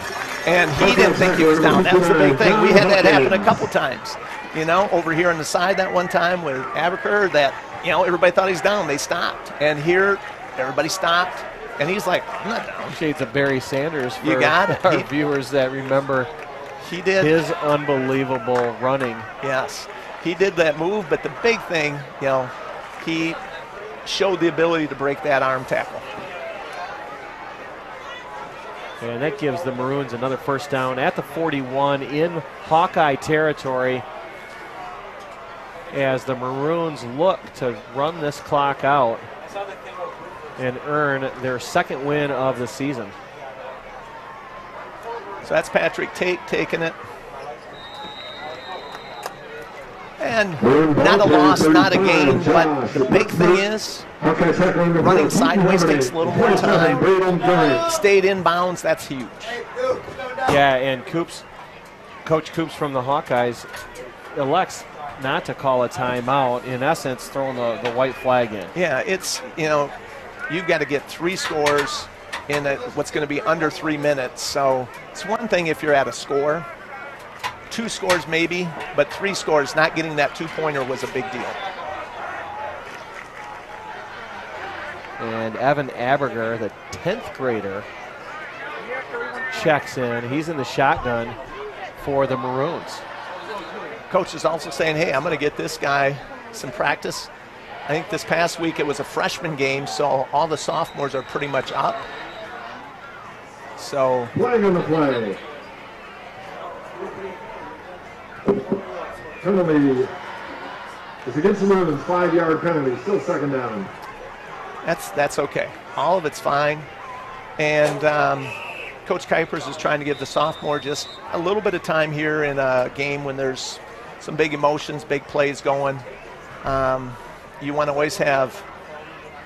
And he didn't think he was down. That was the big thing. We had that happen a couple times. Over here on the side that one time with Abaker, that, everybody thought he's down. They stopped. And here, everybody stopped. And he's like, I'm not down. Shades of Barry Sanders for you got it. Our viewers that remember he did his unbelievable running. Yes, he did that move, but the big thing, he showed the ability to break that arm tackle. And that gives the Maroons another first down at the 41 in Hawkeye territory as the Maroons look to run this clock out and earn their 2nd win of the season. So that's Patrick Tate taking it. And not a loss, not a gain, but the big thing is running sideways takes a little more time. Stayed in bounds, that's huge. Yeah, and Coach Coops from the Hawkeyes elects not to call a timeout, in essence throwing the white flag in. Yeah, it's, you've got to get 3 scores in what's going to be under 3 minutes. So it's one thing if you're at a score. 2 scores maybe, but 3 scores, not getting that 2-pointer was a big deal. And Evan Aberger, the 10th grader, checks in. He's in the shotgun for the Maroons. Coach is also saying, hey, I'm going to get this guy some practice. I think this past week it was a freshman game, so all the sophomores are pretty much up. So Flag on the play. Penalty is against the Maroons, 5-yard penalty, still second down. that's okay. All of it's fine. And Coach Kuipers is trying to give the sophomore just a little bit of time here in a game when there's some big emotions, big plays going. You want to always have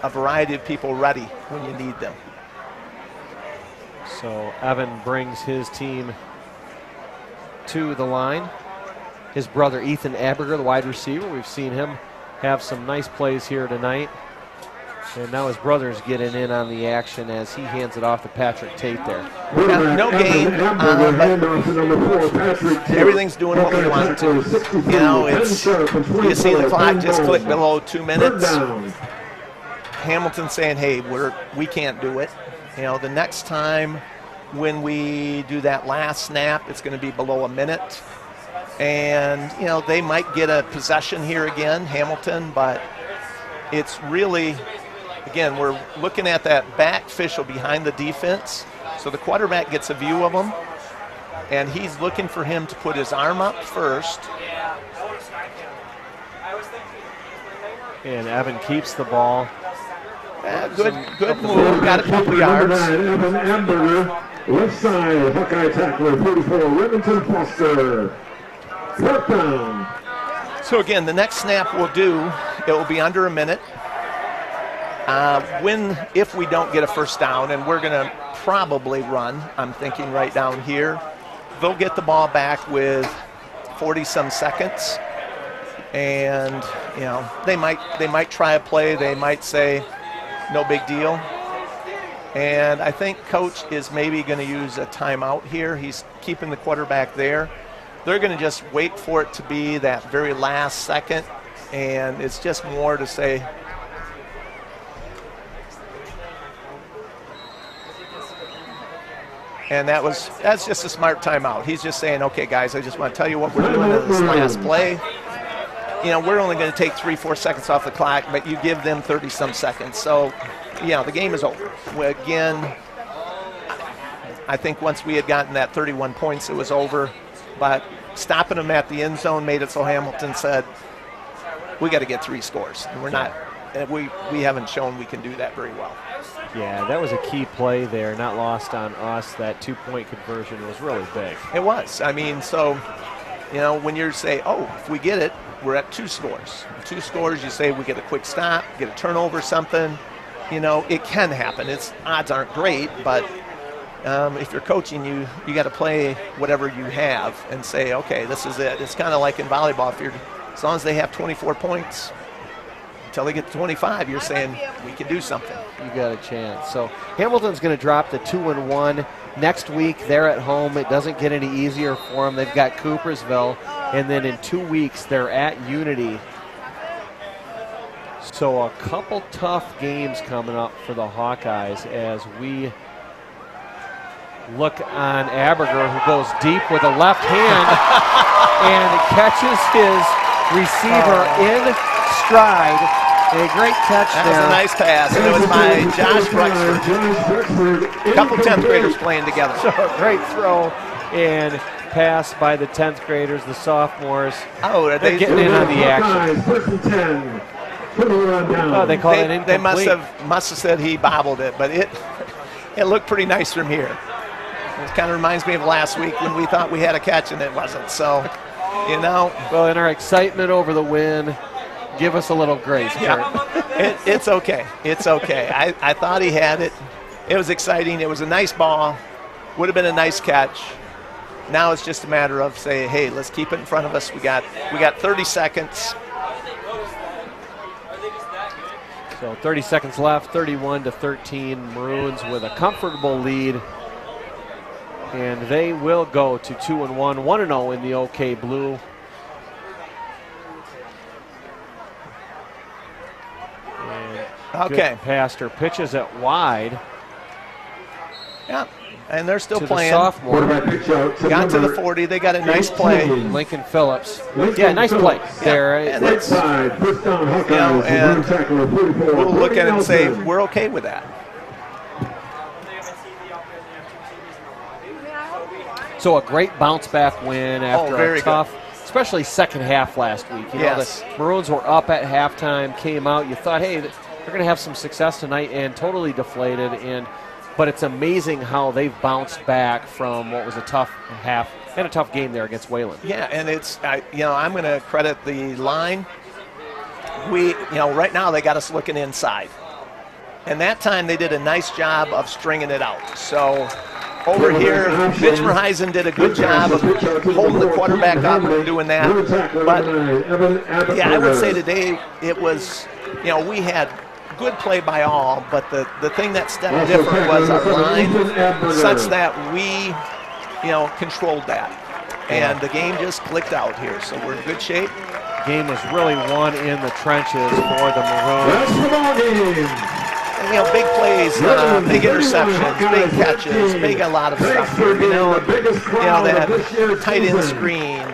a variety of people ready when you need them. So Evan brings his team to the line. His brother Ethan Aberger, the wide receiver, we've seen him have some nice plays here tonight. And now his brother's getting in on the action as he hands it off to Patrick Tate there. No gain, but everything's doing what we want it to. You see the clock just click below 2 minutes. Hamilton saying, hey, we can't do it. The next time when we do that last snap, it's going to be below a minute. And, they might get a possession here again, Hamilton, but it's really, again, we're looking at that back official behind the defense. So the quarterback gets a view of him, and he's looking for him to put his arm up first. And Evan keeps the ball. Good move, got a couple yards. Evan Amberger, left side, Hawkeye tackler, 44, Remington Foster. Fourth down. So again, the next snap we'll do, it will be under a minute. If we don't get a first down, and we're going to probably run, I'm thinking right down here, they'll get the ball back with 40-some seconds. And, they might try a play. They might say, no big deal. And I think Coach is maybe going to use a timeout here. He's keeping the quarterback there. They're going to just wait for it to be that very last second, and it's just more to say, and that's just a smart timeout. He's just saying, okay, guys, I just want to tell you what we're doing in this last play. We're only going to take 3-4 seconds off the clock, but you give them 30-some seconds. So, the game is over. Again, I think once we had gotten that 31 points, it was over. But stopping them at the end zone made it so Hamilton said, we got to get 3 scores. And we're not, and we haven't shown we can do that very well. Yeah, that was a key play there, not lost on us. That 2-point conversion was really big. It was. When you say, if we get it, we're at 2 scores. 2 scores, you say we get a quick stop, get a turnover, something. It can happen. Odds aren't great, but if you're coaching, you got to play whatever you have and say, okay, this is it. It's kind of like in volleyball. As long as they have 24 points, until they get to 25, you're saying we can do something. You got a chance. So Hamilton's going to drop to 2-1. Next week, they're at home. It doesn't get any easier for them. They've got Coopersville, and then in 2 weeks, they're at Unity. So a couple tough games coming up for the Hawkeyes as we look on Aberger, who goes deep with a left hand and catches his receiver in stride. A great catch there. That was a nice pass. It was by Josh Bruxford. A couple 10th graders playing together. So a great throw and pass by the 10th graders, the sophomores. Oh, they're getting in on the action. First and 10. Oh, they call it incomplete. They must have said he bobbled it, but it looked pretty nice from here. It kind of reminds me of last week when we thought we had a catch and it wasn't. So, you know. Well, in our excitement over the win, give us a little grace, Kurt. Yeah. It's okay. It's okay. I thought he had it. It was exciting. It was a nice ball. Would have been a nice catch. Now it's just a matter of saying, hey, let's keep it in front of us. We got 30 seconds. So 30 seconds left, 31-13. Maroons with a comfortable lead. And they will go to 2-1, 1-0 in the OK Blue. And Okay. Pastor pitches it wide. Yeah, and they're still to playing. The sophomore. Got to the 40. They got a nice play. Lincoln Phillips. Yeah, nice play there. And it's, you know, and we'll look at it and say we're okay with that. So a great bounce back win after very a tough, especially second half last week. You know, the Maroons were up at halftime, came out. You thought, hey, they're going to have some success tonight, and totally deflated. But it's amazing how they've bounced back from what was a tough half and a tough game there against Wayland. Yeah, and it's, you know, I'm going to credit the line. You know, right now they got us looking inside. And that time they did a nice job of stringing it out. So over here, Bitchmerheisen did a good job of holding the quarterback up and doing that. But, yeah, I would say today it was, you know, we had good play by all, but the thing that stepped different was our line, such that we, you know, controlled that. And the game just clicked out here, so we're in good shape. Game was really won in the trenches for the Maroons. And, you know, big plays, big interceptions, big catches, big a lot of stuff here. You know that tight end screen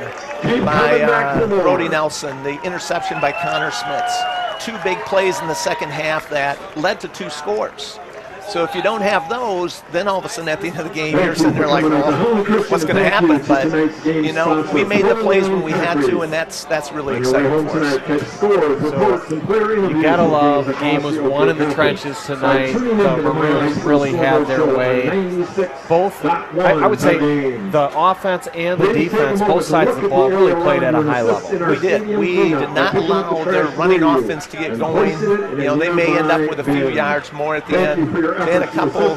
by Brody Nelson, the interception by Connor Smits. 2 big plays in the second half that led to 2 scores. So if you don't have those, then all of a sudden at the end of the game, you're sitting there like, well, what's going to happen? But, you know, we made the plays when we had to, and that's really exciting for us. So you got to love, the game was won in the trenches tonight. The Maroons really had their way. Both, I would say, the offense and the defense, both sides of the ball really played at a high level. We did. We did not allow their running offense to get going. You know, they may end up with a few yards more at the end. They had a couple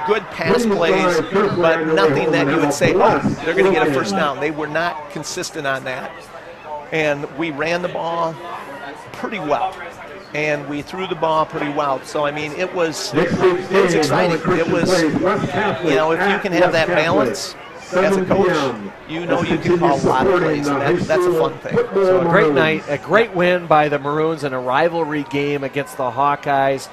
good pass plays, but nothing that you would say, oh, they're going to get a first down. They were not consistent on that. And we ran the ball pretty well. And we threw the ball pretty well. So, I mean, it was exciting. It was, you know, if you can have that balance as a coach, you know you can call a lot of plays, and that's a fun thing. So a great night, a great win by the Maroons in a rivalry game against the Hawkeyes.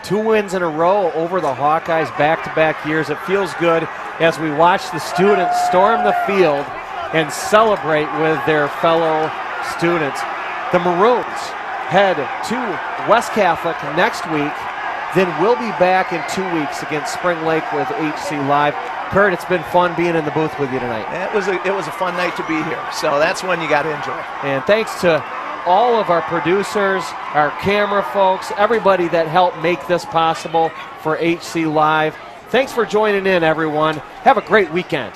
2 wins in a row over the Hawkeyes back-to-back years. It feels good as we watch the students storm the field and celebrate with their fellow students. The Maroons head to West Catholic next week. Then we'll be back in 2 weeks against Spring Lake with HCLive. Kurt, it's been fun being in the booth with you tonight. It was a fun night to be here. So that's one you got to enjoy. And thanks to all of our producers, our camera folks, everybody that helped make this possible for HCLive. Thanks for joining in, everyone. Have a great weekend.